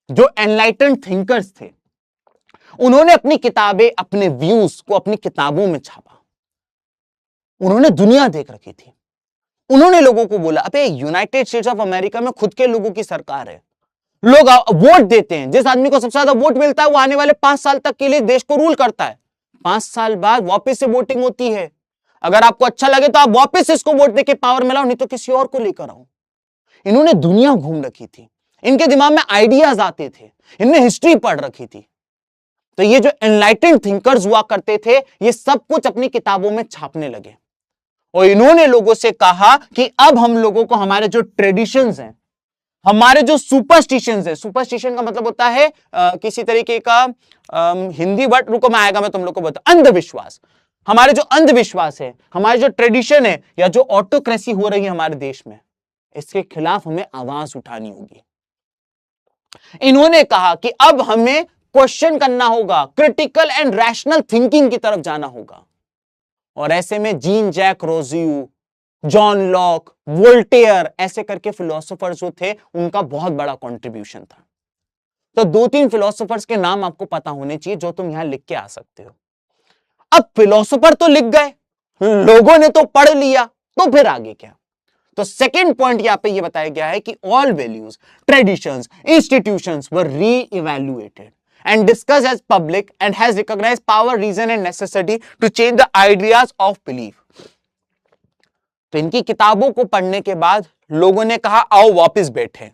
जो एनलाइटेंड थिंकर्स थे, उन्होंने अपनी किताबें, अपने व्यूज को अपनी किताबों में छापा। उन्होंने दुनिया देख रखी थी। उन्होंने लोगों को बोला अबे यूनाइटेड स्टेट्स ऑफ अमेरिका में खुद के लोगों की सरकार है, लोग वोट देते हैं, जिस आदमी को सबसे ज्यादा वोट मिलता है वो आने वाले 5 साल तक के लिए देश को रूल करता है। 5 साल बाद वापस से वोटिंग होती है। अगर आपको अच्छा लगे तो आप वापस इसको वोट देके पावर में लाओ, नहीं तो किसी और को लेकर आओ। इन्होंने दुनिया घूम रखी थी, इनके दिमाग में आइडियाज आते थे, इन्होंने हिस्ट्री पढ़ रखी थी। तो ये जो एनलाइटेंड थिंकर्स हुआ करते थे, ये सब कुछ अपनी किताबों में छापने लगे और इन्होंने लोगों से कहा कि अब हम लोगों को हमारे जो ट्रेडिशंस हैं, हमारे जो सुपरस्टिशंस है, सुपरस्टिशन का मतलब होता है किसी तरीके का हिंदी वर्ड, रुको मैं आएगा, मैं तुम लोग को बता, अंधविश्वास। हमारे जो अंधविश्वास है, हमारे जो ट्रेडिशन है, या जो ऑटोक्रेसी हो रही है हमारे देश में, इसके खिलाफ हमें आवाज उठानी होगी। इन्होंने कहा कि अब हमें क्वेश्चन करना होगा, क्रिटिकल एंड रैशनल थिंकिंग की तरफ जाना होगा। और ऐसे में Jean Jacques Rousseau, John Locke, Voltaire, ऐसे करके फिलोसोफर्स जो थे, उनका बहुत बड़ा कंट्रीब्यूशन था। तो 2-3 फिलोसोफर्स के नाम आपको पता होने चाहिए जो तुम यहां लिख के आ सकते हो। अब फिलोसोफर तो लिख गए, लोगों ने तो पढ़ लिया, तो फिर आगे क्या? तो सेकंड पॉइंट यहां पे ये बताया गया है कि all values, traditions, institutions were re-evaluated and discussed as public and has recognized power, reason and necessity to change the ideas of belief। तो इनकी किताबों को पढ़ने के बाद लोगों ने कहा आओ वापस बैठे,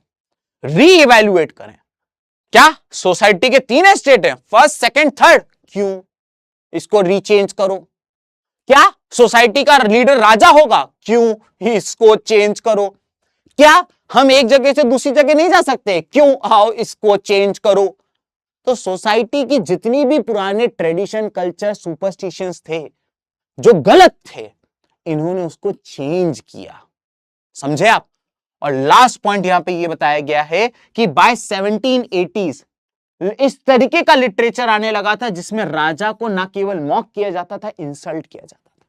री-इवैल्यूएट करें। क्या सोसाइटी के 3 स्टेट हैं, फर्स्ट, सेकंड, थर्ड, क्यों इसको रीचेंज करो? क्या सोसाइटी का लीडर राजा होगा, क्यों इसको चेंज करो? क्या हम एक जगह से दूसरी जगह नहीं जा सकते, क्यों आओ इसको चेंज करो? तो सोसाइटी की जितनी भी पुराने ट्रेडिशन, कल्चर, सुपरस्टिशंस थे जो गलत थे, इन्होंने उसको चेंज किया। समझे आप? और लास्ट पॉइंट यहां पे ये बताया गया है कि बाय 1780s इस तरीके का लिटरेचर आने लगा था जिसमें राजा को ना केवल मॉक किया जाता था, इंसल्ट किया जाता था।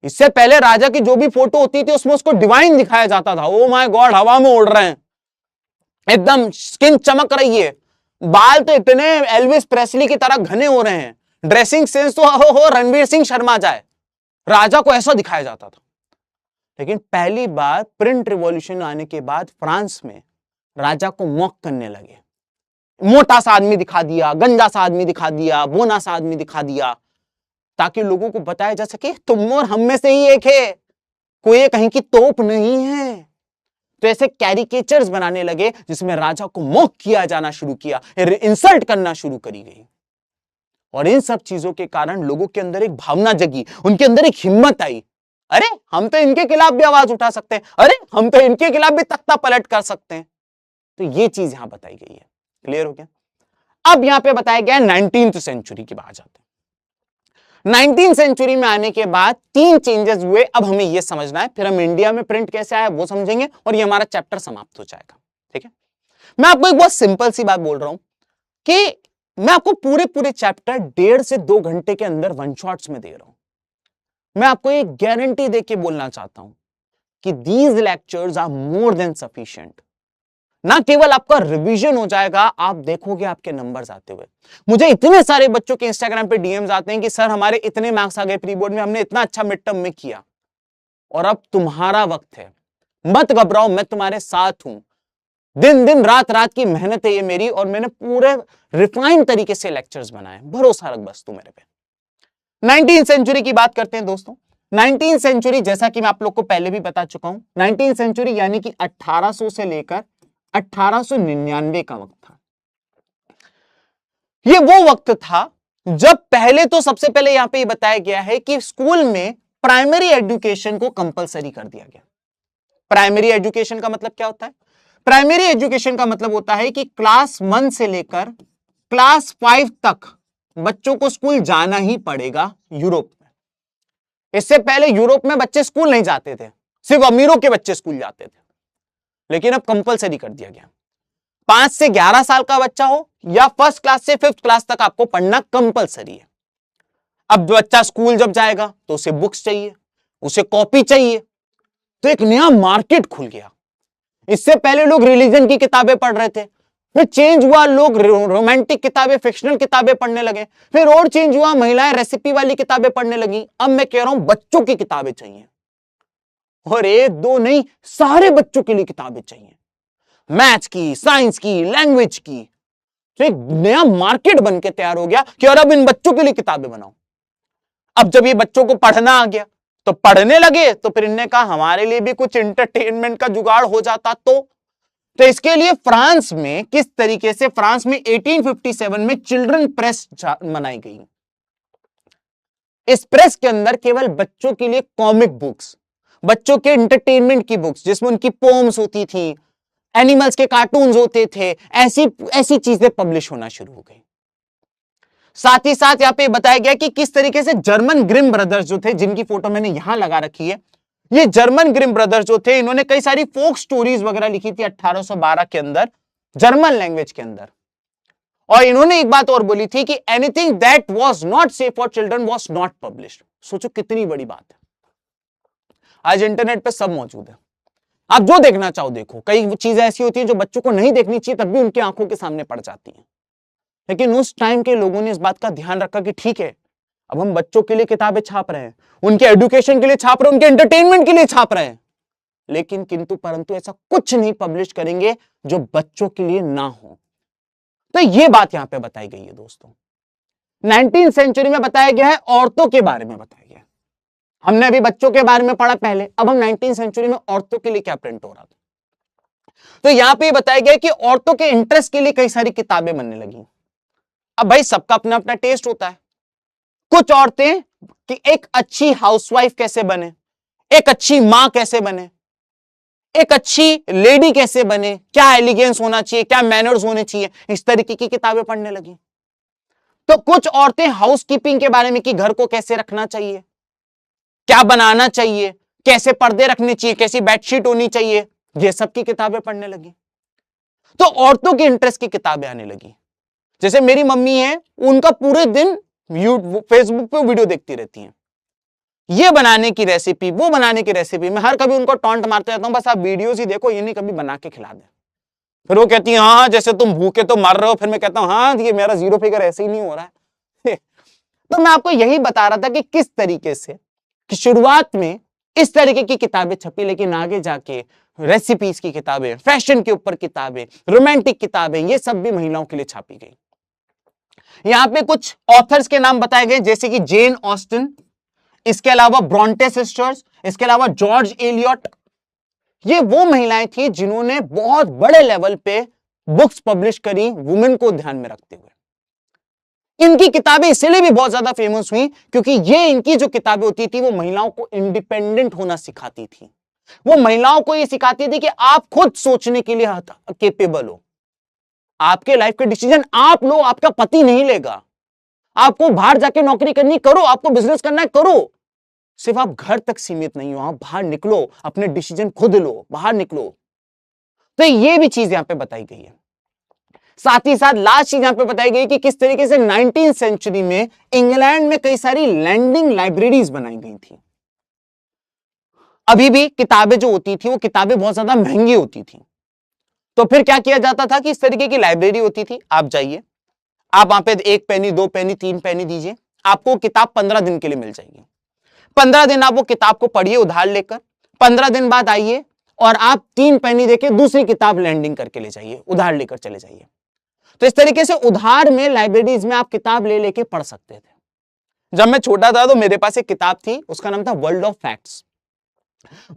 इससे पहले राजा की जो भी फोटो होती थी उसमें उसको डिवाइन दिखाया जाता था। ओ माय गॉड, हवा में उड़ रहे हैं, एकदम स्किन चमक रही है, बाल तो इतने एल्विस प्रेस्ली की तरह घने हो रहे हैं, ड्रेसिंग सेंस तो हो रणवीर सिंह शर्मा जाए, राजा को ऐसा दिखाया जाता था। लेकिन पहली बार प्रिंट रिवॉल्यूशन आने के बाद फ्रांस में राजा को मॉक करने लगे। मोटा सा आदमी दिखा दिया, गंजा सा आदमी दिखा दिया, बोना सा आदमी दिखा दिया, ताकि लोगों को बताया जा सके तुम और हम में से ही एक है, कोई कहीं की तोप नहीं है। तो ऐसे कैरिकेचर्स बनाने लगे जिसमें राजा को मॉक किया जाना शुरू किया, इंसल्ट करना शुरू करी गई। और इन सब चीजों के कारण लोगों के अंदर एक भावना जगी, उनके अंदर एक हिम्मत आई, अरे हम तो इनके खिलाफ भी आवाज उठा सकते हैं, अरे हम तो इनके खिलाफ भी तख्ता पलट कर सकते हैं। तो ये चीज यहां बताई गई है। क्लियर हो गया? अब यहां पे बताया गया 19th सेंचुरी की बात आते हैं। 19th सेंचुरी में आने के बाद 3 चेंजेस हुए। अब हमें यह समझना है, फिर हम इंडिया में प्रिंट कैसे आया वो समझेंगे और ये हमारा चैप्टर समाप्त हो जाएगा। ठीक है? मैं आपको एक बहुत सिंपल सी बात बोल रहा हूं कि मैं आपको पूरे चैप्टर 1.5 से 2 घंटे के अंदर वन शॉट्स में दे रहा हूं। मैं आपको एक गारंटी देके बोलना चाहता हूं कि these lectures are more than sufficient. ना केवल आपका रिवीजन हो जाएगा, आप देखोगे आपके नंबर्स आते हुए। मुझे इतने सारे बच्चों के इंस्टाग्राम पे डीएम्स आते हैं कि सर हमारे इतने मार्क्स आ गए प्री बोर्ड में, हमने इतना अच्छा मिड टर्म में किया और अब तुम्हारा वक्त है। मत घबराओ, मैं तुम्हारे साथ हूं। दिन दिन रात रात की मेहनत है ये मेरी, और मैंने पूरे रिफाइन तरीके से लेक्चर्स बनाए। भरोसा रख बस तू मेरे पे। 19th सेंचुरी की बात करते हैं दोस्तों। 19th सेंचुरी, जैसा कि मैं आप लोग को पहले भी बता चुका हूं, 19th सेंचुरी यानी कि 1800 से लेकर 1899 का वक्त था। यह वो वक्त था जब पहले तो सबसे पहले यहां पे बताया गया है कि स्कूल में प्राइमरी एजुकेशन को कंपलसरी कर दिया गया। प्राइमरी एजुकेशन का मतलब क्या होता है? प्राइमरी एजुकेशन का मतलब होता है कि क्लास 1 से लेकर क्लास 5 तक बच्चों को स्कूल जाना ही पड़ेगा। यूरोप में, इससे पहले यूरोप में बच्चे स्कूल नहीं जाते थे, सिर्फ अमीरों के बच्चे स्कूल जाते थे, लेकिन अब कंपलसरी कर दिया गया। 5 से 11 साल का बच्चा हो या फर्स्ट क्लास से 5th क्लास तक आपको पढ़ना कंपलसरी है। अब बच्चा स्कूल जब जाएगा तो उसे बुक्स चाहिए, उसे कॉपी चाहिए, तो एक नया मार्केट खुल गया। इससे पहले लोग रिलीजन की किताबें पढ़ रहे थे, फिर चेंज हुआ, लोग रोमांटिक किताबें, फिक्शनल किताबें पढ़ने लगे, फिर और चेंज हुआ, महिलाएं रेसिपी वाली किताबें पढ़ने लगी। अब मैं कह रहा हूं बच्चों की किताबें चाहिए, और 1-2 नहीं, सारे बच्चों के लिए किताबें चाहिए। मैथ्स की, साइंस की, लैंग्वेज की। तो एक नया मार्केट बन के तैयार हो गया कि और अब इन बच्चों के लिए किताबें बनाओ। अब जब ये बच्चों को पढ़ना आ गया तो पढ़ने लगे, तो फिर इनने कहा हमारे लिए भी कुछ एंटरटेनमेंट का जुगाड़ हो जाता। तो इसके लिए फ्रांस में किस तरीके से, फ्रांस में 1857 में चिल्ड्रन प्रेस बनाई गई। इस प्रेस के अंदर केवल बच्चों के लिए कॉमिक बुक्स, बच्चों के एंटरटेनमेंट की बुक्स, जिसमें उनकी पोम्स होती थी, एनिमल्स के कार्टून्स होते थे, ऐसी ऐसी चीजें पब्लिश होना शुरू हो गई। साथ ही साथ यहां पे बताया गया कि किस तरीके से जर्मन ग्रिम ब्रदर्स जो थे, जिनकी फोटो मैंने यहां लगा रखी है, ये जर्मन ग्रिम ब्रदर्स जो थे, इन्होंने कई सारी फोक स्टोरीज वगैरह लिखी थी 1812 के अंदर जर्मन लैंग्वेज के अंदर। और इन्होंने एक बात और बोली थी कि anything that was not safe for children was not published. सोचो कितनी बड़ी बात है। आज इंटरनेट पे सब मौजूद है, आप जो देखना चाहो देखो। कई चीजें ऐसी होती हैं जो बच्चों को नहीं देखनी चाहिए, तब भी उनकी आंखों के सामने पड़ जाती हैं। लेकिन उस टाइम के लोगों ने इस बात का ध्यान रखा कि ठीक है, अब हम बच्चों के लिए किताबें छाप रहे हैं, उनके एजुकेशन के लिए छाप रहे हैं, उनके एंटरटेनमेंट के लिए छाप रहे हैं, लेकिन किंतु परंतु ऐसा कुछ नहीं पब्लिश करेंगे जो बच्चों के लिए ना हो। तो ये बात यहां पे बताई गई है दोस्तों। 19वीं सेंचुरी में बताया गया है औरतों के बारे में बताया गया है। हमने अभी बच्चों के बारे में पढ़ा पहले, अब हम 19वीं सेंचुरी में औरतों के लिए क्या प्रिंट हो रहा था। तो यहां पे बताया गया कि औरतों के इंटरेस्ट के लिए कई सारी किताबें बनने लगी। अब भाई सबका अपना अपना टेस्ट होता है। कुछ औरतें कि एक अच्छी हाउसवाइफ कैसे बने, एक अच्छी मां कैसे बने, एक अच्छी लेडी कैसे बने, क्या एलिगेंस होना चाहिए, क्या मैनर्स होने चाहिए, इस तरीके की किताबें पढ़ने लगी। तो कुछ औरतें हाउसकीपिंग के बारे में कि घर को कैसे रखना चाहिए, क्या बनाना चाहिए, कैसे पर्दे रखने चाहिए, कैसी बेडशीट होनी चाहिए, ये सब की किताबें पढ़ने लगी। तो औरतों के इंटरेस्ट की किताबें आने लगी। जैसे मेरी मम्मी है, उनका पूरे दिन फेसबुक पे वीडियो देखती रहती हैं, ये बनाने की रेसिपी, वो बनाने की रेसिपी। मैं हर कभी उनको टॉन्ट मारते रहता हूं, बस आप वीडियोस ही देखो, ये नहीं कभी बना के खिला दे। फिर वो कहती है हाँ जैसे तुम भूखे तो मर रहे हो। फिर मैं कहता हूं हाँ ये मेरा जीरो फिगर ऐसे ही नहीं हो रहा है। तो मैं आपको यही बता रहा था कि किस तरीके से कि शुरुआत में इस तरीके की किताबें छपी, लेकिन आगे जाके रेसिपीज की किताबें, फैशन के ऊपर किताबें, रोमांटिक किताबें, ये सब भी महिलाओं के लिए छापी गई। यहां पे कुछ ऑथर्स के नाम बताए गए, जैसे कि जेन ऑस्टन, इसके अलावा ब्रॉन्टे सिस्टर्स, इसके अलावा जॉर्ज एलियट। ये वो महिलाएं थी जिन्होंने बहुत बड़े लेवल पे बुक्स पब्लिश करी वुमेन को ध्यान में रखते हुए। इनकी किताबें इसलिए भी बहुत ज्यादा फेमस हुई क्योंकि ये इनकी जो किताबें होती थी वो महिलाओं को इंडिपेंडेंट होना सिखाती थी। वो महिलाओं को ये सिखाती थी कि आप खुद सोचने के लिए केपेबल हो, आपके लाइफ के डिसीजन आप लो, आपका पति नहीं लेगा। आपको बाहर जाके नौकरी करनी करो, आपको बिजनेस करना है करो, सिर्फ आप घर तक सीमित नहीं हो, आप बाहर निकलो, अपने डिसीजन खुद लो, बाहर निकलो। तो ये भी चीज यहां पे बताई गई है। साथ ही साथ लास्ट चीज यहां पे बताई गई कि किस तरीके से 19वीं सेंचुरी में इंग्लैंड में कई सारी लैंडिंग लाइब्रेरीज बनाई गई थी। अभी भी किताबें जो होती थी वो किताबें बहुत ज्यादा महंगी होती थी। तो फिर क्या किया जाता था कि इस तरीके की लाइब्रेरी होती थी, आप जाइए, आप वहां पे 1 पेनी, 2 पेनी, 3 पेनी दीजिए, आपको किताब 15 दिन के लिए मिल जाएगी। 15 दिन आप वो किताब को पढ़िए उधार लेकर, 15 दिन बाद आइए और आप 3 पेनी देके दूसरी किताब लैंडिंग करके ले जाइए, उधार लेकर चले जाइए। तो इस तरीके से उधार में लाइब्रेरीज में आप किताब ले लेके पढ़ सकते थे। जब मैं छोटा था तो मेरे पास एक किताब थी, उसका नाम था वर्ल्ड ऑफ फैक्ट्स।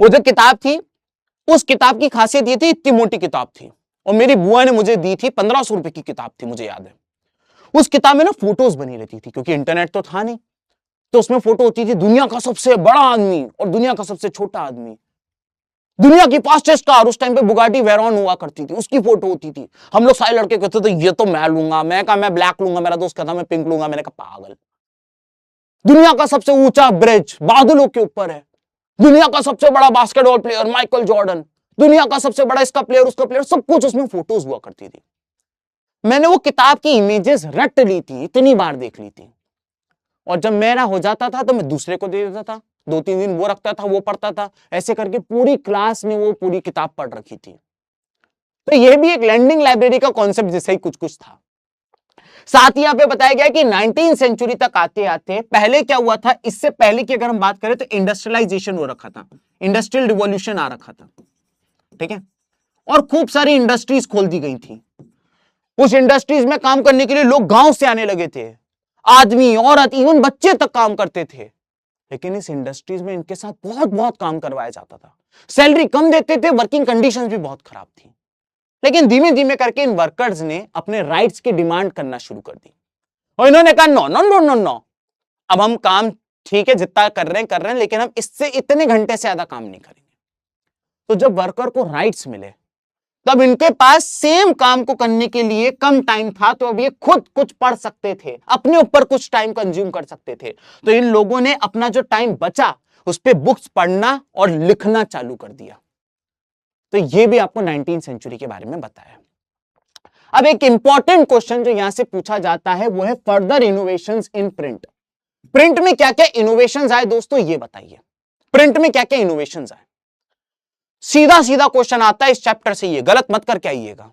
वो जो किताब थी, उस किताब की खासियत ये थी, इतनी मोटी किताब थी और मेरी बुआ ने मुझे दी थी, 1500 रुपए की किताब थी, मुझे याद है। उस किताब में ना फोटोज बनी रहती थी क्योंकि इंटरनेट तो था नहीं, तो उसमें फोटो होती थी दुनिया का सबसे बड़ा आदमी और दुनिया का सबसे छोटा आदमी, दुनिया की फास्टेस्ट कार, उस टाइम पे बुगाटी वेरॉन हुआ करती थी, उसकी फोटो होती थी। हम लोग सारे लड़के कहते थे ये तो मैं लूंगा, मैं कहा मैं ब्लैक लूंगा, मेरा दोस्त कहता मैं पिंक लूंगा, मैंने कहा पागल। दुनिया का सबसे ऊंचा ब्रिज बादलों के ऊपर है, दुनिया का सबसे बड़ा बास्केटबॉल प्लेयर माइकल जॉर्डन, दुनिया का सबसे बड़ा इसका प्लेयर उसका प्लेयर, सब कुछ उसमें फोटोज हुआ करती थी। मैंने वो किताब की इमेजेस रट ली थी, इतनी बार देख ली थी, और जब मेरा हो जाता था तो मैं दूसरे को दे देता था, 2-3 दिन वो रखता था, वो पढ़ता था, ऐसे करके पूरी क्लास ने वो पूरी किताब पढ़ रखी थी। तो ये भी एक लैंडिंग लाइब्रेरी का कॉन्सेप्ट जैसे ही कुछ कुछ था। साथ ही यहां पे बताया गया कि 19वीं सेंचुरी तक आते आते पहले क्या हुआ था, इससे पहले की अगर हम बात करें तो इंडस्ट्रियलाइजेशन हो रखा था, इंडस्ट्रियल रिवॉल्यूशन आ रखा था, ठीक है। और खूब सारी इंडस्ट्रीज खोल दी गई थी। उस इंडस्ट्रीज में काम करने के लिए लोग गांव से आने लगे थे, आदमी औरत इवन बच्चे तक काम करते थे। लेकिन इस इंडस्ट्रीज में इनके साथ बहुत बहुत काम करवाया जाता था, सैलरी कम देते थे, वर्किंग कंडीशंस भी बहुत खराब थी। लेकिन धीमे धीमे करके इन वर्कर्स ने अपने राइट्स की डिमांड करना शुरू कर दी और इन्होंने कहा no no no no no, अब हम काम ठीक है जितना कर रहे हैं, लेकिन हम इससे इतने घंटे से ज्यादा काम नहीं करेंगे। तो जब वर्कर को राइट्स मिले तब इनके पास सेम काम को करने के लिए कम टाइम था, तो अब ये खुद कुछ पढ़ सकते थे, अपने ऊपर कुछ टाइम कंज्यूम कर सकते थे। तो इन लोगों ने अपना जो टाइम बचा उस पे बुक्स पढ़ना और लिखना चालू कर दिया। तो ये भी आपको 19वीं सेंचुरी के बारे में बताया। अब एक इंपॉर्टेंट क्वेश्चन जो यहां से पूछा जाता है वो है further innovations in print. Print में क्या क्या इनोवेशंस आए दोस्तों, ये बताइए। प्रिंट में क्या क्या इनोवेशंस आए? सीधा सीधा क्वेश्चन आता है इस चैप्टर से, ये गलत मत करके आइएगा।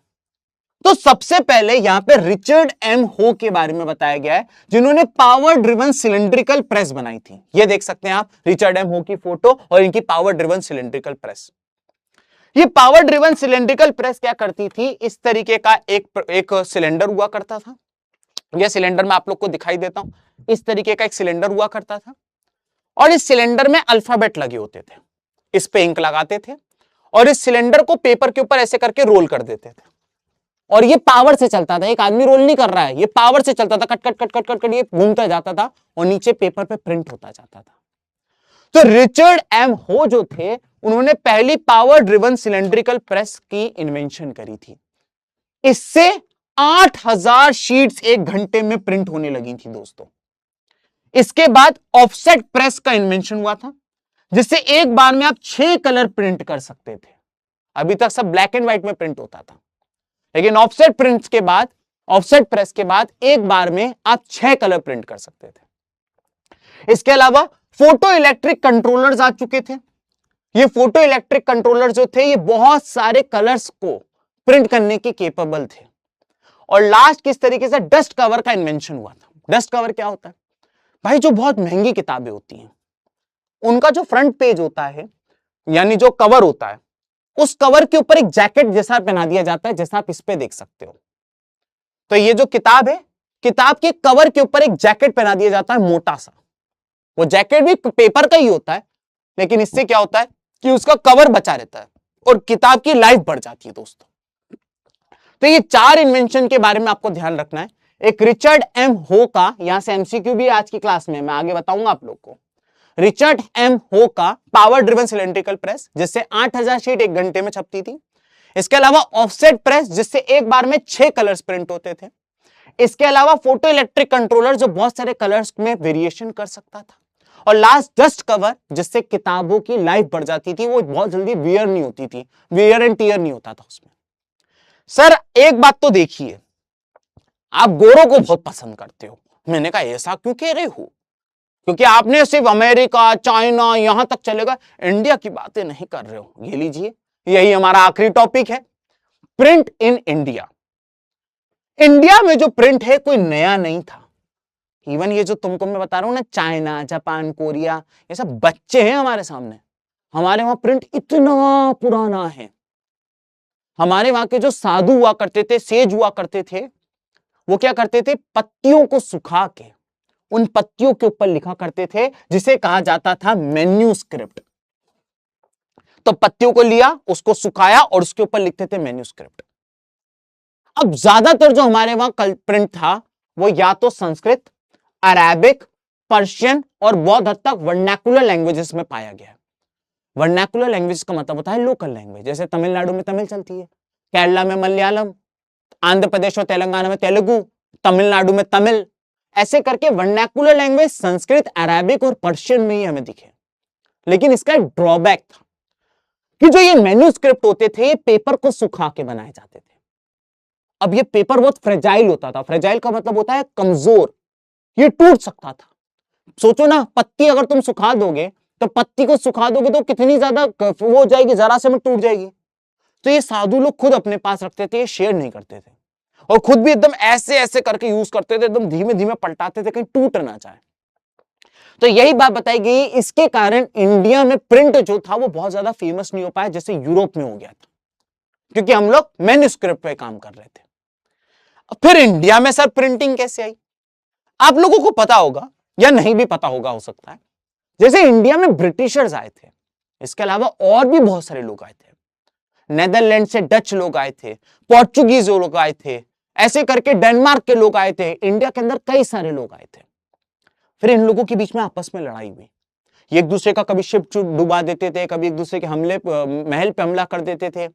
तो सबसे पहले यहां पे रिचर्ड एम हो के बारे में बताया गया है, जिन्होंने पावर ड्रिवन सिलेंड्रिकल प्रेस बनाई थी। ये देख सकते हैं आप रिचर्ड एम हो की फोटो और इनकी पावर ड्रिवन सिलेंड्रिकल प्रेस। ये पावर ड्रिवन सिलेंड्रिकल प्रेस क्या करती थी, इस तरीके का एक सिलेंडर हुआ करता था। यह सिलेंडर मैं आप लोग को दिखाई देता हूं, इस तरीके का एक सिलेंडर हुआ करता था और इस सिलेंडर में अल्फाबेट लगे होते थे। इस पे इंक लगाते थे और इस सिलेंडर को पेपर के ऊपर ऐसे करके रोल कर देते थे और ये पावर से चलता था। एक आदमी रोल नहीं कर रहा है, ये पावर से चलता था, cut cut cut cut cut cut ये घूमता जाता था और नीचे पेपर पे प्रिंट होता जाता था। तो रिचर्ड एम हो जो थे उन्होंने पहली पावर ड्रिवन सिलेंड्रिकल प्रेस की इन्वेंशन करी थी। इससे 8000 शीट्स एक घंटे में प्रिंट होने लगी थी दोस्तों। इसके बाद ऑफसेट प्रेस का इन्वेंशन हुआ था, जिससे एक बार में आप 6 कलर प्रिंट कर सकते थे। अभी तक सब ब्लैक एंड व्हाइट में प्रिंट होता था, लेकिन ऑफसेट प्रिंट्स के बाद, ऑफसेट प्रेस के बाद एक बार में आप 6 कलर प्रिंट कर सकते थे। इसके अलावा फोटो इलेक्ट्रिक कंट्रोलर्स आ चुके थे। ये फोटो इलेक्ट्रिक कंट्रोलर जो थे ये बहुत सारे कलर्स को प्रिंट करने के केपेबल थे। और लास्ट किस तरीके से डस्ट कवर का इन्वेंशन हुआ था। डस्ट कवर क्या होता है भाई, जो बहुत महंगी किताबें होती हैं उनका जो फ्रंट पेज होता है यानी जो कवर होता है, उस कवर के ऊपर एक जैकेट जैसा पहना दिया जाता है, जैसा आप इस पे देख सकते हो। तो ये जो किताब है, किताब के कवर के ऊपर एक जैकेट पहना दिया जाता है मोटा सा। वो जैकेट भी पेपर का ही होता है, लेकिन इससे क्या होता है कि उसका कवर बचा रहता है और किताब की लाइफ बढ़ जाती है दोस्तों। तो ये 4 इन्वेंशन के बारे में आपको ध्यान रखना है। एक रिचर्ड एम हो का, यहां से एमसीक्यू भी आज की क्लास में मैं आगे बताऊंगा आप लोग को। रिचर्ड एम हो का पावर ड्रिवन सिलेंड्रिकल प्रेस, जिससे 8000 शीट एक घंटे में छपती थी। इसके अलावा ऑफसेट प्रेस, जिससे एक बार में 6 कलर्स प्रिंट होते थे। इसके अलावा फोटो इलेक्ट्रिक कंट्रोलर, जो बहुत सारे कलर्स में वेरिएशन कर सकता था। और लास्ट डस्ट कवर, जिससे किताबों की लाइफ बढ़ जाती थी, वो बहुत जल्दी वियर नहीं होती थी, वियर एंड टीयर नहीं होता था उसमें। सर एक बात तो देखिए, आप गोरों को बहुत पसंद करते हो। मैंने कहा ऐसा क्यों कह रहे हो? क्योंकि आपने सिर्फ अमेरिका, चाइना, यहां तक चलेगा, इंडिया की बातें नहीं कर रहे हो। ये लीजिए, यही हमारा आखिरी टॉपिक है, प्रिंट इन इंडिया। इंडिया में जो प्रिंट है कोई नया नहीं था। इवन ये जो तुमको मैं बता रहा हूं ना, चाइना, जापान, कोरिया, ये सब बच्चे हैं हमारे सामने। हमारे वहां प्रिंट इतना पुराना है। हमारे वहां के जो साधु हुआ करते थे, सेज हुआ करते थे, वो क्या करते थे, पत्तियों को सुखा के उन पत्तियों के ऊपर लिखा करते थे, जिसे कहा जाता था मैन्यूस्क्रिप्ट। तो पत्तियों को लिया, उसको सुखाया और उसके ऊपर लिखते थे मैन्यूस्क्रिप्ट। अब ज्यादातर जो हमारे वहां प्रिंट था वो या तो संस्कृत, अरेबिक, पर्शियन और बहुत हद तक वर्नाकुलर लैंग्वेजेस में पाया गया है। वर्नाकुलर लैंग्वेज का मतलब होता है लोकल लैंग्वेज। जैसे तमिलनाडु में तमिल चलती है, केरला में मलयालम, आंध्र प्रदेश और तेलंगाना में तेलुगु, तमिलनाडु में तमिल। ऐसे करके वर्नाकुलर लैंग्वेज संस्कृत, अरेबिक और पर्शियन में ही हमें दिखे। लेकिन इसका एक ड्रॉबैक था कि जो ये मैन्यूस्क्रिप्ट होते थे, ये पेपर को सुखा के बनाए जाते थे। अब ये पेपर बहुत फ्रेजाइल होता था। फ्रेजाइल का मतलब होता है कमजोर, ये टूट सकता था। सोचो ना, पत्ती अगर तुम सुखा दोगे तो पत्ती को सुखा दोगे तो कितनी ज्यादा वो हो जाएगी, जरा से में टूट जाएगी। तो ये साधु लोग खुद अपने पास रखते थे, ये शेयर नहीं करते थे और खुद भी एकदम ऐसे ऐसे करके यूज करते थे, एकदम धीमे धीमे पलटाते थे, कहीं टूट ना जाए। तो यही बात बताई गई, इसके कारण इंडिया में प्रिंट जो था वो बहुत ज्यादा फेमस नहीं हो पाया जैसे यूरोप में हो गया था। क्योंकि हम लोग मैन्युस्क्रिप्ट पे काम कर रहे थे। फिर इंडिया में सर प्रिंटिंग कैसे आई? आप लोगों को पता होगा या नहीं भी पता होगा, हो सकता है। जैसे इंडिया में ब्रिटिशर्स आए थे, इसके अलावा और भी बहुत सारे लोग आए थे। नेदरलैंड से डच लोग आए थे, पोर्चुगीज लोग आए थे, ऐसे करके डेनमार्क के लोग आए थे, इंडिया के अंदर कई सारे लोग आए थे। फिर इन लोगों के बीच में आपस में लड़ाई हुई। ये एक दूसरे का कभी शिप डुबा देते थे, कभी एक दूसरे के महल पे हमला कर देते थे।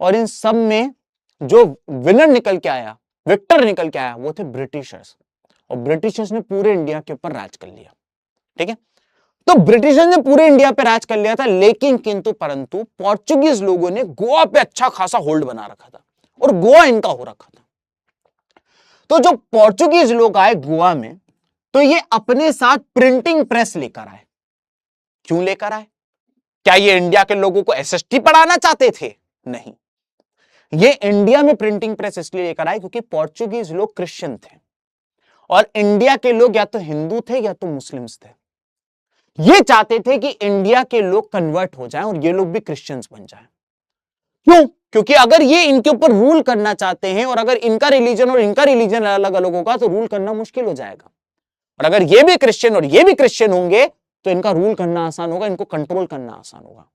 और इन सब में जो विनर निकल के आया, विक्टर निकल के आया, वो थे ब्रिटिशर्स। और ब्रिटिशर्स ने पूरे इंडिया के ऊपर राज कर लिया। ठीक है, तो ब्रिटिशर्स ने पूरे इंडिया पे राज कर लिया था, लेकिन किंतु परंतु पोर्चुगीज लोगों ने गोवा पे अच्छा खासा होल्ड बना रखा था और गोवा इनका हो रखा था। तो जो पोर्चुगीज लोग आए गोवा में, तो ये अपने साथ प्रिंटिंग प्रेस लेकर आए। क्यों लेकर आए? क्या ये इंडिया के लोगों को एसएसटी पढ़ाना चाहते थे? नहीं, ये इंडिया में प्रिंटिंग प्रेस इसलिए लेकर आए क्योंकि पोर्चुगीज लोग क्रिश्चियन थे और इंडिया के लोग या तो हिंदू थे या तो मुस्लिम्स थे। ये चाहते थे कि इंडिया के लोग कन्वर्ट हो जाएं और ये लोग भी क्रिश्चियंस बन जाएं। क्यों? क्योंकि अगर ये इनके ऊपर रूल करना चाहते हैं और अगर इनका रिलीजन और इनका रिलीजन अलग अलग होगा तो रूल करना मुश्किल हो जाएगा। और अगर ये भी क्रिश्चियन और ये भी क्रिश्चियन होंगे तो इनका रूल करना आसान होगा, इनको कंट्रोल करना आसान होगा।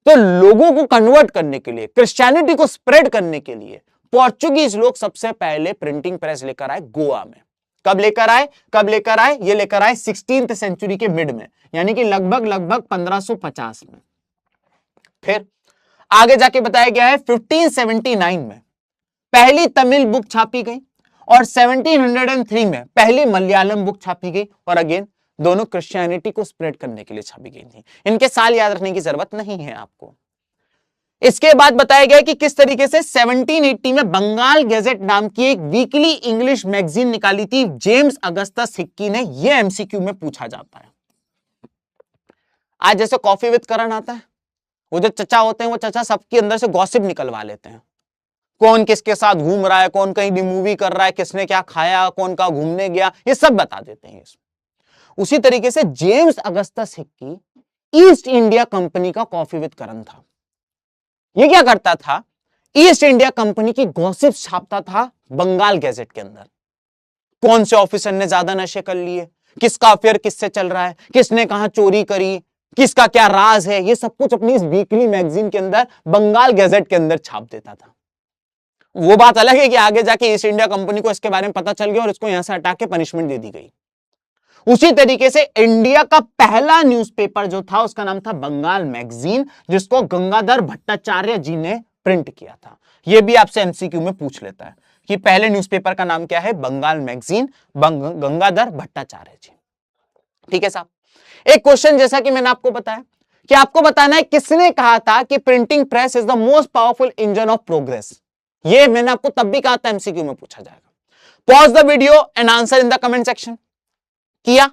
तो लोगों को कन्वर्ट करने के लिए, क्रिश्चियनिटी को स्प्रेड करने के लिए पोर्चुगीज लोग सबसे पहले प्रिंटिंग प्रेस लेकर आए गोवा में। कब लेकर आए? ये लेकर आए 16th सेंचुरी के मिड में, यानी कि लगभग 1550 में। फिर आगे जाके बताया गया है 1579 में पहली तमिल बुक छापी गई और 1703 में पहली मलयालम बुक छापी गई। और अगेन दोनों क्रिश्चियनिटी को स्प्रेड करने के लिए छापी गई थी। इनके साल याद रखने की जरूरत नहीं है आपको। इसके बाद बताया गया कि किस तरीके से 1780 में बंगाल गैजेट नाम की एक वीकली इंग्लिश मैगजीन निकाली थी जेम्स अगस्टस हिक्की ने। यह एमसीक्यू में पूछा जाता है। आज जैसे कॉफी विद करण आता है, वो जो चचा होते हैं वो चचा सबके अंदर से गॉसिप निकलवा लेते हैं। कौन किसके साथ घूम रहा है, कौन कहीं भी मूवी कर रहा है, किसने क्या खाया, कौन कहां घूमने गया, ये सब बता देते हैं। उसी तरीके से James Augustus Hickey east India company का कॉफी विद करण था। ये क्या करता था? ईस्ट इंडिया कंपनी की गॉसिप छापता था बंगाल गैजेट के अंदर। कौन से ऑफिसर ने ज्यादा नशे कर लिए, किसका अफेयर किससे चल रहा है, किसने कहां चोरी करी, किसका क्या राज है, ये सब कुछ अपनी इस वीकली मैगजीन के अंदर बंगाल गैजेट के अंदर छाप देता था। वो बात अलग है कि आगे जाके ईस्ट इंडिया कंपनी को इसके बारे में पता चल गया और इसको यहां से हटा के पनिशमेंट दे दी गई। उसी तरीके से इंडिया का पहला न्यूज़पेपर जो था उसका नाम था बंगाल मैगजीन, जिसको गंगाधर भट्टाचार्य जी ने प्रिंट किया था। यह भी आपसे एमसीक्यू में पूछ लेता है कि पहले न्यूज़पेपर का नाम क्या है? बंगाल मैगजीन, गंगाधर भट्टाचार्य जी। ठीक है साहब। एक क्वेश्चन जैसा कि मैंने आपको बताया कि आपको बताना है किसने कहा था कि printing press is the most powerful engine of progress. ये मैंने आपको तब भी कहा था, एमसीक्यू में पूछा जाएगा। Pause the video and answer in the comment section. किया?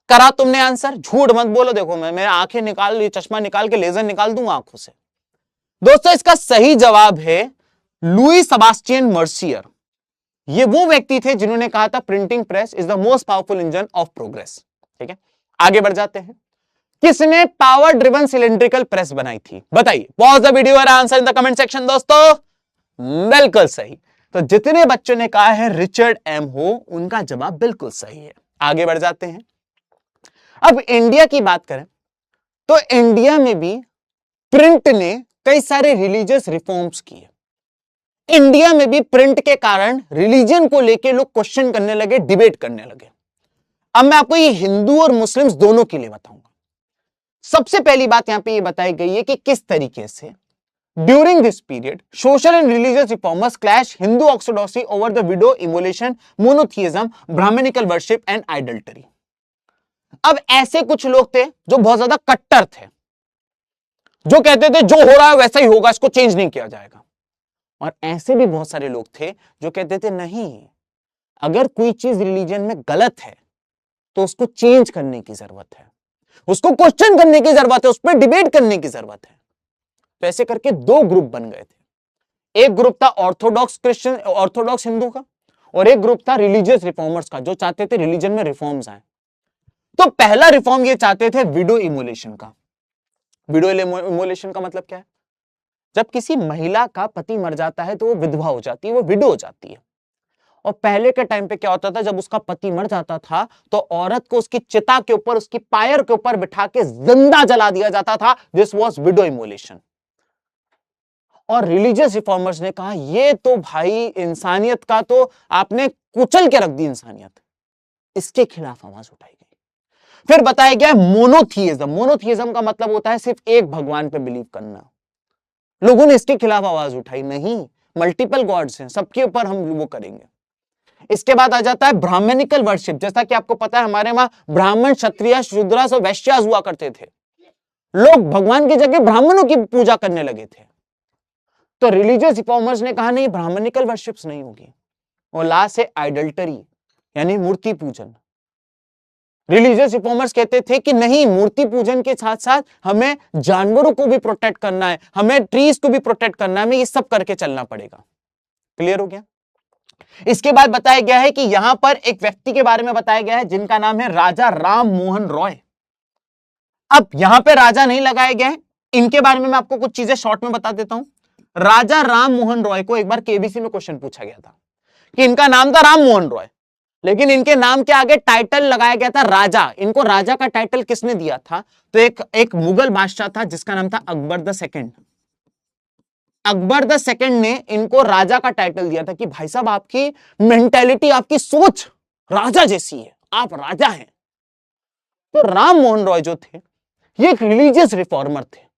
करा तुमने आंसर? झूठ मत बोलो। देखो मैं आंखें निकाल ली, चश्मा निकाल के लेजर निकाल दूंगा आंखों से। दोस्तों इसका सही जवाब है लुई सेबास्टियन मर्सियर। ये वो व्यक्ति थे जिन्होंने कहा था printing press is the most powerful engine of progress. ठीक है, आगे बढ़ जाते हैं। किसने पावर ड्रिवन सिलेंड्रिकल प्रेस बनाई थी? बताइए। पॉज द वीडियो और answer in the comment section. दोस्तों बिल्कुल सही। तो जितने बच्चों ने कहा है रिचर्ड एम हो, उनका जवाब बिल्कुल सही है। आगे बढ़ जाते हैं। अब इंडिया की बात करें तो इंडिया में भी प्रिंट ने कई सारे रिलीजियस रिफॉर्म्स किए। इंडिया में भी प्रिंट के कारण रिलीजन को लेके लोग क्वेश्चन करने लगे, डिबेट करने लगे। अब मैं आपको ये हिंदू और मुस्लिम्स दोनों के लिए बताऊंगा। सबसे पहली बात यहां पे ये बताई गई है कि किस तरीके से during this period social and religious reformers clash Hindu orthodoxy over the widow evolution, monotheism, Brahmanical worship and idolatry. अब ऐसे कुछ लोग थे जो बहुत ज्यादा कट्टर थे, जो कहते थे जो हो रहा है वैसा ही होगा, इसको चेंज नहीं किया जाएगा। और ऐसे भी बहुत सारे लोग थे जो कहते थे नहीं, अगर कोई चीज रिलीजन में गलत है तो उसको चेंज करने की जरूरत है, उसको क्वेश्चन करने की जरूरत है, उस पर डिबेट करने की जरूरत है। तो ऐसे करके दो ग्रुप बन गए थे। एक ग्रुप था ऑर्थोडॉक्स क्रिश्चियन, ऑर्थोडॉक्स हिंदू का, और एक ग्रुप था रिलीजियस रिफॉर्मर्स का, जो चाहते थे रिलीजन में रिफॉर्म्स आए। तो पहला रिफॉर्म ये चाहते थे विडो इमोलेशन का। विडो इमोलेशन का मतलब क्या है? जब किसी महिला का पति मर जाता है तो वो विधवा हो जाती है, वो विडो हो जाती है। और पहले के टाइम पे क्या होता था, जब उसका पति मर जाता था तो औरत को उसकी चिता के ऊपर, उसकी पायर के ऊपर बिठा के जिंदा जला दिया जाता था। This was window immolation. और रिलीजियस रिफॉर्मर्स ने कहा ये तो भाई इंसानियत का तो आपने कुचल के रख दी इंसानियत, इसके खिलाफ आवाज उठाई गई। फिर बताया गया मोनोथियज्म। मोनोथियज्म का मतलब होता है सिर्फ एक भगवान पे बिलीव करना। लोगों ने इसके खिलाफ आवाज उठाई, नहीं मल्टीपल गॉड्स हैं, सबके ऊपर हम वो करेंगे। इसके बाद आ जाता है ब्राह्मणिकल वर्शिप। जैसा कि आपको पता है हमारे वहां ब्राह्मण, क्षत्रिय, शूद्रास और वैश्यास हुआ करते थे। लोग भगवान की जगह ब्राह्मणों की पूजा करने लगे थे। तो रिलीजियस रिफॉर्मर्स ने कहा नहीं, ब्राह्मणिकल वर्शिप्स नहीं होगी। और लास्ट है आइडल्टरी, यानी मूर्ति पूजन। रिलीजियस रिफॉर्मर्स कहते थे कि नहीं, मूर्ति पूजन के साथ साथ हमें जानवरों को भी प्रोटेक्ट करना है, हमें ट्रीज को भी प्रोटेक्ट करना है, हमें ये सब करके चलना पड़ेगा। क्लियर हो गया? इसके बाद बताया गया है कि यहां पर एक व्यक्ति के बारे में बताया गया है जिनका नाम है राजा राम मोहन रॉय। अब यहां पे राजा नहीं लगाए गए हैं, इनके बारे में मैं आपको कुछ चीजें शॉर्ट में बता देता हूं। राजा राम मोहन रॉय को एक बार केबीसी में क्वेश्चन पूछा गया था कि इनका नाम था राम मोहन रॉय, लेकिन इनके नाम के आगे टाइटल लगाया गया था राजा। इनको राजा का टाइटल किसने दिया था? तो एक मुगल बादशाह था जिसका नाम था Akbar the second. Akbar the second ने इनको राजा का टाइटल दिया था कि भाई साहब आपकी मेंटेलिटी, आपकी सोच राजा जैसी है, आप राजा हैं। तो राम मोहन रॉय जो थे ये एक रिलीजियस रिफॉर्मर थे।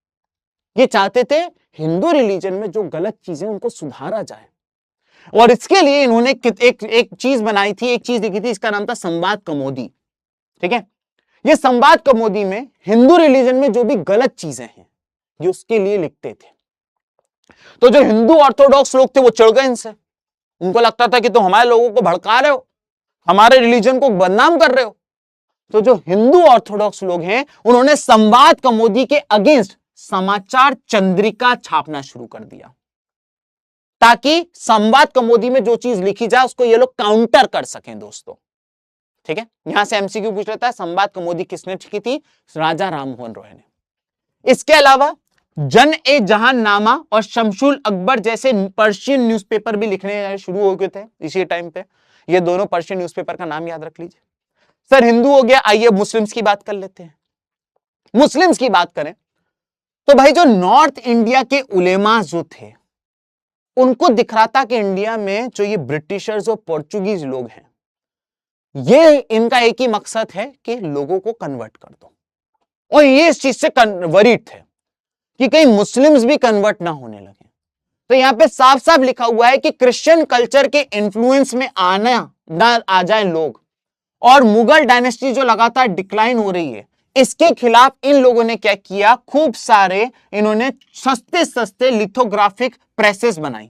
ये चाहते थे हिंदू रिलीजन में जो गलत चीजें उनको सुधारा जाए, और इसके लिए इन्होंने एक चीज बनाई थी, एक चीज लिखी थी, इसका नाम था संवाद कौमुदी। ठीक है, ये संवाद कौमुदी में हिंदू रिलीजन में जो भी गलत चीजें हैं ये उसके लिए लिखते थे। तो जो हिंदू ऑर्थोडॉक्स लोग थे वो चिढ़ गए इनसे। उनको लगता था कि तुम हमारे लोगों को भड़का रहे हो, हमारे रिलीजन को बदनाम कर रहे हो। तो जो हिंदू ऑर्थोडॉक्स लोग हैं उन्होंने संवाद कौमुदी के अगेंस्ट समाचार चंद्रिका छापना शुरू कर दिया, ताकि संवाद कौमुदी में जो चीज लिखी जाए उसको ये लोग काउंटर कर सकें दोस्तों। ठीक है, यहां से एमसीक्यू पूछ लेता है संवाद कौमुदी किसने लिखी थी? राजा राममोहन रॉय ने। इसके अलावा जन ए जहांनामा और शमशुल अकबर जैसे पर्शियन न्यूज़पेपर भी लिखने शुरू हो गए थे इसी टाइम पे। ये दोनों पर्शियन न्यूज़पेपर का नाम याद रख लीजिए। सर हिंदू हो गया, आइए मुस्लिम्स की बात कर लेते हैं। मुस्लिम्स की बात करें तो भाई जो नॉर्थ इंडिया के उलेमा जो थे उनको दिख रहा था कि इंडिया में जो ये ब्रिटिशर्स और पोर्चुगीज लोग हैं ये इनका एक ही मकसद है कि लोगों को कन्वर्ट कर दो, और ये इस चीज से वरीड थे कि कहीं मुस्लिम्स भी कन्वर्ट ना होने लगे। तो यहां पे साफ साफ लिखा हुआ है कि क्रिश्चियन कल्चर के इन्फ्लुएंस में आना ना आ जाए लोग, और मुगल डायनेस्टी जो लगातार डिक्लाइन हो रही है इसके खिलाफ इन लोगों ने क्या किया, खूब सारे इन्होंने सस्ते सस्ते लिथोग्राफिक प्रेसेस बनाई,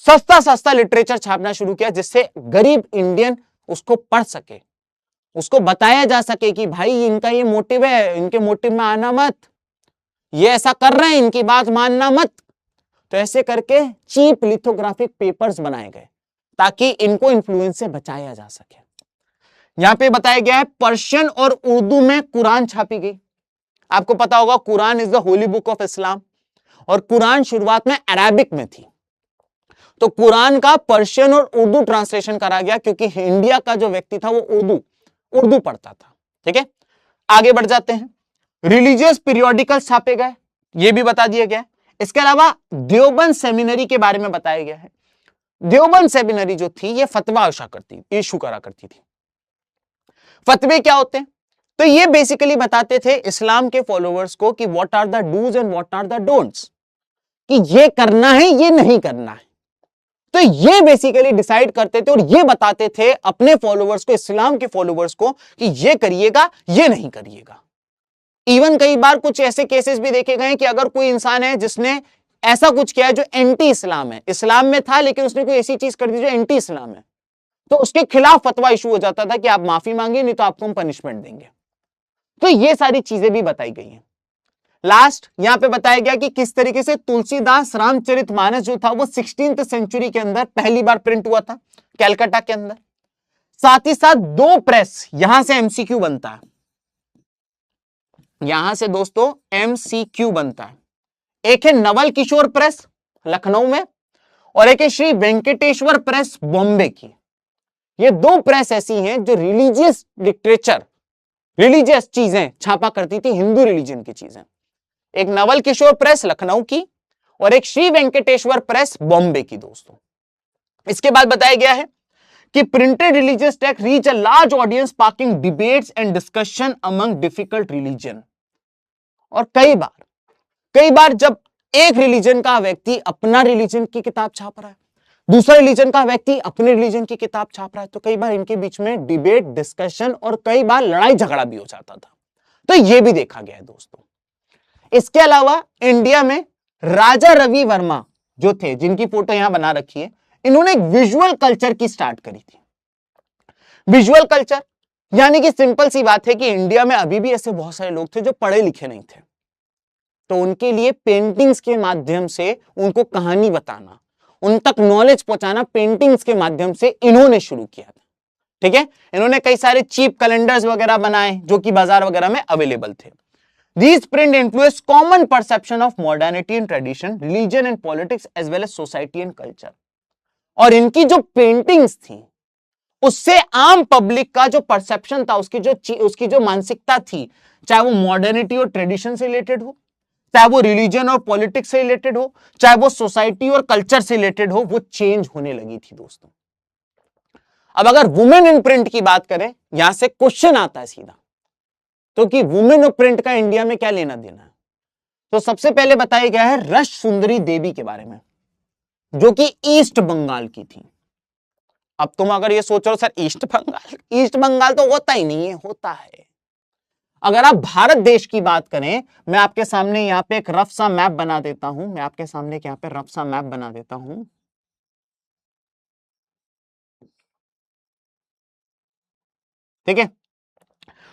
सस्ता सस्ता लिटरेचर छापना शुरू किया जिससे गरीब इंडियन उसको पढ़ सके, उसको बताया जा सके कि भाई इनका ये मोटिव है, इनके मोटिव में आना मत, ये ऐसा कर रहे हैं, इनकी बात मानना मत। तो ऐसे करके चीप लिथोग्राफिक पेपर्स बनाए गए ताकि इनको इन्फ्लुएंस से बचाया जा सके। यहां पे बताया गया है पर्शियन और उर्दू में कुरान छापी गई। आपको पता होगा Quran is the Holi book of Islam, और कुरान शुरुआत में अरेबिक में थी। तो कुरान का पर्शियन और उर्दू ट्रांसलेशन करा गया क्योंकि इंडिया का जो व्यक्ति था वो उर्दू पढ़ता था। ठीक है, आगे बढ़ जाते हैं। रिलीजियस पीरियोडिकल छापे गए, ये भी बता दिया गया है। इसके अलावा देवबंद सेमिनरी के बारे में बताया गया है। देवबंद सेमिनरी जो थी ये फतवा इशू करा करती थी। फतवे क्या होते हैं? तो ये बेसिकली बताते थे इस्लाम के फॉलोअर्स को कि what are the dos and what are the don'ts, कि ये करना है ये नहीं करना है। तो ये बेसिकली डिसाइड करते थे और ये बताते थे अपने फॉलोअर्स को, इस्लाम के फॉलोअर्स को, कि ये करिएगा ये नहीं करिएगा। इवन कई बार कुछ ऐसे केसेस भी देखे गए कि अगर कोई इंसान है जिसने ऐसा कुछ किया है जो एंटी इस्लाम है, इस्लाम में था लेकिन उसने कोई ऐसी चीज कर दी जो एंटी इस्लाम है, तो उसके खिलाफ फतवा इशू हो जाता था कि आप माफी मांगिए नहीं तो आपको हम पनिशमेंट देंगे। तो ये सारी चीजें भी बताई गई हैं। लास्ट यहां पे बताया गया कि किस तरीके से तुलसीदास रामचरितमानस जो था वो 16th सेंचुरी के अंदर पहली बार प्रिंट हुआ था कैलकाटा के अंदर। साथ ही साथ दो प्रेस, यहां से एमसीक्यू बनता है, यहां से दोस्तों एमसीक्यू बनता है। एक है नवल किशोर प्रेस लखनऊ में, और एक है श्री वेंकटेश्वर प्रेस बॉम्बे की। ये दो प्रेस ऐसी हैं जो रिलीजियस लिटरेचर, रिलीजियस चीजें छापा करती थी, हिंदू रिलीजन की चीजें। एक नवल किशोर प्रेस लखनऊ की और एक श्री वेंकटेश्वर प्रेस बॉम्बे की दोस्तों। इसके बाद बताया गया है कि printed religious text reach a large audience sparking debates and discussion among difficult religion. और कई बार जब एक रिलीजन का व्यक्ति अपना रिलीजन की किताब छाप रहा है, दूसरा रिलीजन का व्यक्ति अपने रिलीजन की किताब छाप रहा है, तो कई बार इनके बीच में डिबेट, डिस्कशन और कई बार लड़ाई झगड़ा भी हो जाता था। तो यह भी देखा गया है दोस्तों। इसके अलावा इंडिया में राजा रवि वर्मा जो थे, जिनकी फोटो यहां बना रखी है, इन्होंने एक विजुअल कल्चर की स्टार्ट करी थी। विजुअल कल्चर यानी कि सिंपल सी बात है कि इंडिया में अभी भी ऐसे बहुत सारे लोग थे जो पढ़े लिखे नहीं थे, तो उनके लिए पेंटिंग्स के माध्यम से उनको कहानी बताना, उन तक नॉलेज पहुंचाना पेंटिंग्स के माध्यम से इन्होंने शुरू किया था। ठीक है, इन्होंने कई सारे चीप कैलेंडर्स वगैरह बनाए जो कि बाजार वगैरह में अवेलेबल थे। These print influence common perception of modernity and tradition, religion and politics as well as society and culture। और इनकी जो पेंटिंग्स थी उससे आम पब्लिक का जो परसेप्शन था, उसकी जो मानसिकता थी, चाहे वो मॉडर्निटी और ट्रेडिशन से रिलेटेड हो, चाहे वो रिलीजन और पॉलिटिक्स से रिलेटेड हो, चाहे वो सोसाइटी और कल्चर से रिलेटेड हो, वो चेंज होने लगी थी दोस्तों। अब अगर वुमेन इन प्रिंट की बात करें, यहां से क्वेश्चन आता है सीधा, तो कि वुमेन ऑफ प्रिंट का इंडिया में क्या लेना देना है। तो सबसे पहले बताया गया है रस सुंदरी देवी के बारे में, जो कि ईस्ट बंगाल की थी। अब तुम अगर ये सोचो सर ईस्ट बंगाल तो होता ही नहीं है, होता है। अगर आप भारत देश की बात करें, मैं आपके सामने यहां पे एक रफ सा मैप बना देता हूं, मैं आपके सामने यहां पे रफ सा मैप बना देता हूं। ठीक है,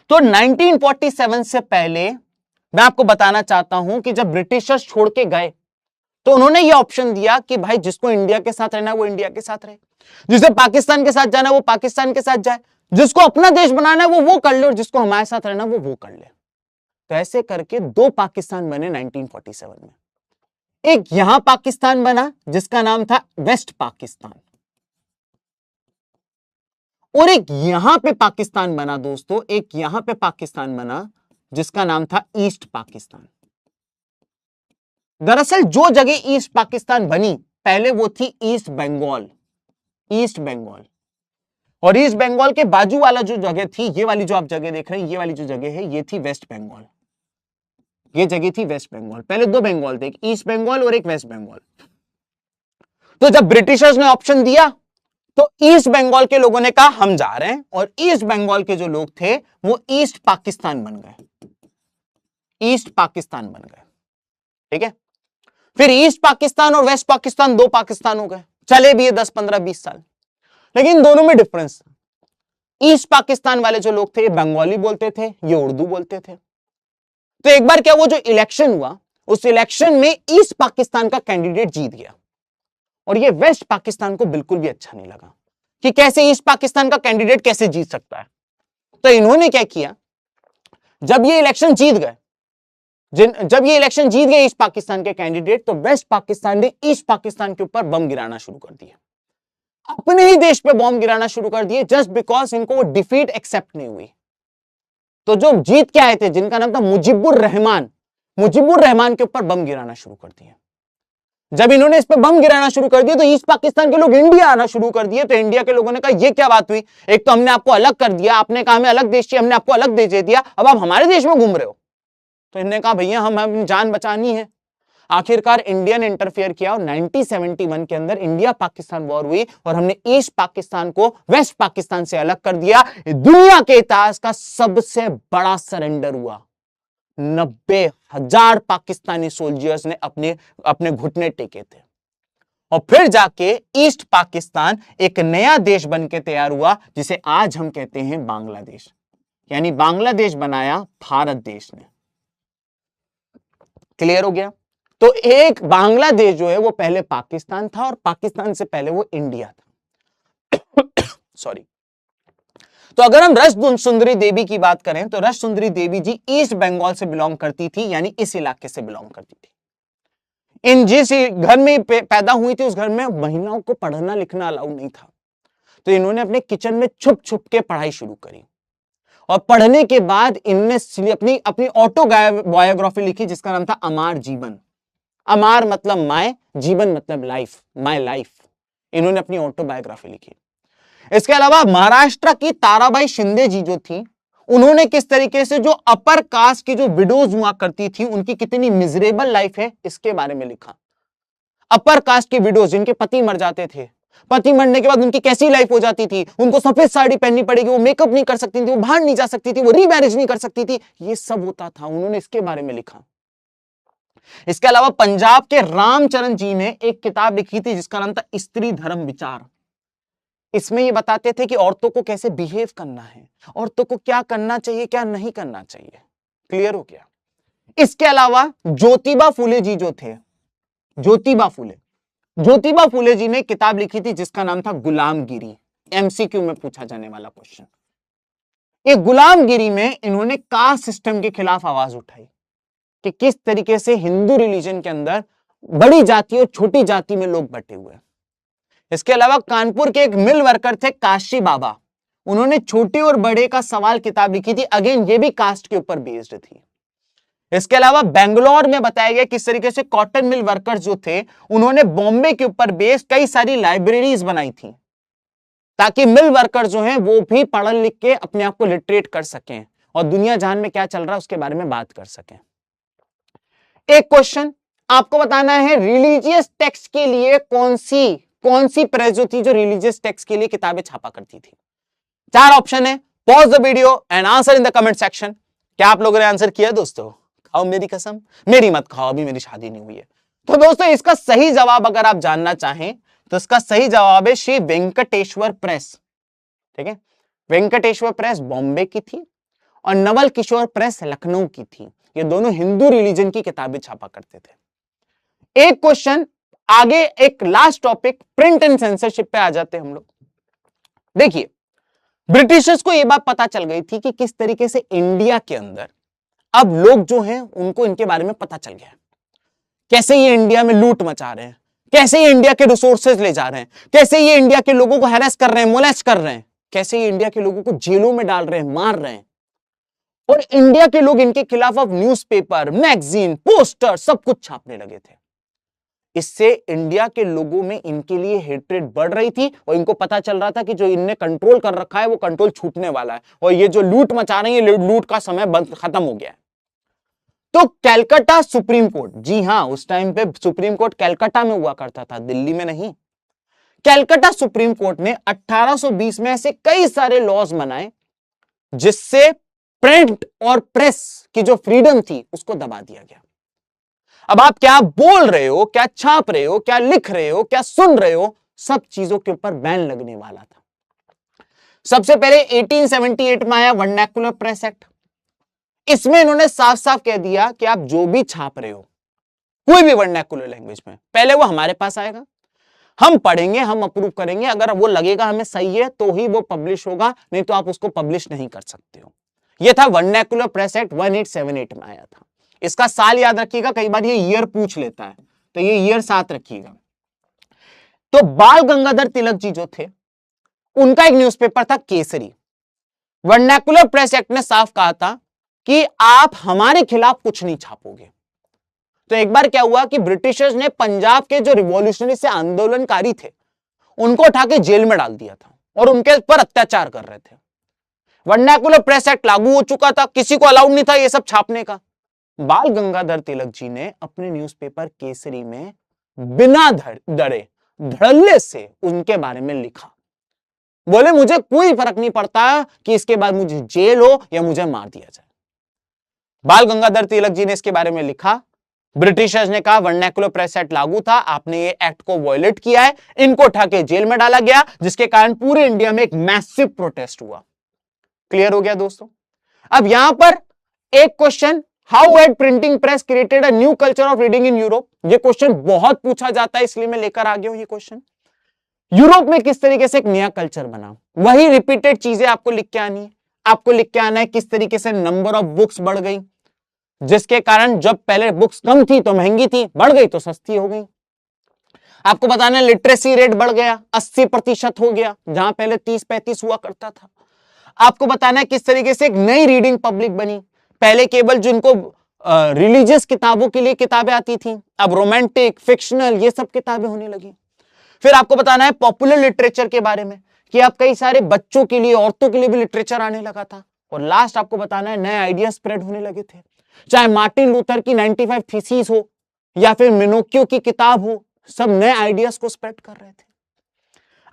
तो 1947 से पहले मैं आपको बताना चाहता हूं कि जब ब्रिटिशर्स छोड़ के गए तो उन्होंने ये ऑप्शन दिया कि भाई जिसको इंडिया के साथ रहना है वो इंडिया के साथ रहे, जिसे पाकिस्तान के साथ जाना है वो पाकिस्तान के साथ जाए, जिसको अपना देश बनाना है वो कर ले, और जिसको हमारे साथ रहना है वो कर ले। तो ऐसे करके दो पाकिस्तान बने 1947 में। एक यहां पाकिस्तान बना जिसका नाम था वेस्ट पाकिस्तान, और एक यहां पे पाकिस्तान बना दोस्तों, एक यहां पे पाकिस्तान बना जिसका नाम था ईस्ट पाकिस्तान। दरअसल जो जगह ईस्ट पाकिस्तान बनी पहले वो थी ईस्ट बंगाल, ईस्ट बंगाल। और ईस्ट बंगाल के बाजू वाला जो जगह थी, ये वाली जो आप जगह देख रहे हैं, ये वाली जो जगह है, ये थी वेस्ट बंगाल। ये जगह थी वेस्ट बंगाल। पहले दो बंगाल थे, एक ईस्ट बंगाल और एक वेस्ट बंगाल। तो जब ब्रिटिशर्स ने ऑप्शन दिया तो ईस्ट बंगाल के लोगों ने कहा हम जा रहे हैं, और ईस्ट बंगाल के जो लोग थे वो ईस्ट पाकिस्तान बन गए, ईस्ट पाकिस्तान बन गए। ठीक है, फिर ईस्ट पाकिस्तान और वेस्ट पाकिस्तान दो पाकिस्तान हो गए, चले भी 10 15 20 साल, लेकिन दोनों में डिफरेंस। ईस्ट पाकिस्तान वाले जो लोग थे ये बंगाली बोलते थे, ये उर्दू बोलते थे। तो एक बार क्या, वो जो इलेक्शन हुआ उस इलेक्शन में ईस्ट पाकिस्तान का कैंडिडेट जीत गया, और ये वेस्ट पाकिस्तान को बिल्कुल भी अच्छा नहीं लगा कि कैसे ईस्ट पाकिस्तान का कैंडिडेट कैसे जीत सकता है। तो इन्होंने क्या किया, जब ये इलेक्शन जीत गए ईस्ट पाकिस्तान के कैंडिडेट, तो वेस्ट पाकिस्तान ने ईस्ट पाकिस्तान के ऊपर बम गिराना शुरू कर दिया, अपने ही देश पे बम गिराना शुरू कर दिए, जस्ट बिकॉज इनको वो डिफीट एक्सेप्ट नहीं हुई। तो जो जीत के आए थे जिनका नाम था मुजीबुर रहमान के ऊपर बम गिराना शुरू कर दिया। जब इन्होंने इस पे बम गिराना शुरू कर दिया तो ईस्ट पाकिस्तान के लोग इंडिया आना शुरू कर दिए। तो इंडिया के लोगों ने कहा ये क्या बात हुई, एक तो हमने आपको अलग कर दिया, आपने कहा हमें अलग देश चाहिए, हमने आपको अलग देश दे दिया, अब आप हमारे देश में घूम रहे हो। तो इन्होंने कहा भैया हम अपनी जान बचानी है। आखिरकार इंडिया ने इंटरफेयर किया और 1971 के अंदर इंडिया पाकिस्तान वॉर हुई, और हमने ईस्ट पाकिस्तान को वेस्ट पाकिस्तान से अलग कर दिया। दुनिया के इतिहास का सबसे बड़ा सरेंडर हुआ। 90,000 पाकिस्तानी सोल्जर्स ने अपने घुटने टेके थे, और फिर जाके ईस्ट पाकिस्तान एक नया देश बन के तैयार हुआ जिसे आज हम कहते हैं बांग्लादेश। यानी बांग्लादेश बनाया भारत देश ने। क्लियर हो गया? तो एक बांग्लादेश जो है वो पहले पाकिस्तान था, और पाकिस्तान से पहले वो इंडिया था। सॉरी। तो अगर हम रस सुंदरी देवी की बात करें तो रस सुंदरी देवी जी ईस्ट बंगाल से बिलोंग करती थी, यानी इस इलाके से बिलोंग करती थी। इन जिस घर में पैदा हुई थी उस घर में महिलाओं को पढ़ना लिखना अलाउ नहीं था, तो इन्होंने अपने किचन में छुप छुप के पढ़ाई शुरू करी और पढ़ने के बाद इन्होंने अपनी अपनी ऑटोबायोग्राफी लिखी जिसका नाम था अमार जीवन। अमार मतलब माय, जीवन मतलब लाइफ, माय लाइफ। इन्होंने अपनी ऑटोबायोग्राफी लिखी। इसके अलावा महाराष्ट्र की ताराबाई शिंदे जी जो थी, उन्होंने किस तरीके से जो अपर कास्ट की जो विडोज हुआ करती थी उनकी कितनी मिजरेबल लाइफ है इसके बारे में लिखा। अपर कास्ट की विडोज जिनके पति मर जाते थे, पति मरने के बाद उनकी कैसी लाइफ हो जाती थी, उनको सफेद साड़ी पहननी पड़ेगी, वो मेकअप नहीं कर सकती थी, वो बाहर नहीं जा सकती थी, वो रीमैरिज नहीं कर सकती थी, ये सब होता था। उन्होंने इसके बारे में लिखा। इसके अलावा पंजाब के रामचरण जी ने एक किताब लिखी थी जिसका नाम था स्त्री धर्म विचार। इसमें ये बताते थे कि औरतों को कैसे बिहेव करना है, औरतों को क्या करना चाहिए क्या नहीं करना चाहिए। क्लियर हो गया। इसके अलावा ज्योतिबा फुले जी जो थे, ज्योतिबा फुले जी ने किताब लिखी थी जिसका नाम था गुलामगिरी। एमसीक्यू में पूछा जाने वाला क्वेश्चन। ये गुलामगिरी में इन्होंने कास्ट सिस्टम के खिलाफ आवाज उठाई कि किस तरीके से हिंदू रिलीजन के अंदर बड़ी जाति और छोटी जाति में लोग बटे हुए हैं। इसके अलावा कानपुर के एक मिल वर्कर थे काशी बाबा, उन्होंने छोटे और बड़े का सवाल किताब लिखी थी। अगेन ये भी कास्ट के ऊपर बेस्ड थी। इसके अलावा बेंगलोर में बताया गया किस तरीके से कॉटन मिल वर्कर्स जो थे उन्होंने बॉम्बे के ऊपर बेस्ड कई सारी लाइब्रेरीज बनाई थी ताकि मिल वर्कर्स जो हैं वो भी पढ़ लिख के अपने आप को लिटरेट कर सकें और दुनिया जहान में क्या चल रहा है उसके बारे में बात कर सकें। एक क्वेश्चन आपको बताना है, रिलीजियस टेक्स्ट के लिए कौन सी प्रेस जो थी जो रिलीजियस टेक्स्ट के लिए किताबें छापा करती थी। 4 ऑप्शन है। Pause the video and answer in the comment section. क्या आप लोगों ने आंसर किया दोस्तों? खाओ मेरी कसम, मेरी मत खाओ, अभी मेरी शादी नहीं हुई है। तो दोस्तों इसका सही जवाब अगर आप जानना चाहें तो इसका सही जवाब है श्री वेंकटेश्वर प्रेस। ठीक है, वेंकटेश्वर प्रेस बॉम्बे की थी और नवल किशोर प्रेस लखनऊ की थी। ये दोनों हिंदू रिलीजन की किताबें छापा करते थे। एक क्वेश्चन आगे, एक last topic print and censorship पे आ जाते हैं हम लोग। देखिए ब्रिटिशर्स को यह बात पता चल गई थी कि किस तरीके से इंडिया के अंदर अब लोग जो हैं उनको इनके बारे में पता चल गया है, कैसे ये इंडिया में लूट मचा रहे हैं, कैसे ये इंडिया के रिसोर्सेज ले जा रहे हैं, कैसे ये इंडिया के लोगों को हैरेस कर रहे हैं, मोलेस्ट कर रहे हैं, कैसे ये इंडिया के लोगों को जेलों में डाल रहे हैं, मार रहे हैं। और इंडिया के लोग इनके खिलाफ अब न्यूज़पेपर, मैगजीन, पोस्टर सब कुछ छापने लगे थे। इससे इंडिया के लोगों में इनके लिए हेट्रेड बढ़ रही थी और इनको पता चल रहा था कि जो इनने कंट्रोल कर रखा है वो कंट्रोल छूटने वाला है और ये जो लूट मचा रहे हैं ये लूट का समय बंद खत्म हो गया है। तो कैलकाटा सुप्रीम कोर्ट, जी हां उस टाइम पे सुप्रीम कोर्ट कैलकाटा में हुआ करता था, दिल्ली में नहीं। कैलकाटा सुप्रीम कोर्ट ने 1820 में ऐसे कई सारे लॉज बनाए जिससे प्रिंट और प्रेस की जो फ्रीडम थी उसको दबा दिया गया। अब आप क्या बोल रहे हो, क्या छाप रहे हो, क्या लिख रहे हो, क्या सुन रहे हो, सब चीजों के ऊपर बैन लगने वाला था। सबसे पहले 1878 में आया वर्नैकुलर प्रेस एक्ट। इसमें इन्होंने साफ साफ कह दिया कि आप जो भी छाप रहे हो कोई भी वर्नैकुलर लैंग्वेज में, पहले वो हमारे पास आएगा, हम पढ़ेंगे, हम अप्रूव करेंगे, अगर वो लगेगा हमें सही है तो ही वो पब्लिश होगा, नहीं तो आप उसको पब्लिश नहीं कर सकते हो। यह था वर्नैकुलर प्रेस एक्ट 1878 में आया था। इसका साल याद रखिएगा, कई बार ये ईयर पूछ लेता है तो ये ईयर साथ रखिएगा। तो बाल गंगाधर तिलक जी जो थे उनका एक न्यूज़पेपर था केसरी। वर्नैकुलर प्रेस एक्ट ने साफ कहा था कि आप हमारे खिलाफ कुछ नहीं छापोगे। तो एक बार क्या हुआ कि ब्रिटिशर्स ने पंजाब के जो रिवॉल्यूशनरी से आंदोलनकारी थे उनको उठा के जेल में डाल दिया था और उनके ऊपर अत्याचार कर रहे थे। वर्नैकुलर प्रेस एक्ट लागू हो चुका था, किसी को अलाउड नहीं था ये सब छापने का। बाल गंगाधर तिलक जी ने अपने न्यूज़पेपर केसरी में बिना डरे धड़ल्ले से उनके बारे में लिखा। बोले मुझे कोई फर्क नहीं पड़ता कि इसके बाद मुझे जेल हो या मुझे मार दिया जाए। बाल गंगाधर तिलक जी ने इसके बारे में लिखा। ब्रिटिशर्स ने कहा वर्नैकुलर प्रेस एक्ट लागू था, आपने ये एक्ट को वायलेट किया है, इनको उठा के जेल में डाला गया, जिसके कारण पूरे इंडिया में एक मैसिव प्रोटेस्ट हुआ। क्लियर हो गया दोस्तों? अब यहां पर एक question, how had printing press created a new culture of reading in Europe? ये क्वेश्चन बहुत पूछा जाता है, इसलिए मैं लेकर आ गया हूं ये क्वेश्चन। यूरोप में किस तरीके से एक नया कल्चर बना, वही रिपीटेड चीजें आपको लिख के आनी है। आपको लिख के आना है किस तरीके से नंबर ऑफ बुक्स बढ़ गई, जिसके कारण जब पहले बुक्स कम थी तो महंगी थी, बढ़ गई तो सस्ती हो गई। आपको बताना है लिटरेसी रेट बढ़ गया, 80% हो गया, जहां पहले 30-35 हुआ करता था। आपको बताना है किस तरीके से एक नई रीडिंग पब्लिक बनी। पहले केवल जिनको रिलीजियस किताबों के लिए किताबें आती थी, अब रोमांटिक, फिक्शनल, ये सब किताबें होने लगी। फिर आपको बताना है पॉपुलर लिटरेचर के बारे में कि अब कई सारे बच्चों के लिए, औरतों के लिए भी लिटरेचर आने लगा था। और लास्ट आपको बताना है नए आइडिया स्प्रेड होने लगे थे, चाहे मार्टिन लूथर की 95 थीसिस हो या फिर मिनोकियो की किताब हो, सब नए आइडियाज को स्प्रेड कर रहे थे।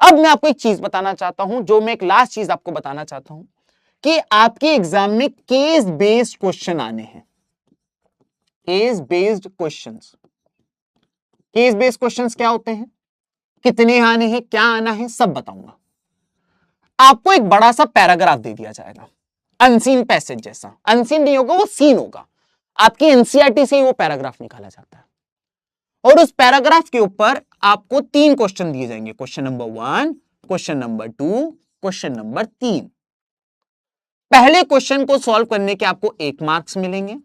अब मैं आपको एक चीज बताना चाहता हूं, जो मैं एक लास्ट चीज आपको बताना चाहता हूं कि आपके एग्जाम में केस बेस्ड क्वेश्चन आने हैं। Case based questions, case based questions क्या होते हैं, कितने आने हैं, क्या आना है, सब बताऊंगा। आपको एक बड़ा सा पैराग्राफ दे दिया जाएगा, अनसीन पैसेज जैसा। अनसीन नहीं होगा, वो सीन होगा। आपकी एनसीईआरटी से ही वो पैराग्राफ निकाला जाता है और उस पैराग्राफ के ऊपर आपको 3 क्वेश्चन दिए जाएंगे, question number 1, question number 2, question number 3। पहले क्वेश्चन को सॉल्व करने के आपको 1 मार्क्स मिलेंगे,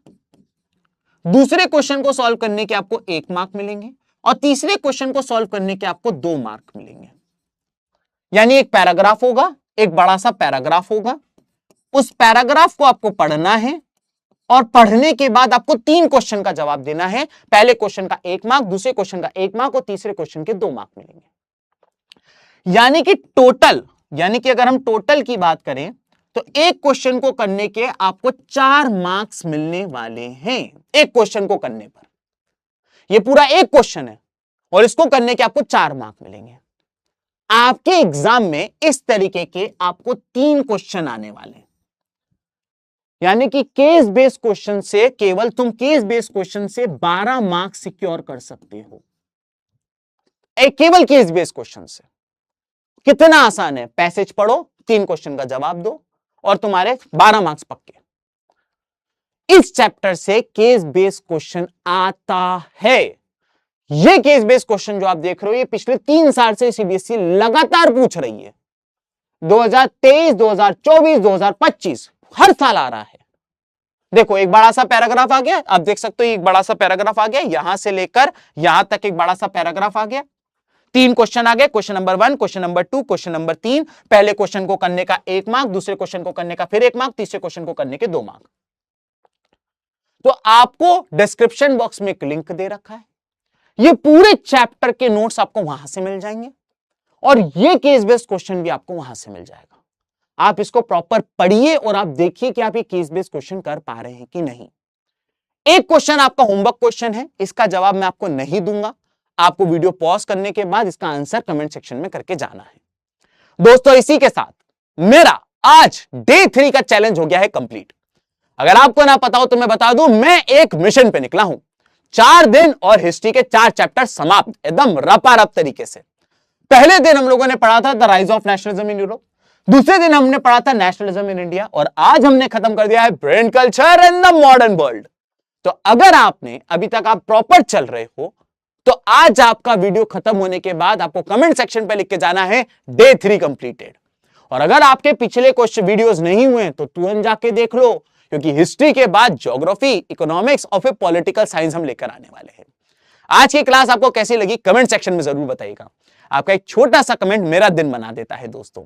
दूसरे क्वेश्चन को सॉल्व करने के आपको 1 मार्क मिलेंगे और तीसरे क्वेश्चन को सॉल्व करने के आपको 2 मार्क मिलेंगे। यानी एक पैराग्राफ होगा, एक बड़ा सा पैराग्राफ होगा, उस पैराग्राफ को आपको पढ़ना है और पढ़ने के बाद आपको 3 क्वेश्चन का जवाब देना है। पहले क्वेश्चन का 1 मार्क, दूसरे क्वेश्चन का 1 मार्क और तीसरे क्वेश्चन के 2 मार्क मिलेंगे। यानी कि टोटल, यानी कि अगर हम टोटल की बात करें तो एक क्वेश्चन को करने के आपको 4 मार्क्स मिलने वाले हैं। एक क्वेश्चन को करने पर, यह पूरा एक क्वेश्चन है और इसको करने के आपको 4 मार्क मिलेंगे। आपके एग्जाम में इस तरीके के आपको 3 क्वेश्चन आने वाले हैं। यानी कि केस बेस्ड क्वेश्चन से केवल तुम केस बेस्ड क्वेश्चन से 12 मार्क्स सिक्योर कर सकते हो, एक केवल केस बेस्ड क्वेश्चन से। कितना आसान है, पैसेज पढ़ो, 3 क्वेश्चन का जवाब दो और तुम्हारे 12 मार्क्स पक्के। इस चैप्टर से केस बेस्ड क्वेश्चन आता है। ये केस बेस्ड क्वेश्चन जो आप देख रहे हो, ये पिछले 3 साल से सीबीएसई लगातार पूछ रही है। 2023, 2024, 2025 हर साल आ रहा है। देखो एक बड़ा सा पैराग्राफ आ गया, आप देख सकते हो एक बड़ा सा पैराग्राफ आ गया, यहां से लेकर यहां तक एक बड़ा सा पैराग्राफ आ गया। 3 क्वेश्चन आ गए, question number 1, question number 2, question number 3। पहले क्वेश्चन को करने का 1 मार्क, दूसरे क्वेश्चन को करने का फिर 1 मार्क, तीसरे क्वेश्चन को करने के 2 मार्क। तो आपको डिस्क्रिप्शन बॉक्स में एक लिंक दे रखा है, ये पूरे चैप्टर के नोट्स आपको वहां से मिल जाएंगे और ये केस बेस्ड क्वेश्चन भी आपको वहां से मिल जाएगा। आप इसको प्रॉपर पढ़िए और आप देखिए कि आप ये केस बेस्ड क्वेश्चन कर पा रहे हैं कि नहीं। एक क्वेश्चन आपका होमवर्क क्वेश्चन है, इसका जवाब मैं आपको नहीं दूंगा, आपको वीडियो पॉज करने के बाद इसका आंसर कमेंट सेक्शन में करके जाना है। दोस्तों इसी के साथ मेरा आज डे 3 का चैलेंज हो गया है कंप्लीट। अगर आपको ना पता हो तो मैं बता दूं, मैं एक मिशन पे निकला हूं। 4 दिन और हिस्ट्री के 4 चैप्टर समाप्त, एकदम रपारप तरीके से। पहले दिन हम लोगों ने पढ़ा था the rise of nationalism in Europe, दूसरे दिन हमने पढ़ा था नेशनलिज्म इन इंडिया और आज हमने खत्म कर दिया है brain culture in the modern world. तो अगर आपने अभी तक आप प्रॉपर चल रहे हो तो आज आपका वीडियो खत्म होने के बाद आपको कमेंट सेक्शन पे लिख के जाना है डे 3 कंप्लीटेड। और अगर आपके पिछले क्वेश्चन वीडियोस नहीं हुए तो तुरंत जाके देख लो, क्योंकि हिस्ट्री के बाद ज्योग्राफी, इकोनॉमिक्स और फिर पॉलिटिकल साइंस हम लेकर आने वाले हैं। आज की क्लास आपको कैसी लगी कमेंट सेक्शन में जरूर बताइएगा। आपका एक छोटा सा कमेंट मेरा दिन बना देता है दोस्तों।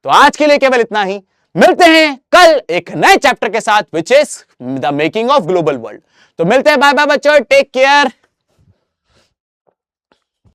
तो आज के लिए केवल इतना ही, मिलते हैं कल एक नए चैप्टर के साथ which is the making of global world. तो मिलते हैं, बाय बाय बच्चों, टेक केयर।